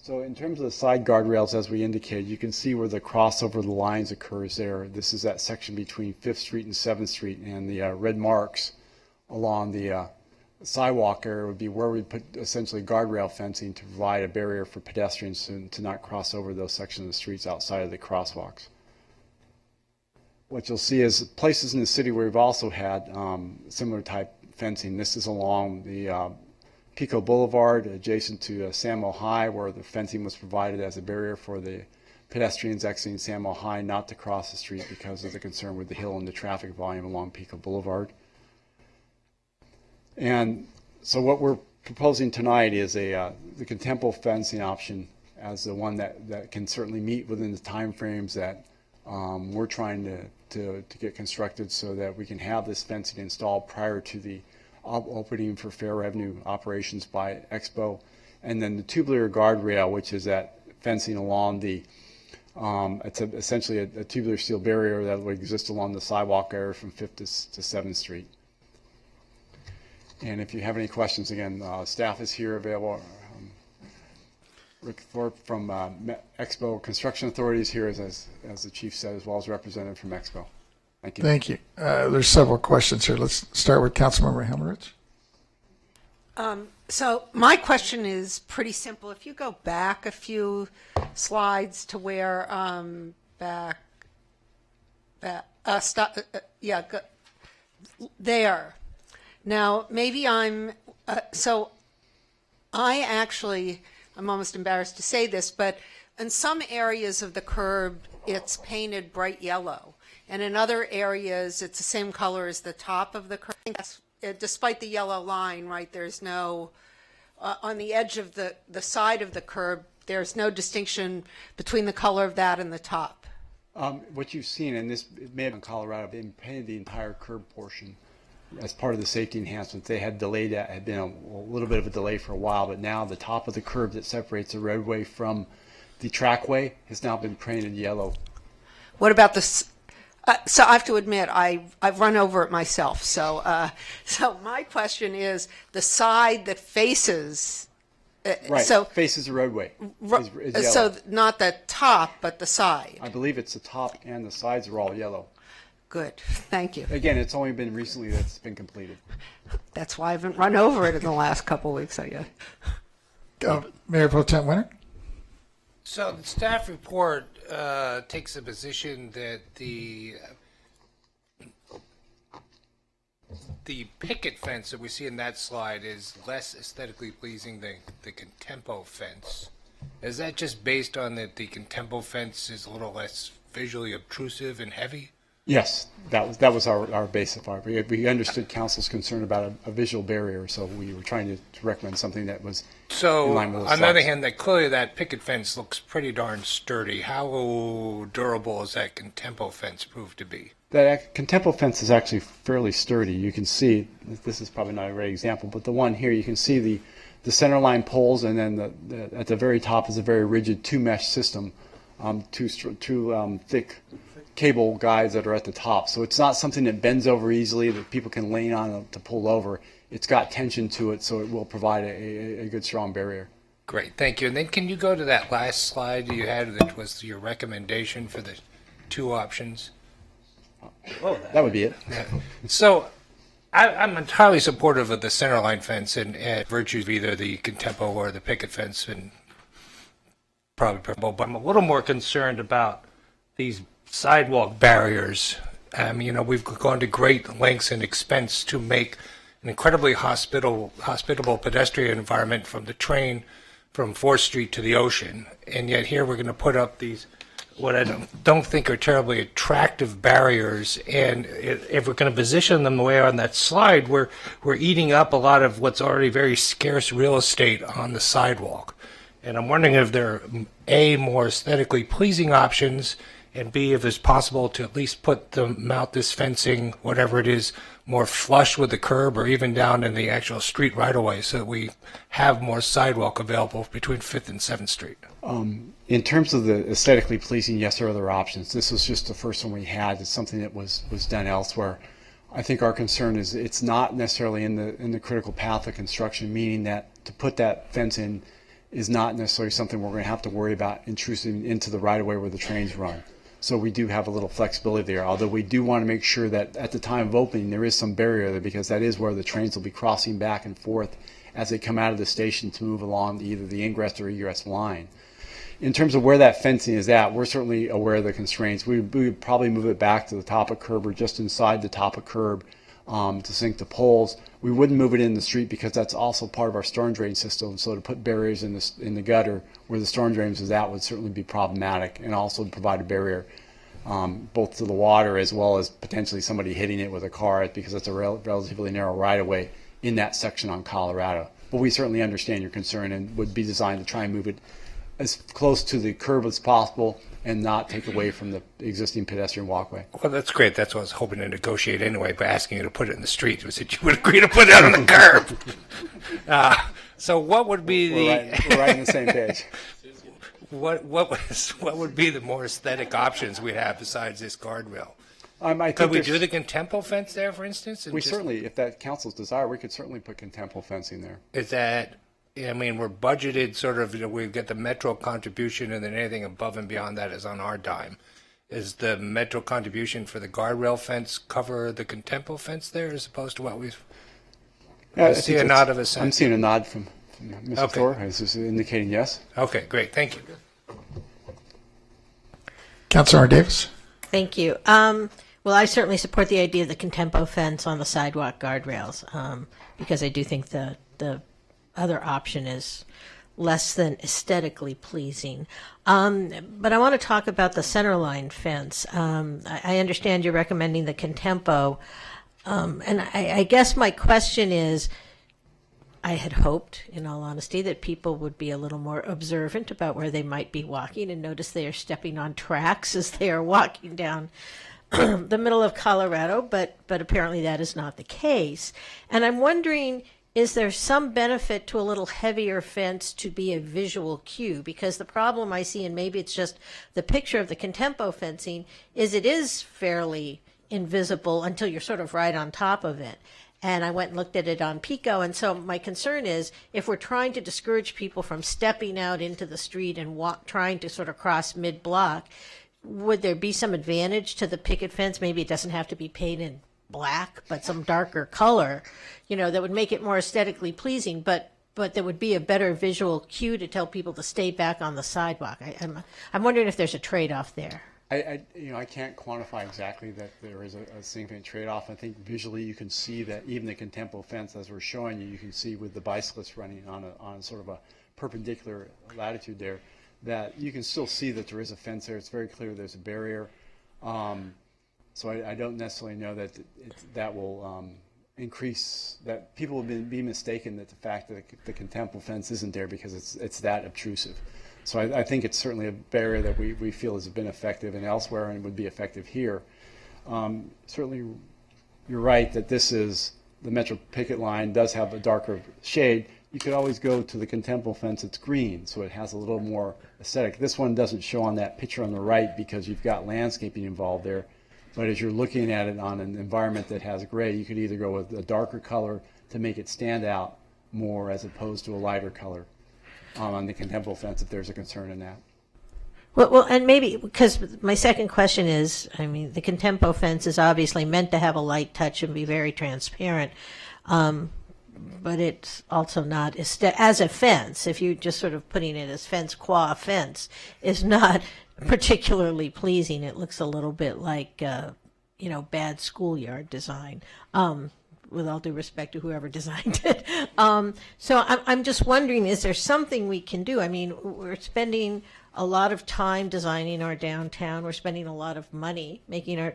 So in terms of the side guardrails, as we indicated, you can see where the crossover of the lines occurs there. This is that section between 5th Street and 7th Street, and the red marks along the sidewalk area would be where we put essentially guardrail fencing to provide a barrier for pedestrians to not cross over those sections of the streets outside of the crosswalks. What you'll see is places in the city where we've also had similar type fencing. This is along the Pico Boulevard adjacent to Samo High, where the fencing was provided as a barrier for the pedestrians exiting Samo High not to cross the street because of the concern with the hill and the traffic volume along Pico Boulevard. And so what we're proposing tonight is the contempo fencing option as the one that can certainly meet within the time frames that we're trying to get constructed so that we can have this fencing installed prior to the opening for fair revenue operations by Expo. And then the tubular guardrail, which is that fencing along the It's essentially a tubular steel barrier that would exist along the sidewalk area from 5th to 7th Street. And if you have any questions, again, staff is here available. Rick Thorpe from Expo Construction Authority is here, as the chief said, as well as a representative from Expo. Thank you. Thank you. There's several questions here. Let's start with Councilmember Helmerich. So my question is pretty simple. If you go back a few slides to where there. Now maybe I'm I'm almost embarrassed to say this, but in some areas of the curb it's painted bright yellow, and in other areas it's the same color as the top of the curb. Despite the yellow line, right, there's no, on the edge of the side of the curb, there's no distinction between the color of that and the top. What you've seen, and this it may have been Colorado, they painted the entire curb portion as part of the safety enhancements. They had delayed that, had been a little bit of a delay for a while, but now the top of the curb that separates the roadway from the trackway has now been painted yellow. What about this? So I have to admit, I've run over it myself. So my question is the side that faces. Right. So faces the roadway. Is yellow. So not the top, but the side. I believe it's the top and the sides are all yellow. Good. Thank you. Again, it's only been recently that's been completed. That's why I haven't run over it in the last couple of weeks, I guess. Mayor Pro Tem Winter. So the staff report takes a position that the picket fence that we see in that slide is less aesthetically pleasing than the Contempo fence. Is that just based on that the Contempo fence is a little less visually obtrusive and heavy? Yes, that was our base of our. We understood council's concern about a visual barrier, so we were trying to recommend something that was in line with on the other hand, clearly that picket fence looks pretty darn sturdy. How durable is that Contempo fence proved to be? That Contempo fence is actually fairly sturdy. You can see, this is probably not a great example, but the one here, you can see the center line poles, and then at the very top is a very rigid two-mesh system, two thick cable guides that are at the top. So it's not something that bends over easily that people can lean on to pull over. It's got tension to it, so it will provide a good strong barrier. Great, thank you. And then can you go to that last slide you had that was your recommendation for the two options? Oh, that would be it. Yeah. So I'm entirely supportive of the centerline fence and virtues of either the Contempo or the picket fence, and probably preferable, but I'm a little more concerned about these sidewalk barriers. We've gone to great lengths and expense to make an incredibly hospitable pedestrian environment from the train from 4th Street to the ocean, and yet here we're going to put up these what I don't think are terribly attractive barriers, and if we're going to position them the way on that slide, we're eating up a lot of what's already very scarce real estate on the sidewalk. And I'm wondering if there are A, more aesthetically pleasing options, and B, if it's possible to at least mount this fencing, whatever it is, more flush with the curb or even down in the actual street right away, so that we have more sidewalk available between 5th and 7th Street. In terms of the aesthetically pleasing, yes, there are other options. This was just the first one we had. It's something that was done elsewhere. I think our concern is it's not necessarily in the critical path of construction, meaning that to put that fence in is not necessarily something we're going to have to worry about intruding into the right of way where the trains run. So we do have a little flexibility there, although we do want to make sure that at the time of opening there is some barrier there, because that is where the trains will be crossing back and forth as they come out of the station to move along either the ingress or egress line. In terms of where that fencing is at, we're certainly aware of the constraints. We would probably move it back to the top of curb or just inside the top of curb to sink the poles. We wouldn't move it in the street because that's also part of our storm drain system. So to put barriers in the gutter where the storm drains is at would certainly be problematic, and also provide a barrier both to the water as well as potentially somebody hitting it with a car, because it's a relatively narrow right of way in that section on Colorado. But we certainly understand your concern and would be designed to try and move it as close to the curb as possible and not take away from the existing pedestrian walkway. Well, that's great. That's what I was hoping to negotiate anyway by asking you to put it in the street. Was that you would agree to put it on the curb? So what would be We're right on the same page. what would be the more aesthetic options we'd have besides this guardrail? I think Could we there's- do the contempo fence there, for instance? and We just- certainly, if that council's desire, we could certainly put contemporary fencing there. Is that, I mean, we're budgeted sort of, we get the Metro contribution and then anything above and beyond that is on our dime. Is the Metro contribution for the guardrail fence cover the contempo fence there as opposed to what we've? I see a nod of assent. I'm seeing a nod from Mr. Okay. Thor. Is this indicating yes? Okay, great, thank you. Councilor Davis. Thank you. Well, I certainly support the idea of the contempo fence on the sidewalk guardrails because I do think the other option is less than aesthetically pleasing. But I want to talk about the centerline fence. I understand you're recommending the contempo, and I guess my question is, I had hoped, in all honesty, that people would be a little more observant about where they might be walking and notice they are stepping on tracks as they are walking down the middle of Colorado, but apparently that is not the case. And I'm wondering, is there some benefit to a little heavier fence to be a visual cue? Because the problem I see, and maybe it's just the picture of the contempo fencing, is it is fairly invisible until you're sort of right on top of it. And I went and looked at it on Pico, and so my concern is if we're trying to discourage people from stepping out into the street and trying to sort of cross mid-block, would there be some advantage to the picket fence? Maybe it doesn't have to be painted black, but some darker color, that would make it more aesthetically pleasing, but there would be a better visual cue to tell people to stay back on the sidewalk. I'm wondering if there's a trade-off there. I can't quantify exactly that there is a significant trade-off. I think visually you can see that even the contempo fence, as we're showing you can see with the bicyclists running on sort of a perpendicular latitude there, that you can still see that there is a fence there. It's very clear there's a barrier. So I don't necessarily know that that will increase, that people will be mistaken that the fact that the contempo fence isn't there because it's that obtrusive. So I think it's certainly a barrier that we feel has been effective and elsewhere and would be effective here. Certainly you're right that this is, the Metro picket line does have a darker shade. You could always go to the contempo fence, it's green, so it has a little more aesthetic. This one doesn't show on that picture on the right because you've got landscaping involved there. But as you're looking at it on an environment that has gray, you could either go with a darker color to make it stand out more as opposed to a lighter color on the contempo fence if there's a concern in that. Well, and maybe, because my second question is, the contempo fence is obviously meant to have a light touch and be very transparent, but it's also not, as a fence, if you just sort of putting it as fence qua fence, is not particularly pleasing. It looks a little bit like, bad schoolyard design. With all due respect to whoever designed it. So I'm just wondering, is there something we can do? We're spending a lot of time designing our downtown. We're spending a lot of money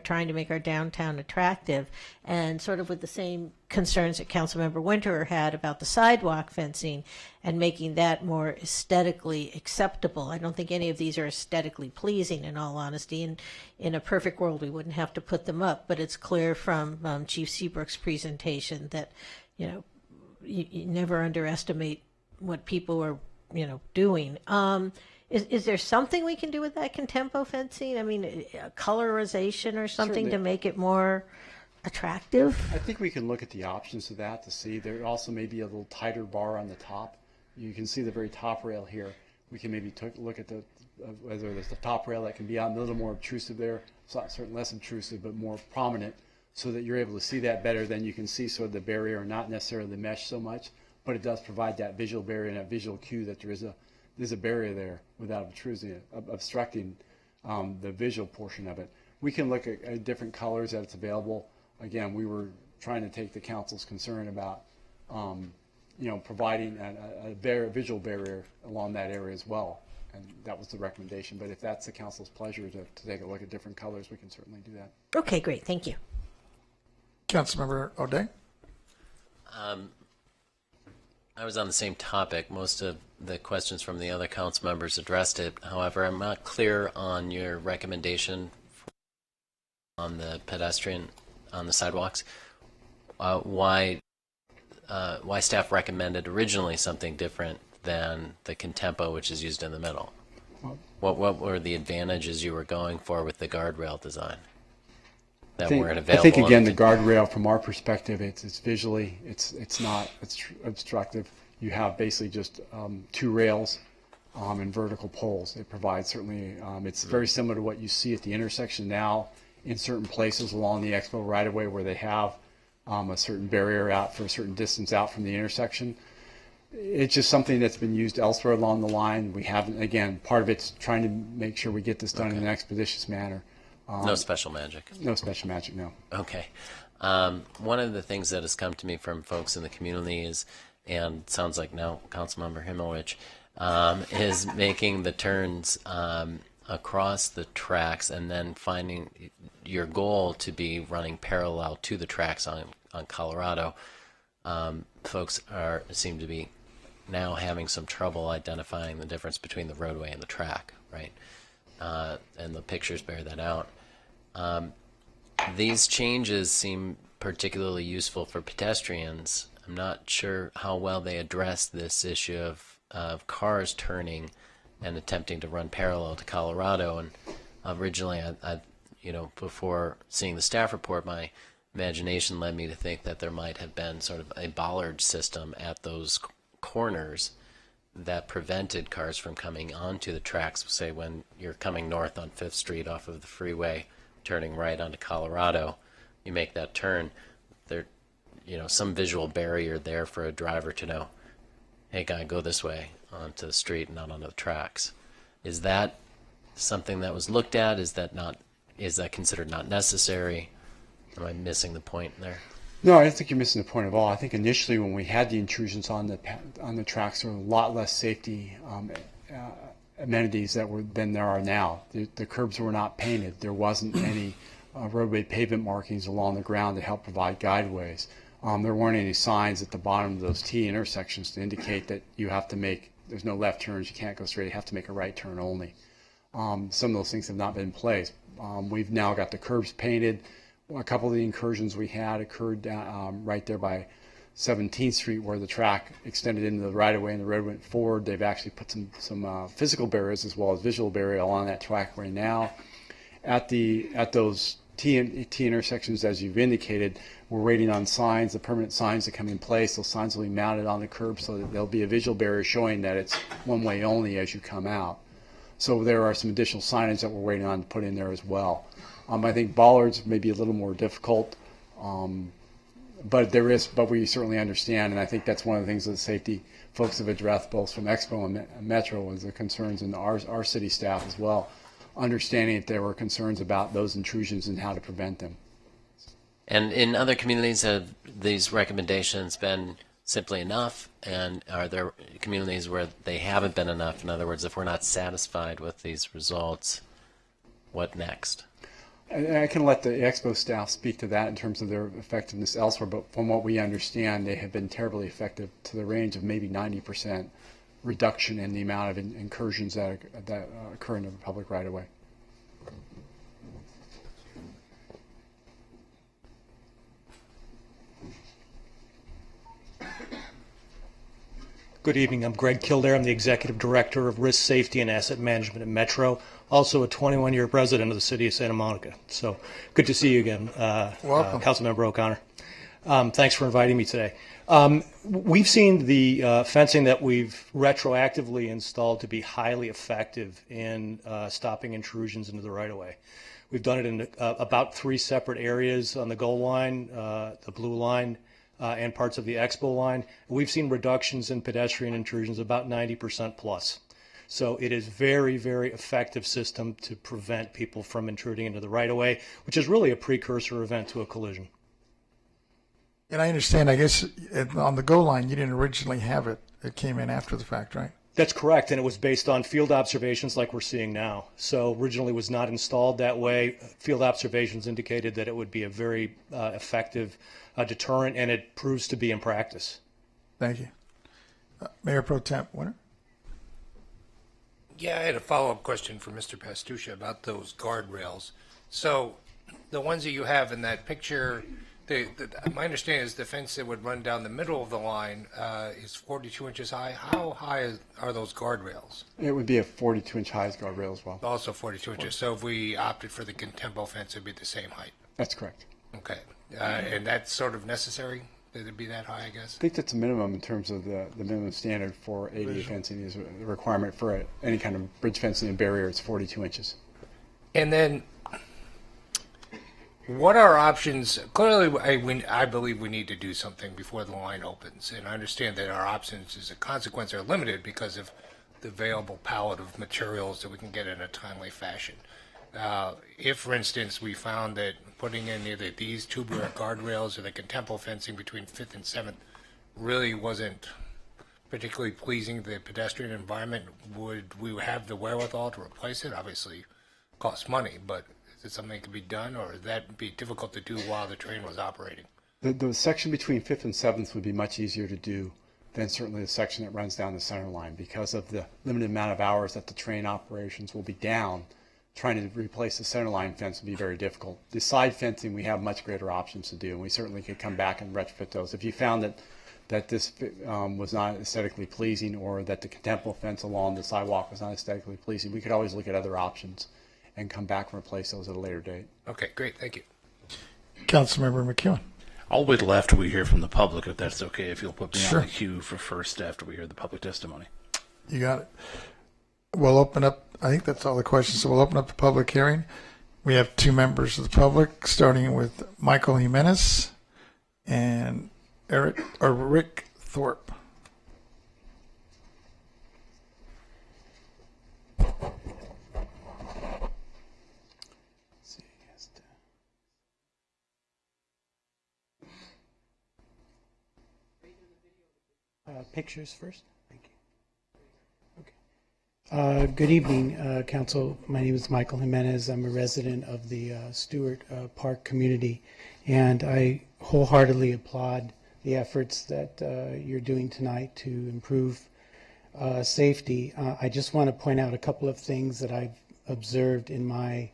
trying to make our downtown attractive, and sort of with the same concerns that Councilmember Winter had about the sidewalk fencing and making that more aesthetically acceptable. I don't think any of these are aesthetically pleasing, in all honesty. And in a perfect world, we wouldn't have to put them up. But it's clear from Chief Seabrook's presentation that, you never underestimate what people are, doing. Is there something we can do with that contempo fencing? Colorization or something Certainly. to make it more attractive? I think we can look at the options of that to see. There also may be a little tighter bar on the top. You can see the very top rail here. We can maybe look at whether there's the top rail that can be out a little more obtrusive there. It's not certainly less obtrusive, but more prominent, so that you're able to see that better than you can see sort of the barrier, not necessarily the mesh so much, but it does provide that visual barrier and that visual cue that there's a barrier there without obstructing the visual portion of it. We can look at different colors that's available. Again, we were trying to take the council's concern about providing a visual barrier along that area as well, and that was the recommendation. But if that's the council's pleasure to take a look at different colors, we can certainly do that. Okay, great. Thank you. Councilmember O'Day. I was on the same topic. Most of the questions from the other council members addressed it. However, I'm not clear on your recommendation on the pedestrian, on the sidewalks. Why staff recommended originally something different than the contempo, which is used in the middle? What were the advantages you were going for with the guardrail design that weren't I available? think again, the guardrail from our perspective, it's visually, it's not obstructive. You have basically just 2 rails and vertical poles. It provides certainly, it's very similar to what you see at the intersection now in certain places along the Expo right-of-way where they have a certain barrier out for a certain distance out from the intersection. It's just something that's been used elsewhere along the line. We haven't, again, part of it's trying to make sure we get this done in an expeditious manner. No special magic. No special magic, no. Okay. One of the things that has come to me from folks in the community is, and sounds like now Councilmember Himmelrich, is making the turns across the tracks and then finding your goal to be running parallel to the tracks on Colorado. Folks seem to be now having some trouble identifying the difference between the roadway and the track, right? And the pictures bear that out. These changes seem particularly useful for pedestrians. I'm not sure how well they address this issue of cars turning and attempting to run parallel to Colorado. And originally, I before seeing the staff report, my imagination led me to think that there might have been sort of a bollard system at those corners that prevented cars from coming onto the tracks, say when you're coming north on 5th Street off of the freeway, turning right onto Colorado, you make that turn, there, some visual barrier there for a driver to know, hey guy, go this way onto the street and not onto the tracks. Is that something that was looked at? Is that considered not necessary? Am I missing the point there? No, I don't think you're missing the point at all. I think initially when we had the intrusions on the tracks, there were a lot less safety amenities than there are now. The curbs were not painted. There wasn't any roadway pavement markings along the ground to help provide guideways. There weren't any signs at the bottom of those T intersections to indicate that you have to there's no left turns, you can't go straight, you have to make a right turn only. Some of those things have not been in place. We've now got the curbs painted. A couple of the incursions we had occurred right there by 17th Street where the track extended into the right-of-way and the road went forward. They've actually put some physical barriers as well as visual barrier along that track right now. At those T intersections, as you've indicated, we're waiting on signs, the permanent signs to come in place. Those signs will be mounted on the curb so that there'll be a visual barrier showing that it's one way only as you come out. So there are some additional signage that we're waiting on to put in there as well. I think bollards may be a little more difficult, but we certainly understand, and I think that's one of the things that the safety folks have addressed, both from Expo and Metro, was the concerns in our city staff as well, understanding that there were concerns about those intrusions and how to prevent them. And in other communities, have these recommendations been simply enough? And are there communities where they haven't been enough? In other words, if we're not satisfied with these results, what next? I can let the Expo staff speak to that in terms of their effectiveness elsewhere, but from what we understand, they have been terribly effective to the range of maybe 90% reduction in the amount of incursions that occur in the public right-of-way. Good evening. I'm Greg Kildare. I'm the Executive Director of Risk Safety and Asset Management at Metro, also a 21-year resident of the city of Santa Monica. So good to see you again, Welcome. Councilmember O'Connor. Thanks for inviting me today. We've seen the fencing that we've retroactively installed to be highly effective in stopping intrusions into the right-of-way. We've done it in about 3 separate areas on the goal line, the blue line, and parts of the Expo line. We've seen reductions in pedestrian intrusions about 90% plus. So it is very, very effective system to prevent people from intruding into the right-of-way, which is really a precursor event to a collision. And I understand, I guess, on the goal line, you didn't originally have it. It came in after the fact, right? That's correct, and it was based on field observations like we're seeing now. So originally was not installed that way. Field observations indicated that it would be a very effective deterrent, and it proves to be in practice. Thank you. Mayor Pro Temp Winter? Yeah, I had a follow-up question for Mr. Pastusha about those guardrails. So the ones that you have in that picture My understanding is the fence that would run down the middle of the line is 42 inches high. How high are those guardrails? It would be a 42-inch high guardrail as well. Also 42 inches. So if we opted for the contempo fence, it'd be the same height. That's correct. Okay. And that's sort of necessary? That it be that high, I guess? I think that's a minimum in terms of the minimum standard for ADA fencing is a requirement for any kind of bridge fencing and barrier. It's 42 inches. And then, what are options? Clearly, I believe we need to do something before the line opens. And I understand that our options as a consequence are limited because of the available palette of materials that we can get in a timely fashion. If, for instance, we found that putting in either these tubular guardrails or the contempo fencing between 5th and 7th really wasn't particularly pleasing to the pedestrian environment, would we have the wherewithal to replace it? Obviously, it costs money, but is it something that could be done, or would that be difficult to do while the train was operating? The section between 5th and 7th would be much easier to do than certainly the section that runs down the center line because of the limited amount of hours that the train operations will be down. Trying to replace the center line fence would be very difficult. The side fencing, we have much greater options to do, and we certainly could come back and retrofit those. If you found that this was not aesthetically pleasing or that the contempo fence along the sidewalk was not aesthetically pleasing, we could always look at other options and come back and replace those at a later date. Okay, great. Thank you. Councilmember McEwen. I'll wait till after we hear from the public, if that's okay, if you'll put me Sure. on the queue for first after we hear the public testimony. You got it. We'll open up, I think that's all the questions, so we'll open up the public hearing. We have two members of the public, starting with Michael Jimenez and Rick Thorpe. Pictures first. Thank you. Okay. Good evening, Council. My name is Michael Jimenez. I'm a resident of the Stewart Park community, and I wholeheartedly applaud the efforts that you're doing tonight to improve safety. I just want to point out a couple of things that I've observed in my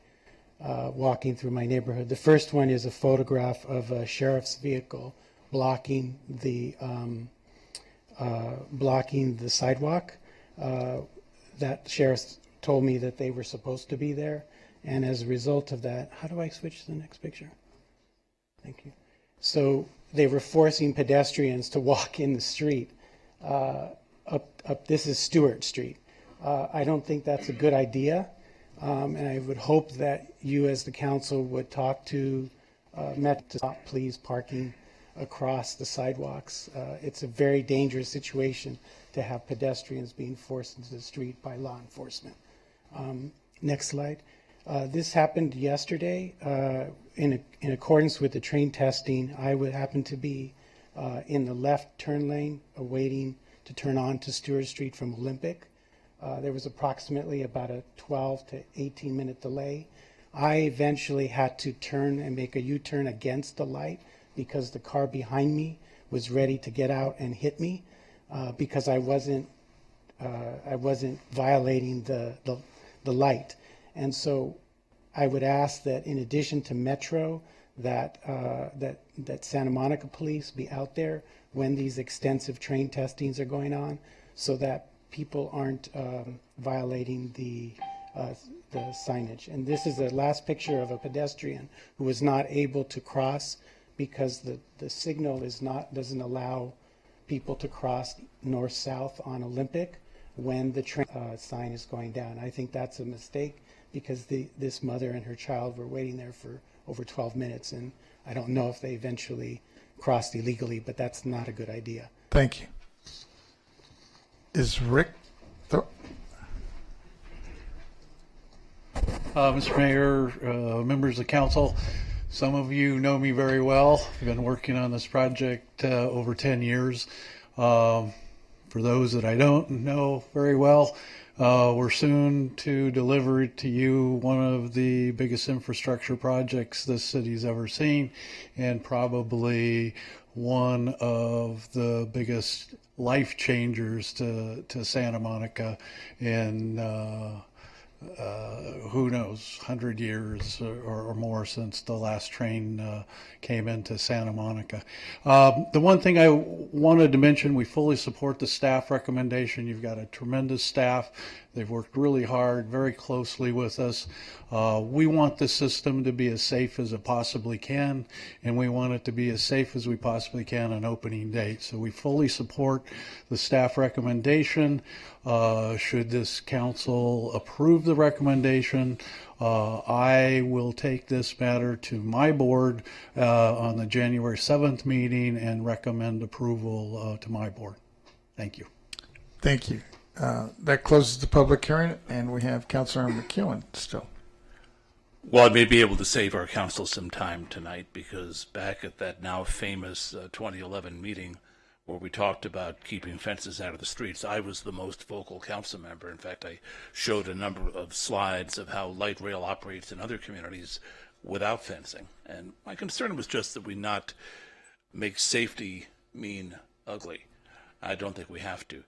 walking through my neighborhood. The first one is a photograph of a sheriff's vehicle blocking the sidewalk. That sheriff told me that they were supposed to be there, and as a result of that, how do I switch to the next picture? Thank you. So they were forcing pedestrians to walk in the street. This is Stewart Street. I don't think that's a good idea, and I would hope that you as the council would talk to Met to stop please parking across the sidewalks. It's a very dangerous situation to have pedestrians being forced into the street by law enforcement. Next slide. This happened yesterday. In accordance with the train testing, I would happen to be in the left turn lane awaiting to turn on to Stewart Street from Olympic. There was approximately about a 12 to 18 minute delay. I eventually had to turn and make a U-turn against the light because the car behind me was ready to get out and hit me because I wasn't violating the light. And so I would ask that in addition to Metro, that Santa Monica Police be out there when these extensive train testings are going on so that people aren't violating the signage. And this is the last picture of a pedestrian who was not able to cross because the signal doesn't allow people to cross north-south on Olympic when the train sign is going down. I think that's a mistake because this mother and her child were waiting there for over 12 minutes, and I don't know if they eventually crossed illegally, but that's not a good idea. Thank you. Is Rick Mr. Mayor, members of council, some of you know me very well. I've been working on this project over 10 years. For those that I don't know very well, we're soon to deliver to you one of the biggest infrastructure projects this city's ever seen, and probably one of the biggest life changers to Santa Monica in who knows, 100 years or more since the last train came into Santa Monica. The one thing I wanted to mention, we fully support the staff recommendation. You've got a tremendous staff. They've worked really hard, very closely with us. We want the system to be as safe as it possibly can, and we want it to be as safe as we possibly can on opening date. So we fully support the staff recommendation. Should this council approve the recommendation, I will take this matter to my board on the January 7th meeting and recommend approval to my board. Thank you. Thank you. That closes the public hearing, and we have Councilor McEwen still. Well, I may be able to save our council some time tonight, because back at that now famous 2011 meeting where we talked about keeping fences out of the streets, I was the most vocal council member. In fact, I showed a number of slides of how light rail operates in other communities without fencing. And my concern was just that we not make safety mean ugly. I don't think we have to.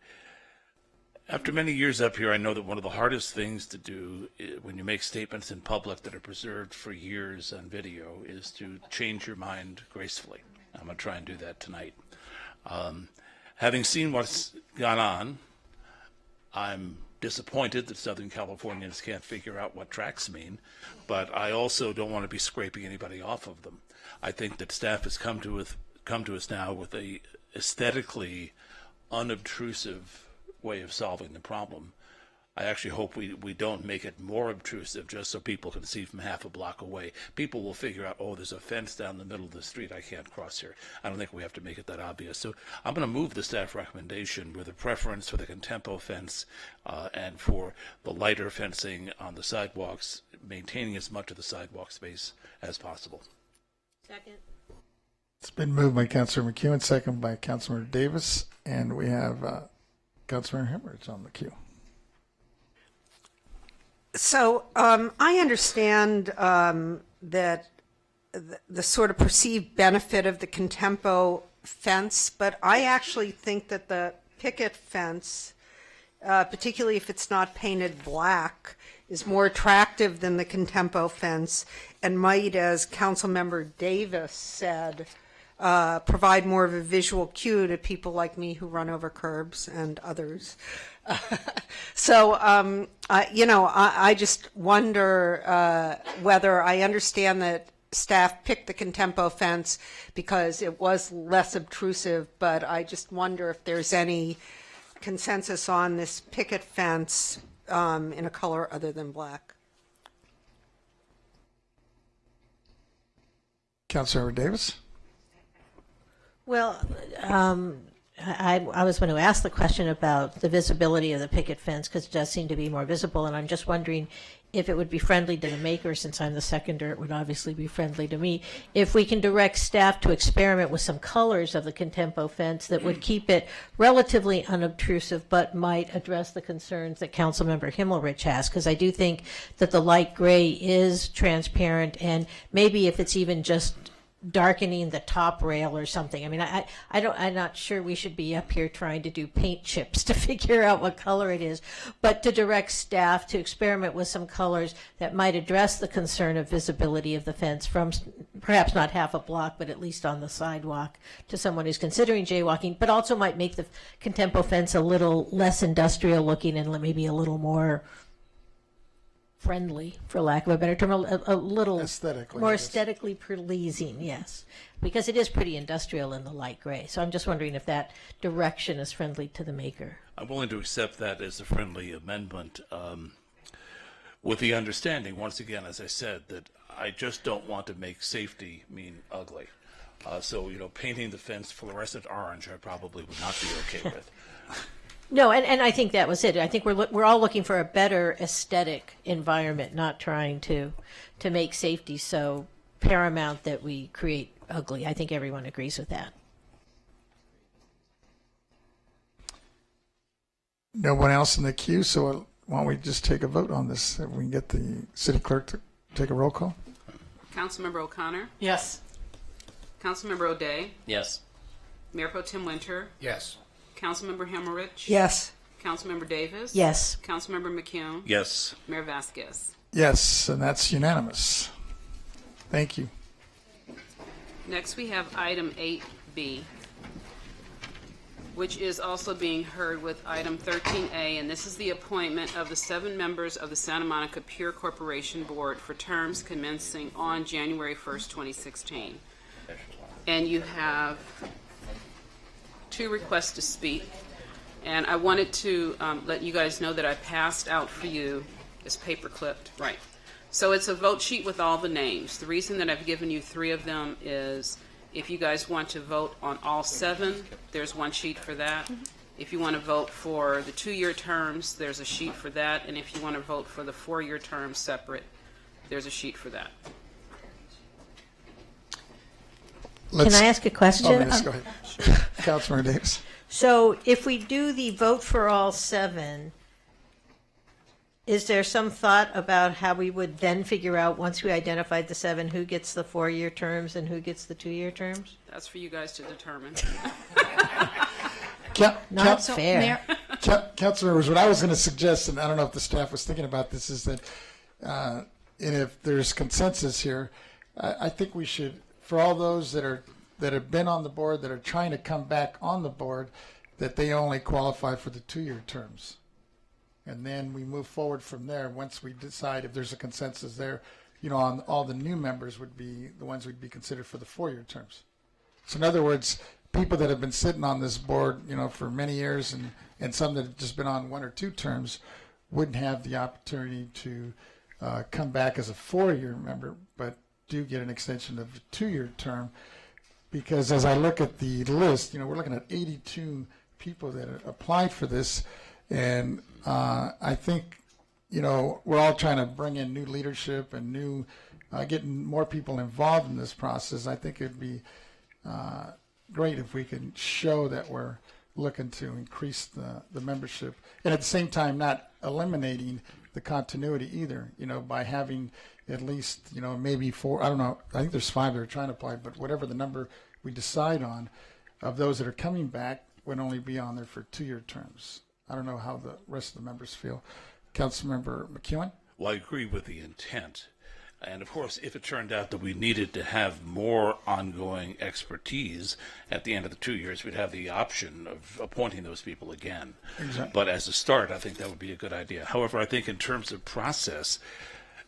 After many years up here, I know that one of the hardest things to do when you make statements in public that are preserved for years on video is to change your mind gracefully. I'm going to try and do that tonight. Having seen what's gone on, I'm disappointed that Southern Californians can't figure out what tracks mean, but I also don't want to be scraping anybody off of them. I think that staff has come to us now with a aesthetically unobtrusive way of solving the problem. I actually hope we don't make it more obtrusive just so people can see from half a block away. People will figure out, oh, there's a fence down the middle of the street, I can't cross here. I don't think we have to make it that obvious. So I'm going to move the staff recommendation with a preference for the contempo fence and for the lighter fencing on the sidewalks, maintaining as much of the sidewalk space as possible. Second. It's been moved by Councilor McEwen, second by Councilor Davis, and we have Councilor Hemmerich on the queue. So I understand that the sort of perceived benefit of the contempo fence, but I actually think that the picket fence, particularly if it's not painted black, is more attractive than the contempo fence and might, as Councilmember Davis said, provide more of a visual cue to people like me who run over curbs and others. So, I just wonder whether I understand that staff picked the contempo fence because it was less obtrusive, but I just wonder if there's any consensus on this picket fence in a color other than black. Councilor Davis? Well, I was going to ask the question about the visibility of the picket fence because it does seem to be more visible, and I'm just wondering if it would be friendly to the maker. Since I'm the seconder, it would obviously be friendly to me. If we can direct staff to experiment with some colors of the contempo fence that would keep it relatively unobtrusive but might address the concerns that Councilmember Himmelrich has, because I do think that the light gray is transparent, and maybe if it's even just darkening the top rail or something. I mean, I'm not sure we should be up here trying to do paint chips to figure out what color it is, but to direct staff to experiment with some colors that might address the concern of visibility of the fence from perhaps not half a block, but at least on the sidewalk to someone who's considering jaywalking, but also might make the contempo fence a little less industrial looking and maybe a little more friendly, for lack of a better term, a little more aesthetically pleasing, yes, because it is pretty industrial in the light gray. So I'm just wondering if that direction is friendly to the maker. I'm willing to accept that as a friendly amendment, with the understanding, once again, as I said, that I just don't want to make safety mean ugly. So, painting the fence fluorescent orange, I probably would not be okay with. No, and I think that was it. I think we're all looking for a better aesthetic environment, not trying to make safety so paramount that we create ugly. I think everyone agrees with that. No one else in the queue, so why don't we just take a vote on this? If we can get the city clerk to take a roll call. Councilmember O'Connor? Yes. Councilmember O'Day? Yes. Mayor Pro Tem Winter? Yes. Councilmember Hemmerich? Yes. Councilmember Davis? Yes. Councilmember McCune? Yes. Mayor Vasquez? Yes, and that's unanimous. Thank you. Next, we have item 8B, which is also being heard with item 13A, and this is the appointment of the 7 members of the Santa Monica Pure Corporation Board for terms commencing on January 1st, 2016. And you have 2 requests to speak. And I wanted to let you guys know that I passed out for you, it's paper clipped, right. So it's a vote sheet with all the names. The reason that I've given you 3 of them is if you guys want to vote on all 7, there's one sheet for that. If you want to vote for the 2-year terms, there's a sheet for that. And if you want to vote for the 4-year terms separate, there's a sheet for that. Can I ask a question? Oh, yes, go ahead. Councilmember Davis. So if we do the vote for all 7, is there some thought about how we would then figure out, once we identified the 7, who gets the 4-year terms and who gets the 2-year terms? That's for you guys to determine. Not fair. Council members, what I was going to suggest, and I don't know if the staff was thinking about this, is that, and if there's consensus here, I think we should, for all those that have been on the board, that are trying to come back on the board, that they only qualify for the 2-year terms. And then we move forward from there. Once we decide if there's a consensus there, on all the new members would be the ones would be considered for the 4-year terms. So in other words, people that have been sitting on this board, for many years, and some that have just been on 1 or 2 terms, wouldn't have the opportunity to come back as a 4-year member, but do get an extension of a 2-year term. Because as I look at the list, we're looking at 82 people that applied for this, and I think, we're all trying to bring in new leadership and new, getting more people involved in this process. I think it'd be great if we can show that we're looking to increase the membership, and at the same time not eliminating the continuity either, by having at least, maybe 4, I don't know, I think there's 5 that are trying to apply, but whatever the number we decide on of those that are coming back would only be on there for 2-year terms. I don't know how the rest of the members feel. Councilmember McEwen? Well, I agree with the intent. And of course, if it turned out that we needed to have more ongoing expertise at the end of the 2 years, we'd have the option of appointing those people again. Exactly. But as a start, I think that would be a good idea. However, I think in terms of process,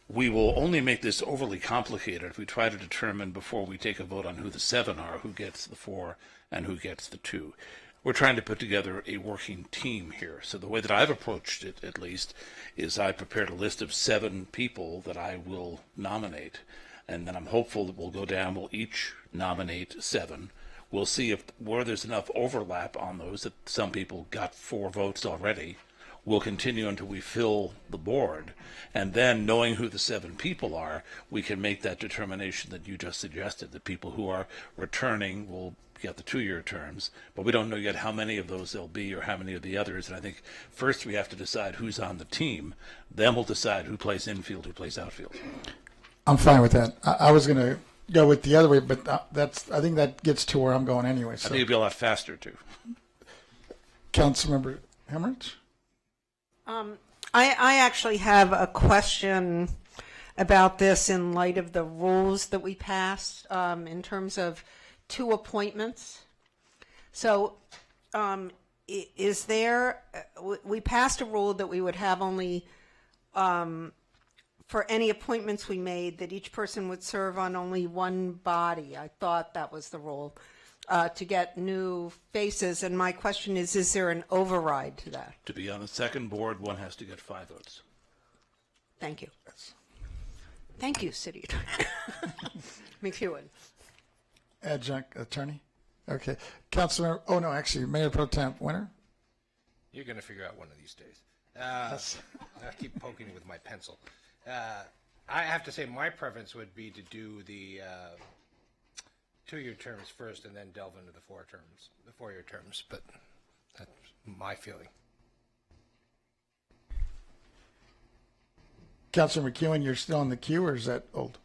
we will only make this overly complicated if we try to determine before we take a vote on who the 7 are, who gets the 4 and who gets the 2. We're trying to put together a working team here. So the way that I've approached it, at least, is I prepared a list of 7 people that I will nominate. And then I'm hopeful that we'll go down, we'll each nominate 7. We'll see where there's enough overlap on those, that some people got 4 votes already. We'll continue until we fill the board. And then, knowing who the 7 people are, we can make that determination that you just suggested. The people who are returning will get the 2-year terms, but we don't know yet how many of those there'll be or how many of the others. And I think first we have to decide who's on the team. Then we'll decide who plays infield, who plays outfield. I'm fine with that. I was going to go with the other way, but I think that gets to where I'm going anyway. So. I think it'd be a lot faster, too. Councilmember Hemmerich? I actually have a question about this in light of the rules that we passed in terms of 2 appointments. So is there, we passed a rule that we would have only, for any appointments we made, that each person would serve on only one body. I thought that was the rule, to get new faces. And my question is there an override to that? To be on the second board, one has to get 5 votes. Thank you. Thank you, City Attorney. McEwen. Adjunct Attorney? Okay. Councilmember, oh no, actually, Mayor Pro Tem Winter? You're going to figure out one of these days. I keep poking it with my pencil. I have to say my preference would be to do the 2-year terms first and then delve into the 4-year terms, but that's my feeling. Councilor McEwen, you're still on the queue, or is that old?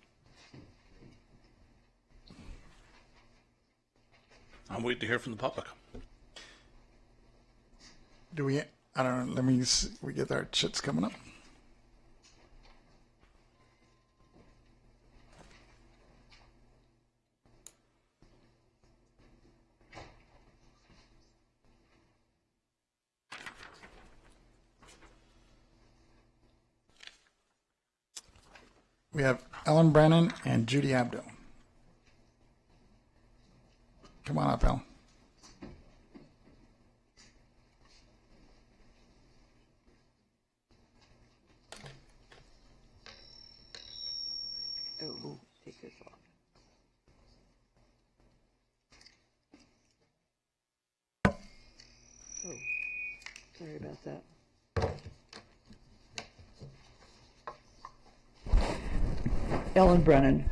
I'm waiting to hear from the public. Do we I don't know. We get our chits coming up. We have Ellen Brennan and Judy Abdo. Come on up, Ellen. Oh, take this off. Oh, sorry about that. Ellen Brennan.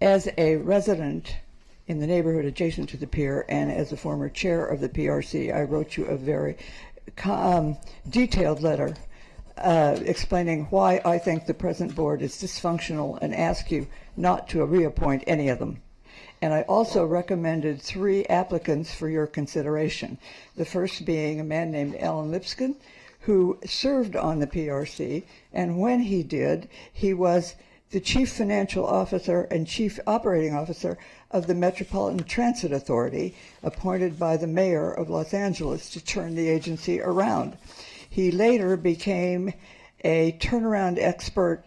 As a resident in the neighborhood adjacent to the pier and as a former chair of the PRC, I wrote you a very detailed letter explaining why I think the present board is dysfunctional and ask you not to reappoint any of them. And I also recommended 3 applicants for your consideration. The first being a man named Alan Lipscomb, who served on the PRC, and when he did, he was the chief financial officer and chief operating officer of the Metropolitan Transit Authority, appointed by the mayor of Los Angeles to turn the agency around. He later became a turnaround expert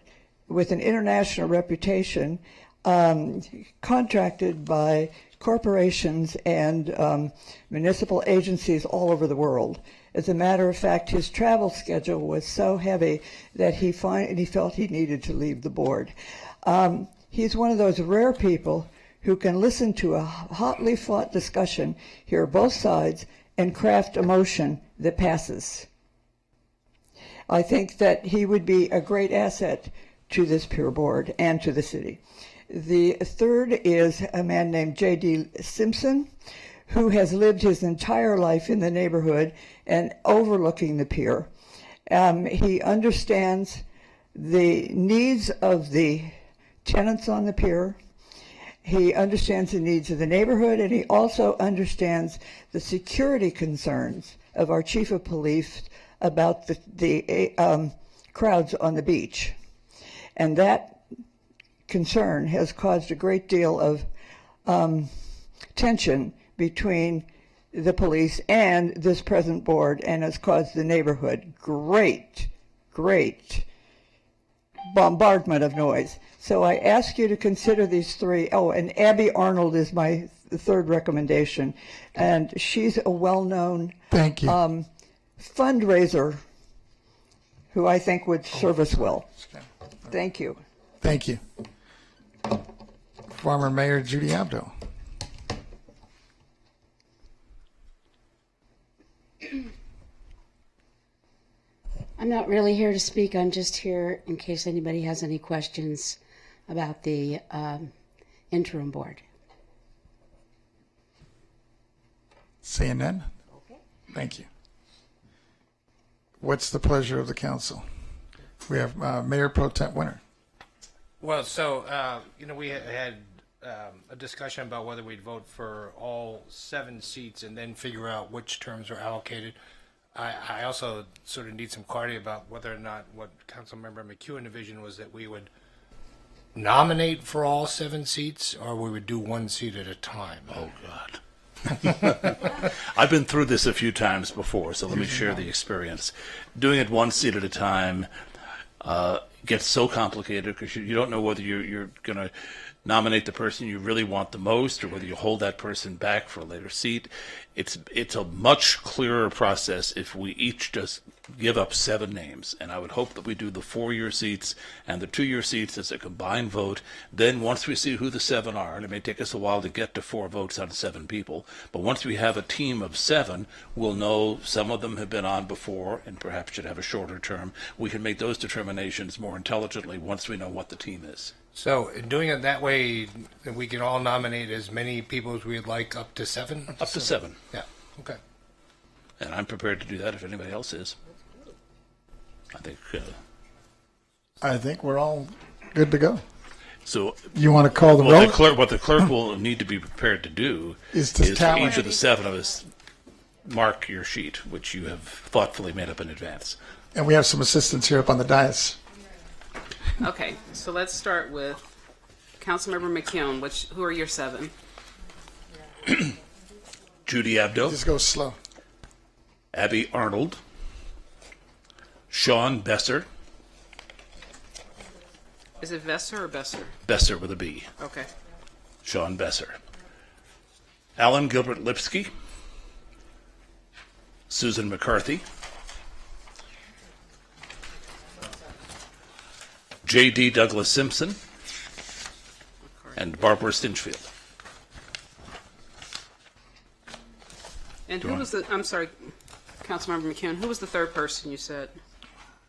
with an international reputation, contracted by corporations and municipal agencies all over the world. As a matter of fact, his travel schedule was so heavy that he felt he needed to leave the board. He's one of those rare people who can listen to a hotly fought discussion, hear both sides, and craft a motion that passes. I think that he would be a great asset to this Pier Board and to the city. The third is a man named J.D. Simpson, who has lived his entire life in the neighborhood and overlooking the pier. He understands the needs of the tenants on the pier. He understands the needs of the neighborhood, and he also understands the security concerns of our chief of police about the crowds on the beach. And that concern has caused a great deal of tension between the police and this present board, and has caused the neighborhood great bombardment of noise. So I ask you to consider these 3. Oh, and Abby Arnold is my third recommendation, and she's a well-known Thank you. Fundraiser who I think would serve us well. Thank you. Thank you. Former Mayor Judy Abdo. I'm not really here to speak. I'm just here in case anybody has any questions about the interim board. Seeing none? Thank you. What's the pleasure of the council? We have Mayor Pro Tem Winter. Well, so, we had a discussion about whether we'd vote for all 7 seats and then figure out which terms are allocated. I also sort of need some clarity about whether or not what Councilmember McEwen envisioned was that we would nominate for all 7 seats, or we would do 1 seat at a time. Oh, God. I've been through this a few times before, so let me share the experience. Doing it 1 seat at a time gets so complicated because you don't know whether you're going to nominate the person you really want the most or whether you hold that person back for a later seat. It's a much clearer process if we each just give up 7 names, and I would hope that we do the 4-year seats and the 2-year seats as a combined vote. Then once we see who the 7 are, and it may take us a while to get to 4 votes out of 7 people, but once we have a team of 7, we'll know some of them have been on before and perhaps should have a shorter term. We can make those determinations more intelligently once we know what the team is. So in doing it that way, we can all nominate as many people as we'd like, up to 7? Up to 7. Yeah, okay. And I'm prepared to do that if anybody else is. I think we're all good to go. So you want to call the roll? What the clerk will need to be prepared to do is to for each of the 7 of us. mark your sheet, which you have thoughtfully made up in advance. And we have some assistants here up on the dais. Okay, so let's start with Councilmember McKeown. Who are your 7? Judy Abdo, Just go slow. Abby Arnold, Sean Besser, Is it Vesser or Besser? Besser with a B, Okay. Sean Besser, Alan Gilbert Lipsky, Susan McCarthy, J.D. Douglas Simpson, and Barbara Stinchfield. And who was the, I'm sorry, Councilmember McKeown, who was the third person you said?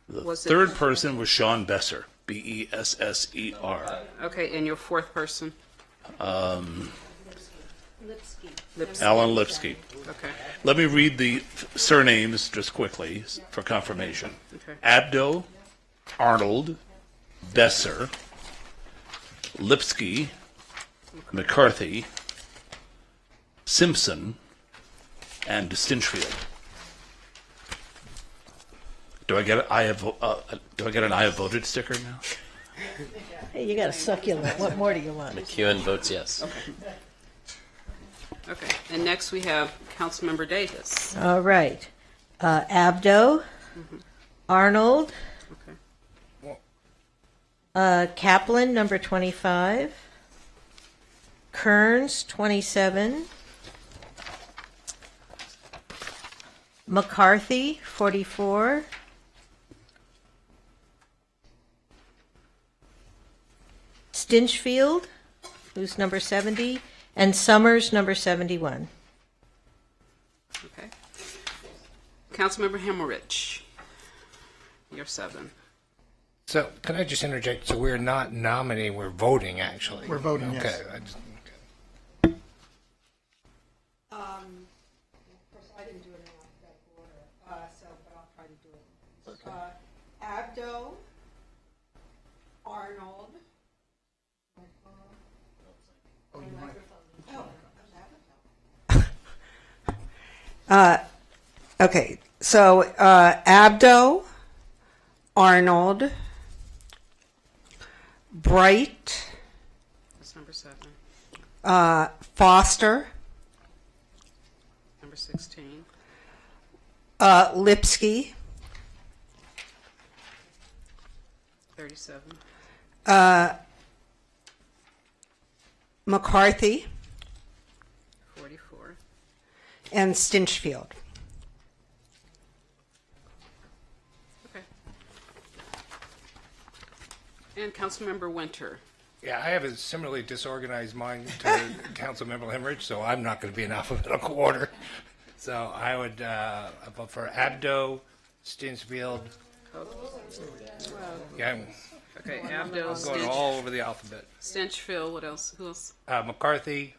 The Was it- third person was Sean Besser, B-E-S-S-E-R. Okay, and your fourth person? Lipsky. Alan Lipsky. Okay. Let me read the surnames just quickly for confirmation. Okay. Abdo, Arnold, Besser, Lipsky, McCarthy, Simpson, and Stinchfield. Do I get an I have voted sticker now? Hey, you got a succulent. What more do you want? McEwen votes yes. Okay, and next we have Councilmember Davis. All right. Abdo, Arnold, Kaplan, number 25, Kearns, 27, McCarthy, 44, Stinchfield, who's number 70, and Summers, number 71. Okay. Councilmember Hemmerich, you're 7. So, can I just interject? So we're not nominating, we're voting, actually. We're voting, Okay. yes. Of course, I didn't do it in alphabetical order, but I'll try to do it. Abdo, Arnold. Okay, so Abdo, Arnold, Bright, That's number 7. Foster, Number 16. Lipsky, 37. McCarthy, 44. and Stinchfield. Okay. And Councilmember Winter. Yeah, I have a similarly disorganized mind to Councilmember Hemmerich, so I'm not going to be in alphabetical order. So I would vote for Abdo, Stinchfield. Yeah, Okay, Abdo, I'm going all over the alphabet. Stinchfield, what else? Who else? McCarthy,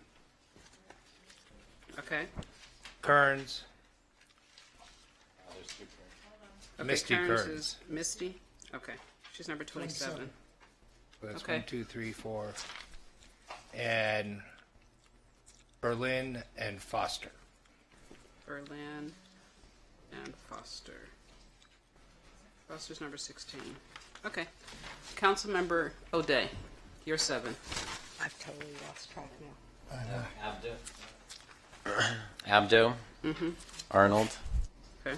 Okay. Kearns, Okay, Misty Kearns Kearns. is Misty? Okay, she's number 27. So that's Okay. 1, 2, 3, 4. And Berlin and Foster. Berlin and Foster. Foster's number 16. Okay. Councilmember O'Day, you're 7. I've totally lost track now. Abdo, Mm-hmm. Arnold, Okay.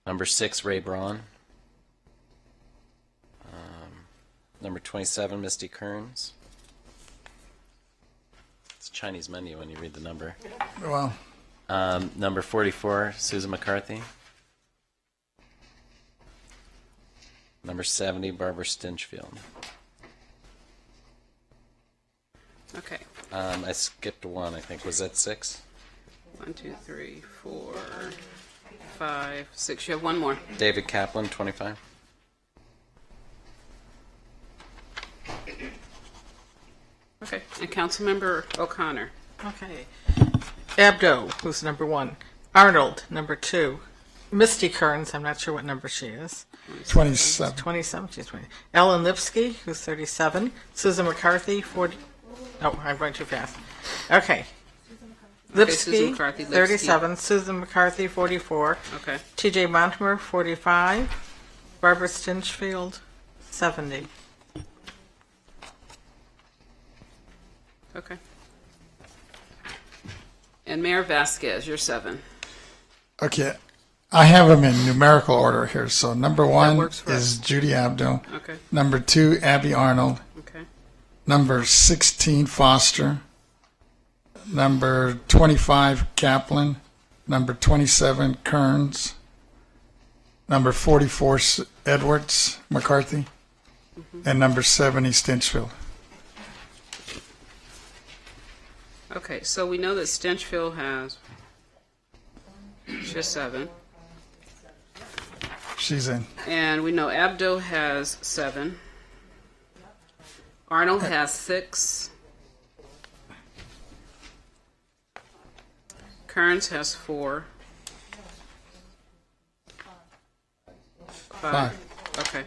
number 6, Ray Braun, number 27, Misty Kearns. It's a Chinese menu when you read the number. Well, Number 44, Susan McCarthy. Number 70, Barbara Stinchfield. Okay. I skipped one, I think. Was that 6? 1, 2, 3, 4, 5, 6. You have one more. David Kaplan, 25. Okay. And Councilmember O'Connor. Okay. Abdo, who's number 1. Arnold, number 2. Misty Kearns, I'm not sure what number she is. 27. 27, she's 20. Ellen Lipsky, who's 37. Susan McCarthy, 40. Oh, I'm going too fast. Okay. Okay, Susan Lipsky, McCarthy, 37. Susan McCarthy, 44. Okay. T.J. Montimer, 45. Barbara Stinchfield, 70. Okay. And Mayor Vasquez, you're 7. Okay, I have them in numerical order here. So number 1 works for is us. Judy Abdo. Okay. Number 2, Abby Arnold. Okay. Number 16, Foster. Number 25, Kaplan. Number 27, Kearns. Number 44, Edwards, McCarthy. And number 70, Stinchfield. Okay, so we know that Stinchfield has just 7. She's in. And we know Abdo has 7. Arnold has 6. Kearns has 4. 5. Okay.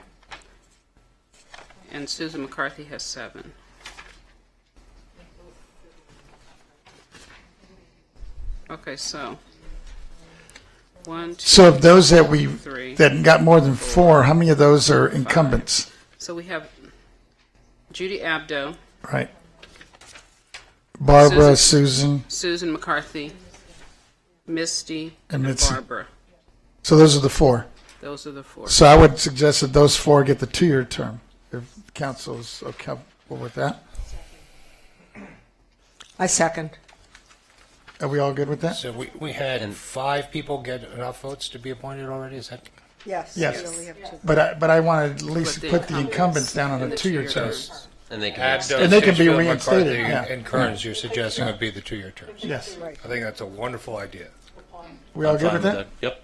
And Susan McCarthy has 7. Okay, so 1, 2, So of those that 3. that got more than 4, how many of those are incumbents? So we have Judy Abdo, Right. Barbara, Susan, Susan McCarthy, Misty, and and Mitzi. Barbara. So those are the 4. Those are the 4. So I would suggest that those 4 get the 2-year term, if the council is okay with that. I second. Are we all good with that? So we had 5 people get enough votes to be appointed already, is that? Yes. Yes. But I want to at least But the put the incumbents down on and a the 2-year two-year term. terms. And they can Abdo, And they can be Stinchfield, reinstated, McCarthy, yeah. And Kearns, Yeah. you're suggesting would be the 2-year terms. Yes. I think that's a wonderful idea. We all I'm good fine with that? Yep.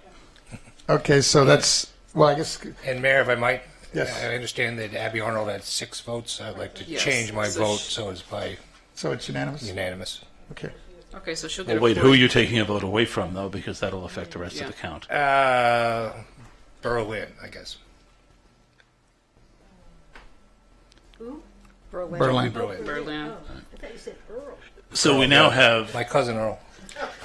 Okay, so that's, well, I guess, And Mayor, if I might, Yes. I understand that Abby Arnold had 6 votes. I'd like to Yes. change my So vote sh- so it's by so it's unanimous? unanimous. Okay. Okay, so she'll get Well, a wait, 40. who are you taking a vote away from, though? Because that'll affect the rest Yeah. of the count. Berlin, I guess. Berlin. Berlin. So we now have My cousin Earl.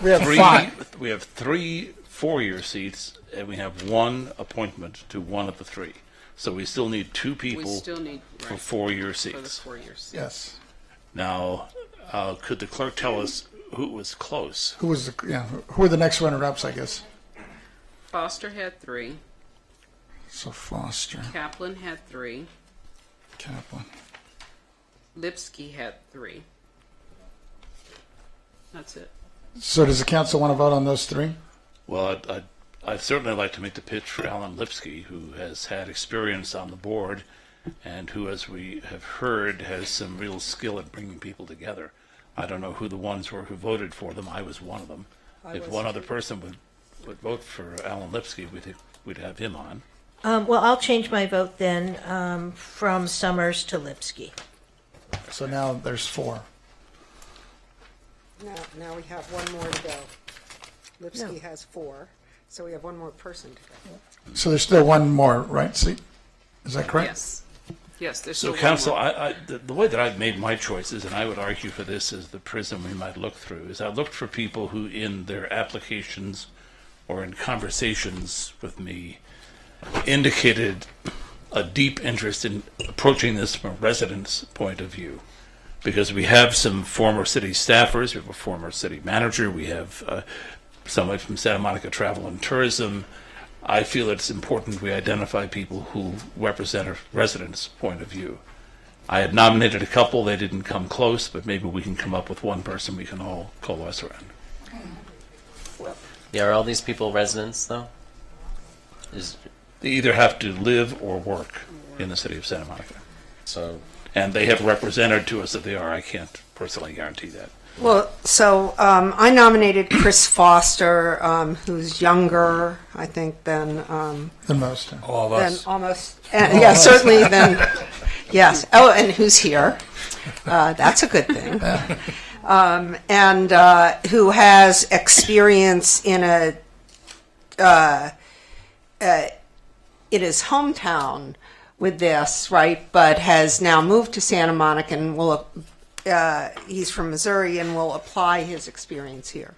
We have three. 5. We have 3 4-year seats, and we have 1 appointment to 1 of the 3. So we still need 2 We people still need for right, 4-year for the seats. 4 years. Yes. Now, could the clerk tell us who was close? Who was the, yeah, who are the next runner-ups, I guess? Foster had 3. So Foster, Kaplan had 3. Kaplan. Lipsky had 3. That's it. So does the council want to vote on those 3? Well, I'd certainly like to make the pitch for Alan Lipsky, who has had experience on the board and who, as we have heard, has some real skill at bringing people together. I don't know who the ones were who voted for them. I was one of them. If one other person would vote for Alan Lipsky, we'd have him on. Well, I'll change my vote then from Summers to Lipsky. So now there's 4. Now we have one more to go. Lipsky has 4, so we have one more person to go. So there's still 1 more, right, seat? Is that correct? Yes. Yes, there's So, still counsel, one more. the way that I've made my choices, and I would argue for this as the prism we might look through, is I looked for people who, in their applications or in conversations with me, indicated a deep interest in approaching this from a resident's point of view. Because we have some former city staffers, we have a former city manager, we have somebody from Santa Monica Travel and Tourism. I feel it's important we identify people who represent a resident's point of view. I had nominated a couple, they didn't come close, but maybe we can come up with one person we can all coalesce around. Yeah, are all these people residents, though? They either have to live or work in the city of Santa Monica. So, And they have represented to us that they are. I can't personally guarantee that. Well, so I nominated Chris Foster, who's younger, I think, than most. All of than us. almost. Yeah, certainly than. Yes. Oh, and who's here? That's a good thing. And who has experience in his hometown with this, right? But has now moved to Santa Monica and will he's from Missouri and will apply his experience here.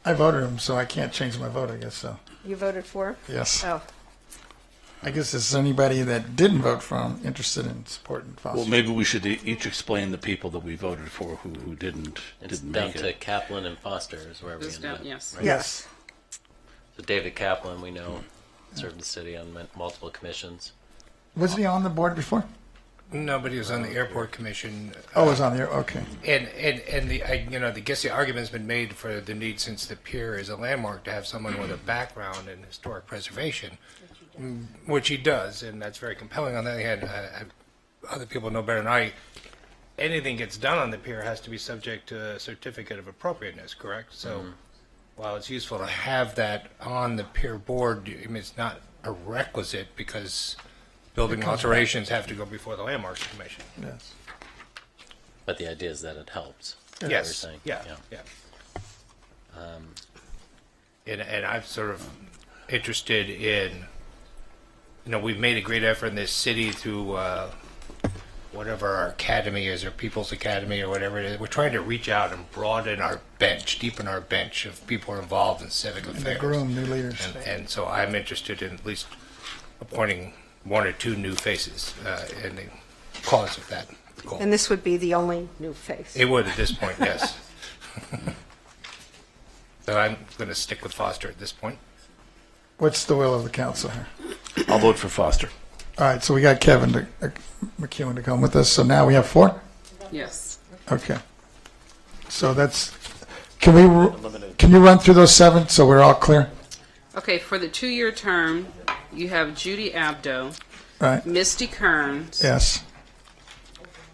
I voted him, so I can't change my vote, I guess so. You voted for? Yes. Oh. I guess there's anybody that didn't vote for him interested in supporting Foster. Well, maybe we should each explain the people that we voted for who didn't It's didn't down make to it. Kaplan and Foster is where we It's ended down- up. yes. right? Yes. So David Kaplan, we know, served the city on multiple commissions. Wasn't he on the board before? No, but he was on the airport commission. Oh, it was on there, okay. And I guess the argument's been made for the need, since the pier is a landmark, to have someone with a background in historic preservation, which he does, and that's very compelling. On the other hand, other people know better than I. Anything gets done on the pier has to be subject to a certificate of appropriateness, correct? So, while it's useful to have that on the pier board, I mean, it's not a requisite because building It comes alterations have to go before the Landmarks Commission. Yes. But the idea is that it helps. Yes. You're saying. Yeah. And I'm sort of interested in, we've made a great effort in this city through whatever our academy is, or People's Academy, or whatever it is. We're trying to reach out and broaden our bench, deepen our bench of people who are involved in civic And affairs. to groom new leaders. And so I'm interested in at least appointing one or two new faces in the cause of that goal. And this would be the only new face. It would at this point, yes. So I'm going to stick with Foster at this point. What's the will of the council here? I'll vote for Foster. All right, so we got Kevin McEwen to come with us, so now we have 4? Yes. Okay. So that's, can you run through those 7 so we're all clear? Okay, for the 2-year term, you have Judy Abdo, Right. Misty Kearns, Yes,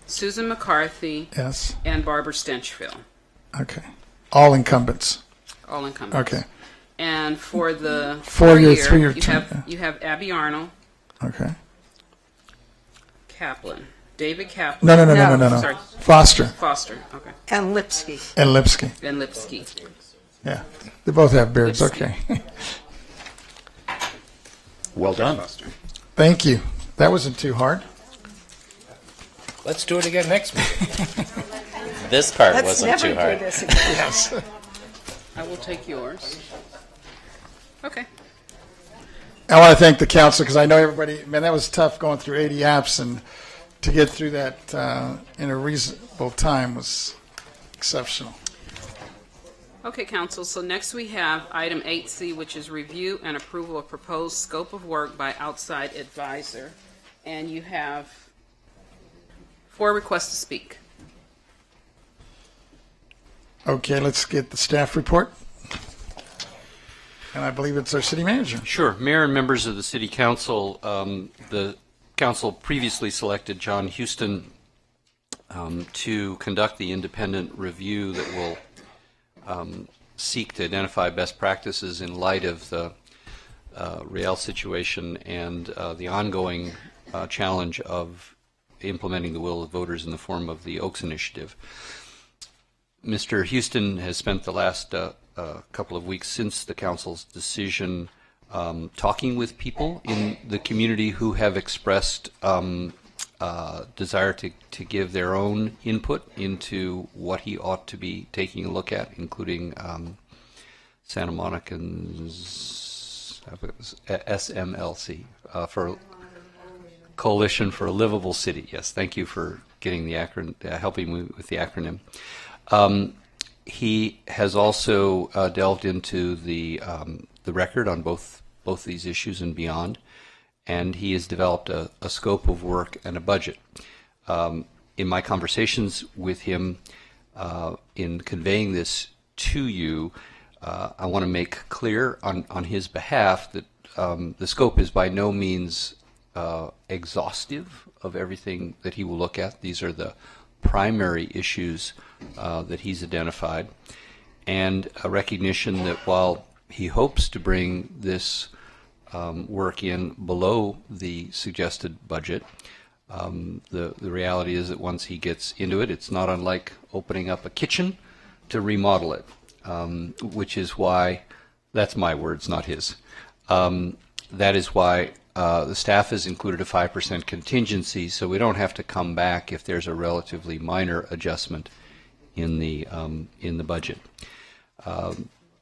Susan McCarthy, yes, and Barbara Stenchville, okay. All incumbents. all incumbents. Okay, And for the 4-year, 4-year, 3-year you term, have you have Abby Arnold, okay. Kaplan, David Kaplan. No. Sorry, Foster Foster. Okay. And Lipsky. and Lipsky. And Lipsky. Yeah, they both have beards, okay. Well done. Thank you. That wasn't too hard. Let's do it again next week. This part Let's wasn't never too do hard. this again. Yes. I will take yours. Okay. I want to thank the council because I know everybody, man, that was tough going through 80 apps, and to get through that in a reasonable time was exceptional. Okay, Council, so next we have item 8C, which is review and approval of proposed scope of work by outside advisor. And you have 4 requests to speak. Okay, let's get the staff report. And I believe it's our city manager. Sure. Mayor and members of the City Council, the council previously selected John Houston to conduct the independent review that will seek to identify best practices in light of the Riel situation and the ongoing challenge of implementing the will of voters in the form of the Oaks Initiative. Mr. Houston has spent the last couple of weeks since the council's decision talking with people in the community who have expressed desire to give their own input into what he ought to be taking a look at, including Santa Monicans SMLC for Coalition for a Livable City. Yes, thank you for getting the acronym, helping me with the acronym. He has also delved into the record on both these issues and beyond, and he has developed a scope of work and a budget. In my conversations with him, in conveying this to you, I want to make clear on his behalf that the scope is by no means exhaustive of everything that he will look at. These are the primary issues that he's identified, and a recognition that while he hopes to bring this work in below the suggested budget, the reality is that once he gets into it, it's not unlike opening up a kitchen to remodel it, which is why, that's my words, not his. That is why the staff has included a 5% contingency, so we don't have to come back if there's a relatively minor adjustment in the budget.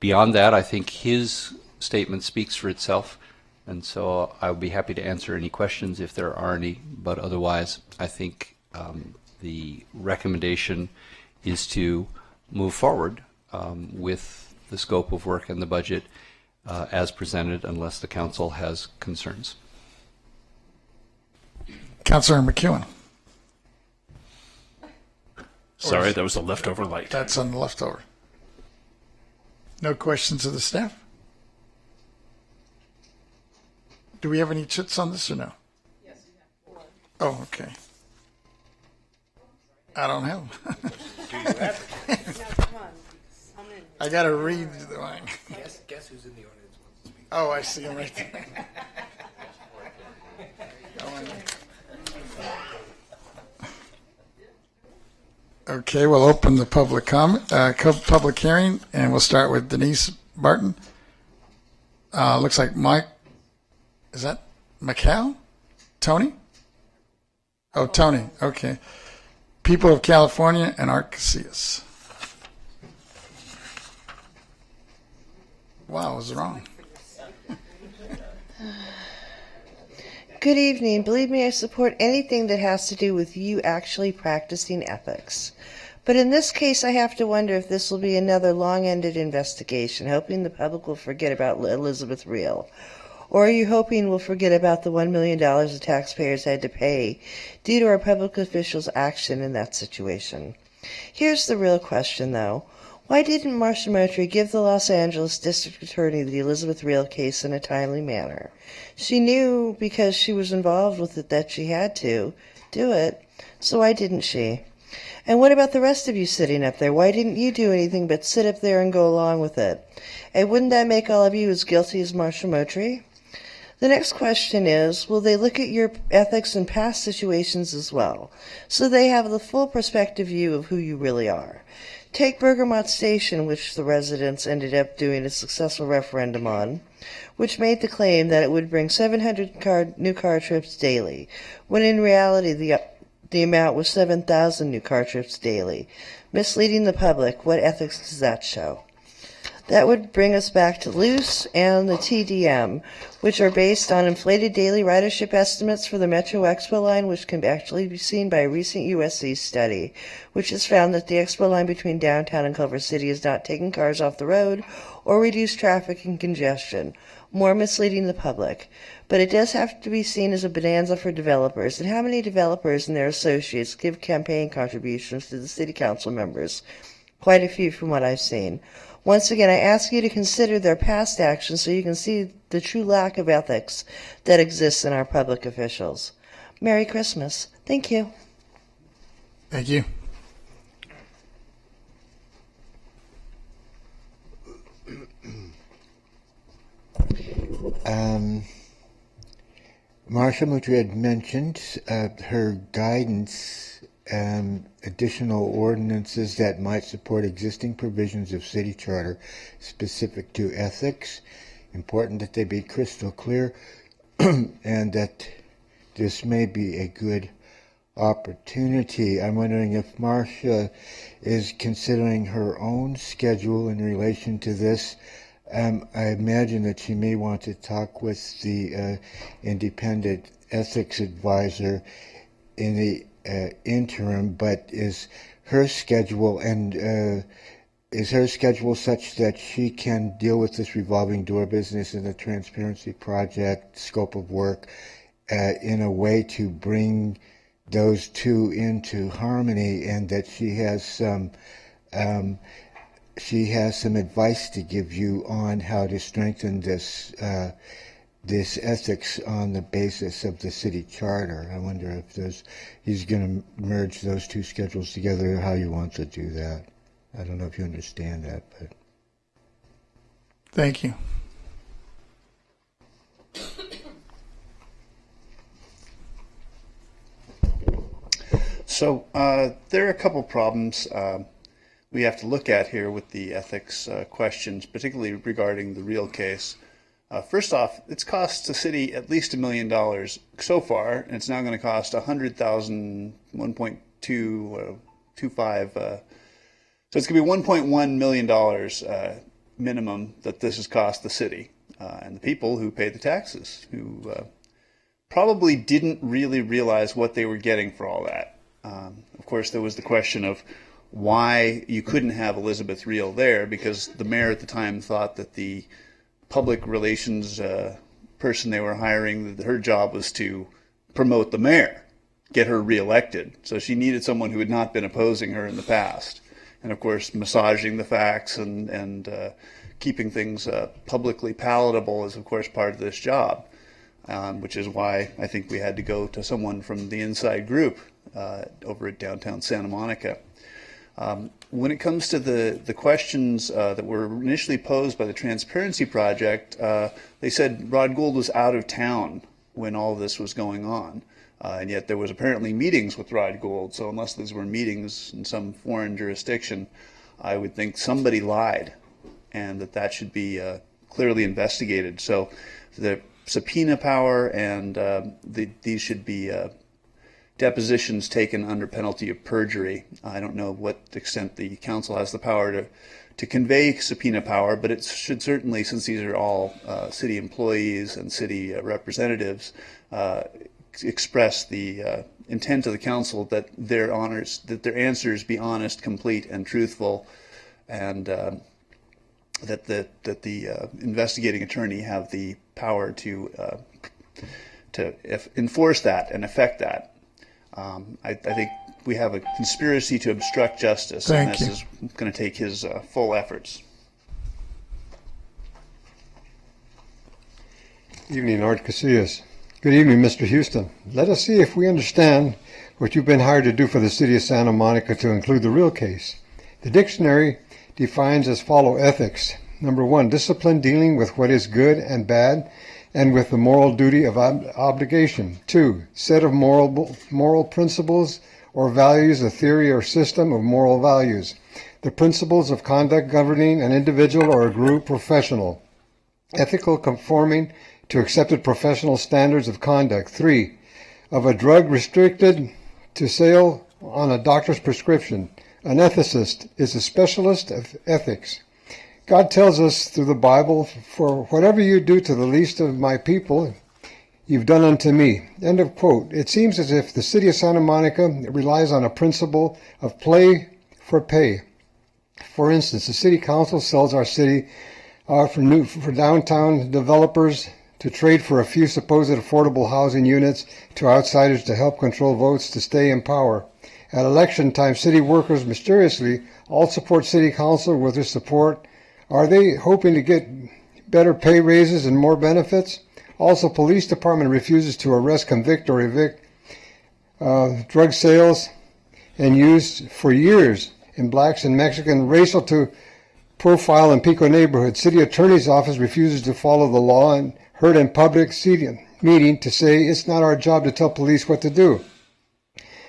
Beyond that, I think his statement speaks for itself, and so I'll be happy to answer any questions if there are any, but otherwise I think the recommendation is to move forward with the scope of work and the budget as presented, unless the council has concerns. Councilor McEwen. Sorry, that was a leftover light. That's on the leftover. No questions of the staff? Do we have any chits on this or no? Yes, you have 4. Oh, okay. I don't have them. Do you have I got to read the line. Guess who's in the audience? Oh, I see him right there. Okay, we'll open the public public hearing, and we'll start with Denise Barton. Looks like Mike. Is that Macau? Tony? Oh, Tony. Okay. People of California and Art Casillas. Wow, I was wrong. Good evening. Believe me, I support anything that has to do with you actually practicing ethics. But in this case, I have to wonder if this will be another long-ended investigation, hoping the public will forget about Elizabeth Reel. Or are you hoping we'll forget about the $1 million the taxpayers had to pay due to our public officials' action in that situation? Here's the real question, though. Why didn't Marsha Motry give the Los Angeles District Attorney the Elizabeth Reel case in a timely manner? She knew because she was involved with it that she had to do it, so why didn't she? And what about the rest of you sitting up there? Why didn't you do anything but sit up there and go along with it? And wouldn't that make all of you as guilty as Marsha Motry? The next question is, will they look at your ethics in past situations as well, so they have the full perspective view of who you really are? Take Bergamot Station, which the residents ended up doing a successful referendum on, which made the claim that it would bring 700 new car trips daily, when in reality the amount was 7,000 new car trips daily. Misleading the public, what ethics does that show? That would bring us back to Luce and the TDM, which are based on inflated daily ridership estimates for the Metro Expo line, which can actually be seen by a recent USC study, which has found that the Expo line between downtown and Culver City is not taking cars off the road or reduce traffic and congestion, more misleading the public. But it does have to be seen as a bonanza for developers. And how many developers and their associates give campaign contributions to the city council members? Quite a few from what I've seen. Once again, I ask you to consider their past actions so you can see the true lack of ethics that exists in our public officials. Merry Christmas. Thank you. Thank you. Marsha Motry had mentioned her guidance, additional ordinances that might support existing provisions of city charter specific to ethics. Important that they be crystal clear and that this may be a good opportunity. I'm wondering if Marsha is considering her own schedule in relation to this. I imagine that she may want to talk with the independent ethics advisor in the interim, but is her schedule such that she can deal with this revolving door business and the transparency project scope of work in a way to bring those two into harmony, and that she has some advice to give you on how to strengthen this ethics on the basis of the city charter. I wonder if he's going to merge those two schedules together, or how you want to do that. I don't know if you understand that, but. Thank you. So there are a couple problems we have to look at here with the ethics questions, particularly regarding the Reel case. First off, it's cost the city at least $1 million so far, and it's now going to cost $100,000, 1.225. So it's going to be $1.1 million minimum that this has cost the city and the people who paid the taxes, who probably didn't really realize what they were getting for all that. Of course, there was the question of why you couldn't have Elizabeth Reel there, because the mayor at the time thought that the public relations person they were hiring, her job was to promote the mayor, get her reelected. So she needed someone who had not been opposing her in the past. And of course, massaging the facts and keeping things publicly palatable is of course part of this job, which is why I think we had to go to someone from the inside group over at downtown Santa Monica. When it comes to the questions that were initially posed by the Transparency Project, they said Rod Gould was out of town when all this was going on. And yet there was apparently meetings with Rod Gould, so unless these were meetings in some foreign jurisdiction, I would think somebody lied, and that should be clearly investigated. So the subpoena power and these should be depositions taken under penalty of perjury. I don't know what extent the council has the power to convey subpoena power, but it should certainly, since these are all city employees and city representatives, express the intent of the council that their answers be honest, complete, and truthful, and that the investigating attorney have the power to enforce that and affect that. I think we have a conspiracy to obstruct justice, and this is going to take his full efforts. Evening, Art Casillas. Good evening, Mr. Houston. Let us see if we understand what you've been hired to do for the city of Santa Monica to include the real case. The dictionary defines as follow ethics. Number 1, discipline dealing with what is good and bad and with the moral duty of obligation. 2, set of moral principles or values, a theory or system of moral values. The principles of conduct governing an individual or a group professional. Ethical conforming to accepted professional standards of conduct. 3, of a drug restricted to sale on a doctor's prescription. An ethicist is a specialist of ethics. God tells us through the Bible, for whatever you do to the least of my people, you've done unto me. End of quote. It seems as if the city of Santa Monica relies on a principle of play for pay. For instance, the city council sells our city for downtown developers to trade for a few supposed affordable housing units to outsiders to help control votes to stay in power. At election time, city workers mysteriously all support city council with their support. Are they hoping to get better pay raises and more benefits? Also, police department refuses to arrest, convict, or evict drug sales and use for years in blacks and Mexican racial to profile in Pico neighborhood. City attorney's office refuses to follow the law and heard in public meeting to say it's not our job to tell police what to do.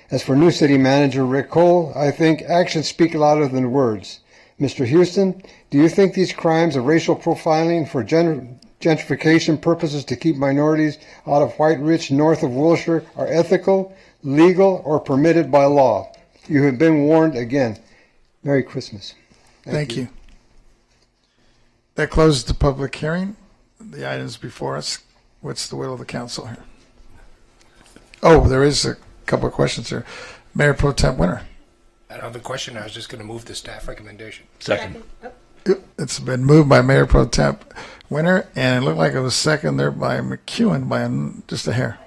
As for new city manager Rick Cole, I think actions speak louder than words. Mr. Houston, do you think these crimes of racial profiling for gentrification purposes to keep minorities out of White Ridge north of Wilshire are ethical, legal, or permitted by law? You have been warned again. Merry Christmas. Thank you. That closes the public hearing. The items before us. What's the will of the council here? Oh, there is a couple of questions here. Mayor Pro Tem Winter. I don't have a question. I was just going to move the staff recommendation. Second. It's been moved by Mayor Pro Tem Winter, and it looked like it was second there by McEwen by just a hair.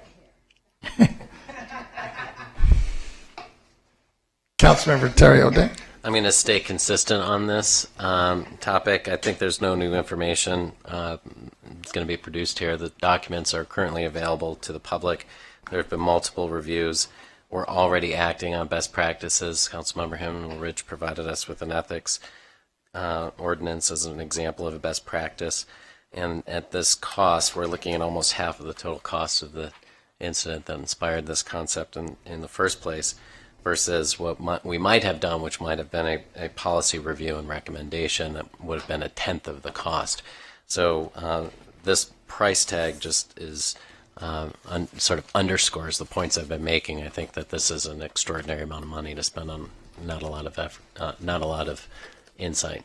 Councilmember Terry O'Day. I'm going to stay consistent on this topic. I think there's no new information. It's going to be produced here. The documents are currently available to the public. There have been multiple reviews. We're already acting on best practices. Councilmember Himmelrich provided us with an ethics ordinance as an example of a best practice. And at this cost, we're looking at almost half of the total cost of the incident that inspired this concept in the first place, versus what we might have done, which might have been a policy review and recommendation that would have been 1/10 of the cost. So this price tag just is sort of underscores the points I've been making. I think that this is an extraordinary amount of money to spend on not a lot of effort, not a lot of insight.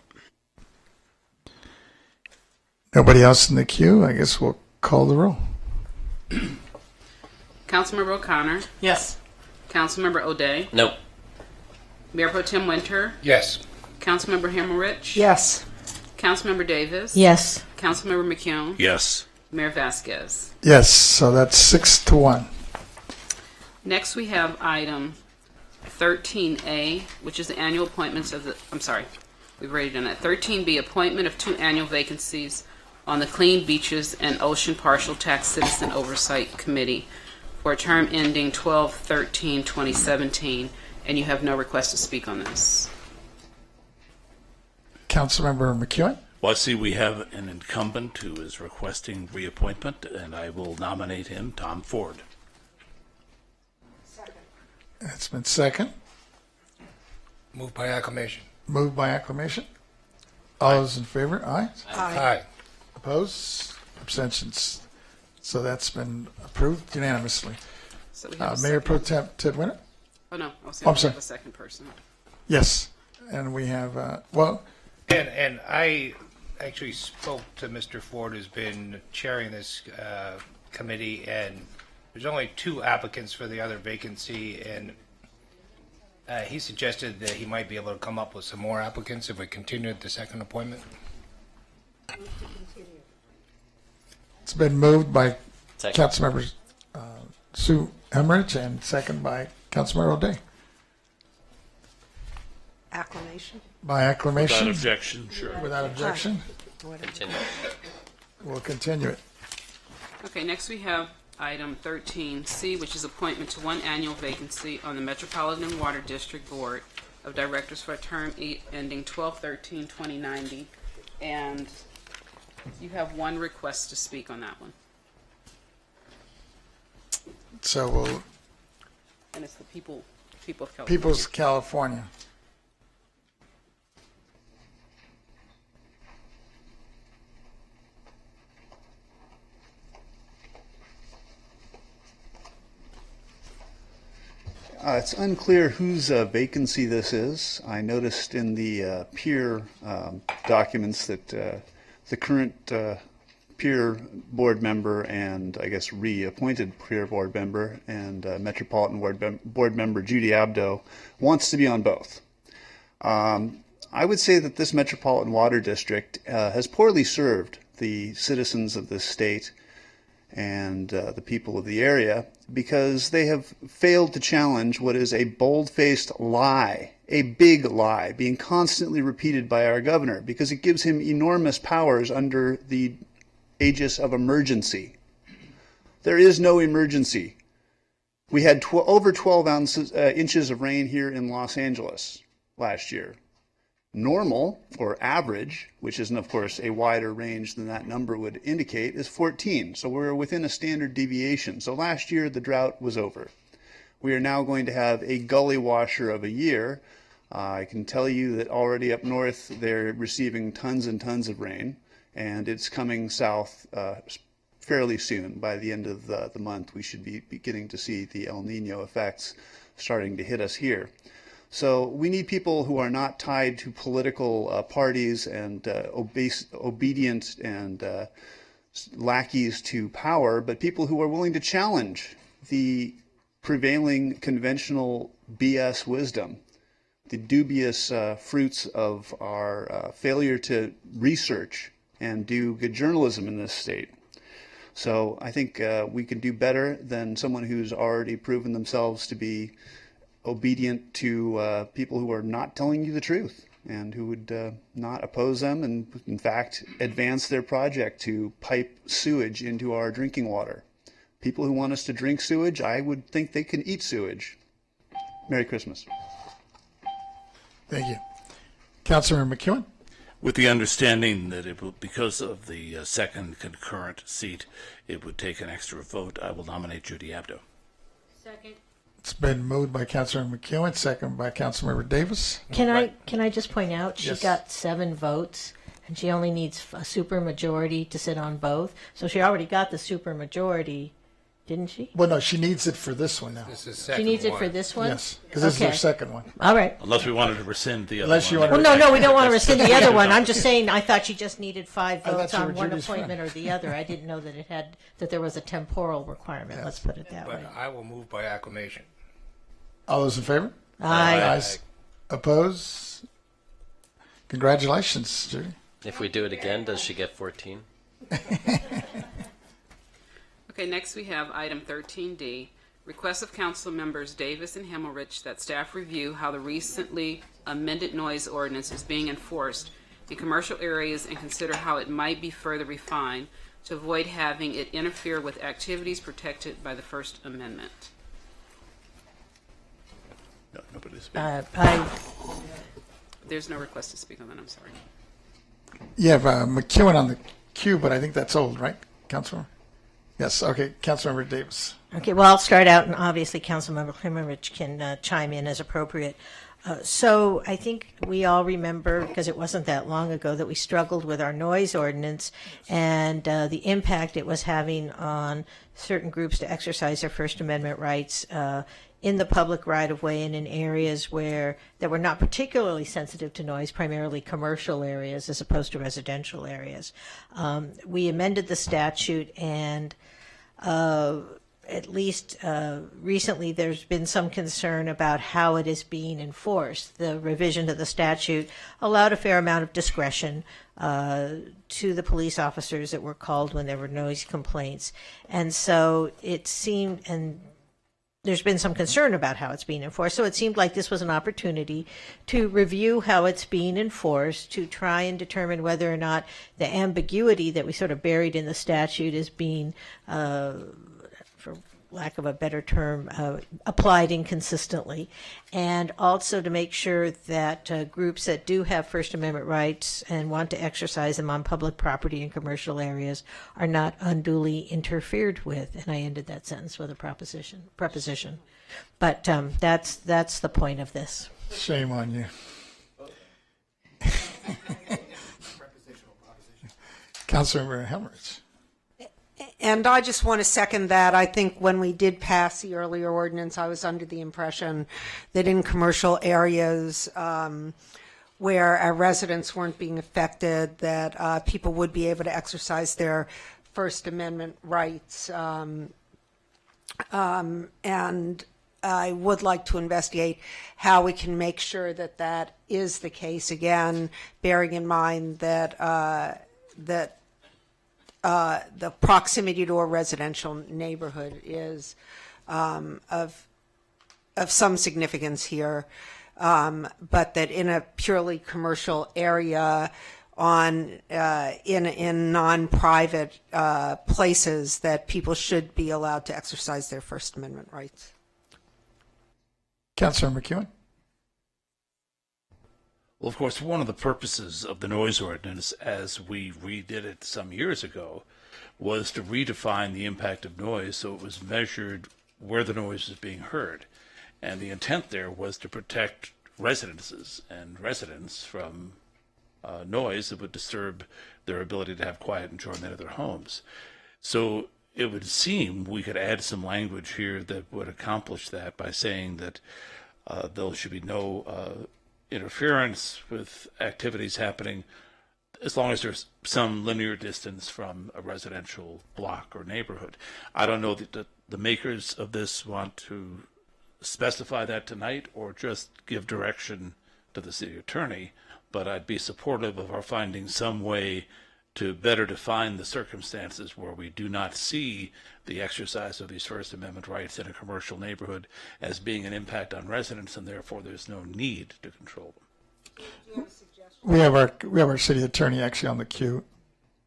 Nobody else in the queue? I guess we'll call the roll. Councilmember O'Connor. Yes. Councilmember O'Day. Nope. Mayor Pro Tem Winter. Yes. Councilmember Hammerich. Yes. Councilmember Davis. Yes. Councilmember McCune. Yes. Mayor Vasquez. Yes, so that's 6-1. Next, we have item 13A, which is the annual appointments of the, I'm sorry, we've already done that. 13B, appointment of 2 annual vacancies on the Clean Beaches and Ocean Partial Tax Citizen Oversight Committee for a term ending 12/13/2017, and you have no request to speak on this. Councilmember McEwen? Well, I see we have an incumbent who is requesting reappointment, and I will nominate him, Tom Ford. It's been second. Moved by acclamation. Moved by acclamation. All those in favor? Aye. Aye. Opposed? Abstentions. So that's been approved unanimously. So we have a Mayor Pro second. Tem Ted Winter? Oh, no, I was I'm going to sorry. have a second person. Yes. And we have, well, And I actually spoke to Mr. Ford, who's been chairing this committee, and there's only 2 applicants for the other vacancy, and he suggested that he might be able to come up with some more applicants if we continued the second appointment. it's been moved by Second. Councilmember Sue Emmerich and second by Councilmember O'Day. Acclamation. By acclamation? Without objection, sure. Without objection? Continue. We'll continue it. Okay, next we have item 13C, which is appointment to 1 annual vacancy on the Metropolitan Water District Board of Directors for a term ending 12/13/2090, and you have 1 request to speak on that one, So we'll, and it's the people of California. People's California. It's unclear whose vacancy this is. I noticed in the peer documents that the current peer board member and I guess reappointed peer board member and Metropolitan board member Judy Abdo wants to be on both. I would say that this Metropolitan Water District has poorly served the citizens of this state and the people of the area because they have failed to challenge what is a bold-faced lie, a big lie, being constantly repeated by our governor because it gives him enormous powers under the aegis of emergency. There is no emergency. We had over 12 inches of rain here in Los Angeles last year. Normal, or average, which is, of course, a wider range than that number would indicate, is 14. So we're within a standard deviation. So last year, the drought was over. We are now going to have a gully washer of a year. I can tell you that already up north, they're receiving tons and tons of rain, and it's coming south fairly soon. By the end of the month, we should be beginning to see the El Nino effects starting to hit us here. So we need people who are not tied to political parties and obedient and lackeys to power, but people who are willing to challenge the prevailing conventional BS wisdom, the dubious fruits of our failure to research and do good journalism in this state. So I think we can do better than someone who's already proven themselves to be obedient to people who are not telling you the truth and who would not oppose them and, in fact, advance their project to pipe sewage into our drinking water. People who want us to drink sewage, I would think they can eat sewage. Merry Christmas. Thank you. Councilmember McEwen? With the understanding that it will, because of the second concurrent seat, it would take an extra vote, I will nominate Judy Abdo. Second. It's been moved by Councilmember McEwen, second by Councilmember Davis. Can I just point out, she Yes. got 7 votes, and she only needs a supermajority to sit on both. So she already got the supermajority, didn't she? Well, no, she needs it for this one now. This is She needs it for this one? Yes, because this is her Okay. second one. All right. Unless we wanted to rescind the other Unless you one. want Well, no, we don't want to rescind the other one. I'm just saying, I thought she just needed 5 I thought votes you on were one Judy's appointment friend. or the other. I didn't know that there was a temporal requirement. Let's put it that But way. I will move by acclamation. All those in favor? Aye. Ayes. Oppose? Congratulations, Judy. If we do it again, does she get 14? Okay, next we have item 13D, request of council members Davis and Himmelrich that staff review how the recently amended noise ordinance is being enforced in commercial areas and consider how it might be further refined to avoid having it interfere with activities protected by the First Amendment. No, nobody's There's no request to speak on that, I'm sorry. You have McEwen on the queue, but I think that's old, right, Councilmember? Yes, okay, Councilmember Davis. Okay, well, I'll start out, and obviously Councilmember Himmerich can chime in as appropriate. So I think we all remember, because it wasn't that long ago, that we struggled with our noise ordinance and the impact it was having on certain groups to exercise their First Amendment rights in the public right-of-way and in areas that were not particularly sensitive to noise, primarily commercial areas as opposed to residential areas. We amended the statute, and at least recently there's been some concern about how it is being enforced. The revision to the statute allowed a fair amount of discretion to the police officers that were called when there were noise complaints. And so it seemed, and there's been some concern about how it's being enforced. So it seemed like this was an opportunity to review how it's being enforced, to try and determine whether or not the ambiguity that we sort of buried in the statute is being, for lack of a better term, applied inconsistently, and also to make sure that groups that do have First Amendment rights and want to exercise them on public property and commercial areas are not unduly interfered with. And I ended that sentence with a preposition. But that's the point of this. Shame on you. Councilmember Hemmerich. And I just want to second that. I think when we did pass the earlier ordinance, I was under the impression that in commercial areas where our residents weren't being affected, that people would be able to exercise their First Amendment rights. And I would like to investigate how we can make sure that that is the case, again, bearing in mind that the proximity to a residential neighborhood is of some significance here, but that in a purely commercial area in non-private places, that people should be allowed to exercise their First Amendment rights. Councilor McEwen. Well, of course, one of the purposes of the noise ordinance, as we redid it some years ago, was to redefine the impact of noise so it was measured where the noise was being heard. And the intent there was to protect residences and residents from noise that would disturb their ability to have quiet enjoyment of their homes. So it would seem we could add some language here that would accomplish that by saying that there should be no interference with activities happening as long as there's some linear distance from a residential block or neighborhood. I don't know that the makers of this want to specify that tonight or just give direction to the city attorney, but I'd be supportive of our finding some way to better define the circumstances where we do not see the exercise of these First Amendment rights in a commercial neighborhood as being an impact on residents, and therefore there's no need to control them. We have our city attorney actually on the queue,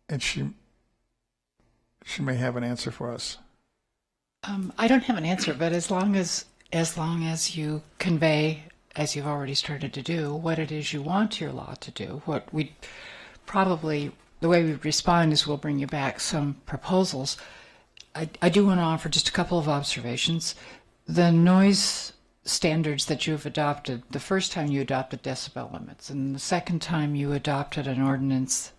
and she may have an answer for us. I don't have an answer, but as long as you convey, as you've already started to do, what it is you want your law to do, what we probably, the way we respond is we'll bring you back some proposals. I do want to offer just a couple of observations. The noise standards that you've adopted. The first time you adopted decibel limits, and the second time you adopted an ordinance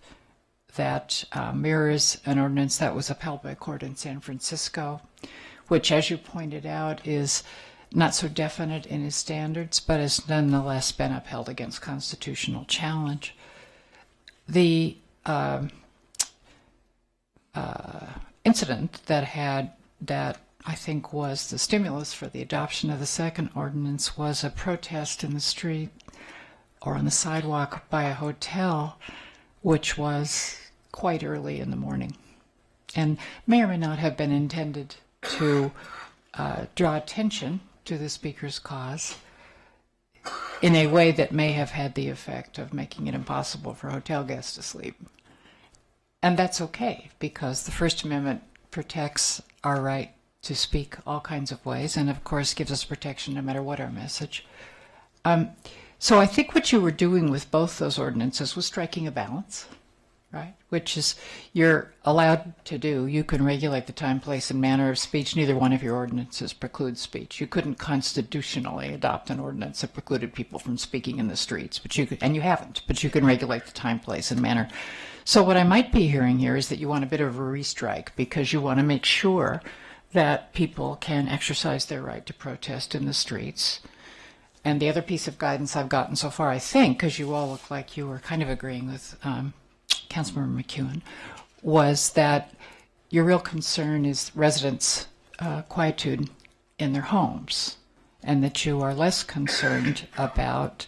that mirrors an ordinance that was upheld by a court in San Francisco, which, as you pointed out, is not so definite in its standards, but has nonetheless been upheld against constitutional challenge. The incident that I think was the stimulus for the adoption of the second ordinance was a protest in the street or on the sidewalk by a hotel, which was quite early in the morning, and may or may not have been intended to draw attention to the speaker's cause in a way that may have had the effect of making it impossible for hotel guests to sleep. And that's okay, because the First Amendment protects our right to speak all kinds of ways, and of course gives us protection no matter what our message. So I think what you were doing with both those ordinances was striking a balance, right? Which is you're allowed to do. You can regulate the time, place, and manner of speech. Neither one of your ordinances precludes speech. You couldn't constitutionally adopt an ordinance that precluded people from speaking in the streets, but you could, and you haven't, but you can regulate the time, place, and manner. So what I might be hearing here is that you want a bit of a restrike because you want to make sure that people can exercise their right to protest in the streets. And the other piece of guidance I've gotten so far, I think, because you all look like you were kind of agreeing with Councilmember McEwen, was that your real concern is residents' quietude in their homes, and that you are less concerned about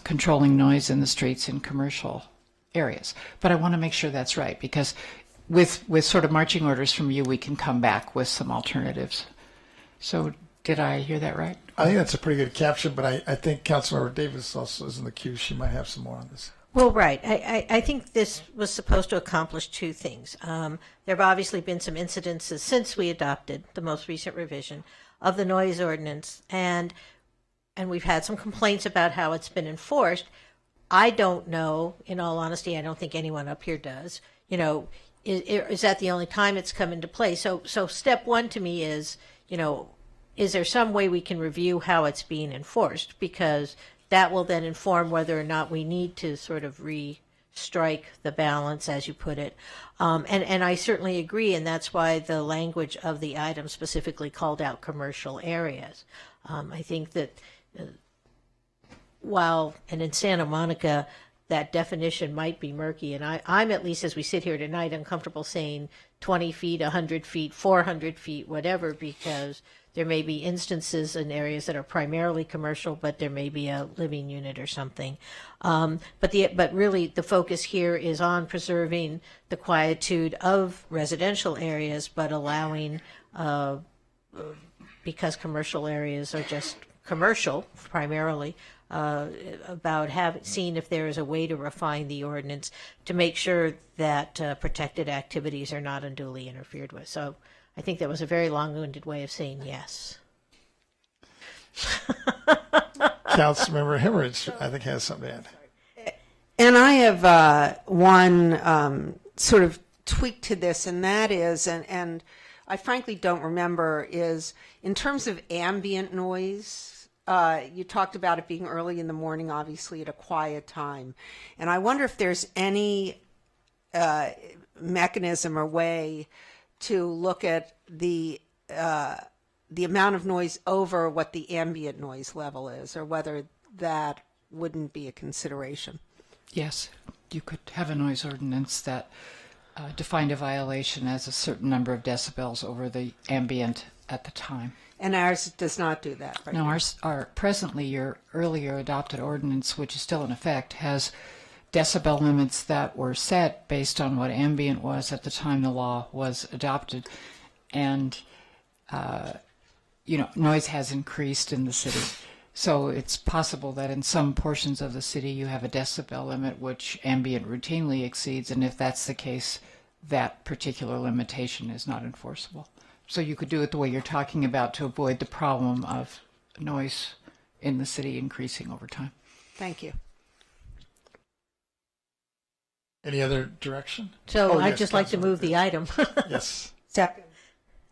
controlling noise in the streets in commercial areas. But I want to make sure that's right, because with sort of marching orders from you, we can come back with some alternatives. So did I hear that right? I think that's a pretty good caption, but I think Councilmember Davis also is in the queue. She might have some more on this. Well, right. I think this was supposed to accomplish two things. There have obviously been some incidences since we adopted the most recent revision of the noise ordinance, and we've had some complaints about how it's been enforced. I don't know, in all honesty, I don't think anyone up here does, you know, is that the only time it's come into play? So step one to me is, you know, is there some way we can review how it's being enforced? Because that will then inform whether or not we need to sort of strike the balance, as you put it. And I certainly agree, and that's why the language of the item specifically called out commercial areas. I think that while, and in Santa Monica, that definition might be murky, and I'm at least, as we sit here tonight, uncomfortable saying 20 feet, 100 feet, 400 feet, whatever, because there may be instances in areas that are primarily commercial, but there may be a living unit or something. But really the focus here is on preserving the quietude of residential areas, but allowing, because commercial areas are just commercial primarily, about seeing if there is a way to refine the ordinance to make sure that protected activities are not unduly interfered with. So I think that was a very long-winded way of saying yes. Councilmember Hemorrhage, I think, has something to add. And I have one sort of tweak to this, and that is, and I frankly don't remember, is in terms of ambient noise, you talked about it being early in the morning, obviously at a quiet time. And I wonder if there's any mechanism or way to look at the amount of noise over what the ambient noise level is, or whether that wouldn't be a consideration. Yes, you could have a noise ordinance that defined a violation as a certain number of decibels over the ambient at the time. And ours does not do that, right? No, our presently, your earlier adopted ordinance, which is still in effect, has decibel limits that were set based on what ambient was at the time the law was adopted. And, noise has increased in the city. So it's possible that in some portions of the city you have a decibel limit which ambient routinely exceeds, and if that's the case, that particular limitation is not enforceable. So you could do it the way you're talking about to avoid the problem of noise in the city increasing over time. Thank you. Any other direction? So I'd just like to move the item. Yes. Second.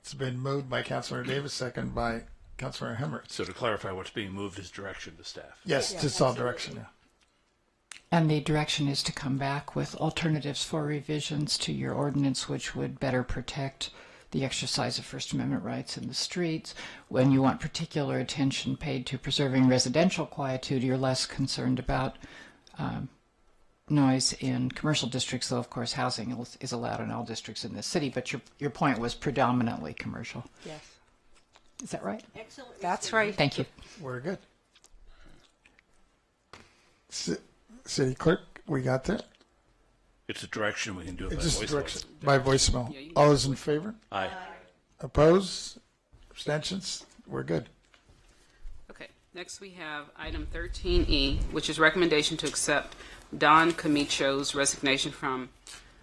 It's been moved by Councilmember Davis, second by Councilmember Hemmerich. So to clarify, what's being moved is direction to staff. Yes, just all direction, yeah. And the direction is to come back with alternatives for revisions to your ordinance, which would better protect the exercise of First Amendment rights in the streets. When you want particular attention paid to preserving residential quietude, you're less concerned about noise in commercial districts, though of course housing is allowed in all districts in this city, but your point was predominantly commercial. Yes. Is that right? Excellent. That's right. Thank you. We're good. City Clerk, we got that? It's a direction, we can do it by It's just voice direction vote. by voicemail. All those in favor? Aye. Opposed? Abstentions? We're good. Okay, next we have item 13E, which is recommendation to accept Don Camicho's resignation from,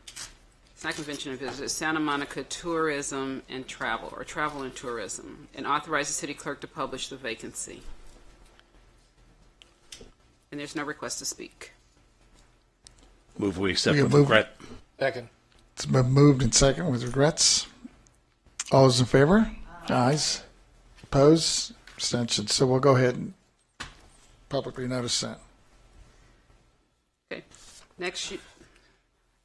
it's not Convention and Visitors, Santa Monica Tourism and Travel, or Travel and Tourism, and authorize the city clerk to publish the vacancy. And there's no request to speak. Move we accept We with move- regret. Second. It's been moved and second with regrets. All those in favor? Ayes. Opposed? Abstentions. So we'll go ahead and publicly notice that. Okay, next,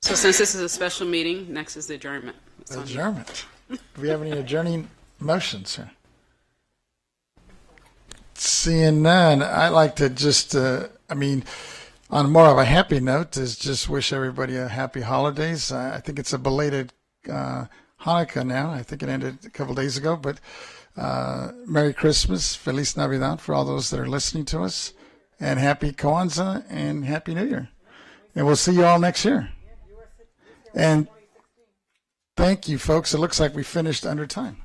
so since this is a special meeting, next is the adjournment. It's on you. Adjournment. Do we have any adjourning motions, sir? Seeing none, I'd like to just, on more of a happy note, is just wish everybody a happy holidays. I think it's a belated Hanukkah now. I think it ended a couple days ago, but Merry Christmas, Feliz Navidad for all those that are listening to us, and Happy Kwanzaa and Happy New Year. And we'll see you all next year. And thank you, folks. It looks like we finished under time.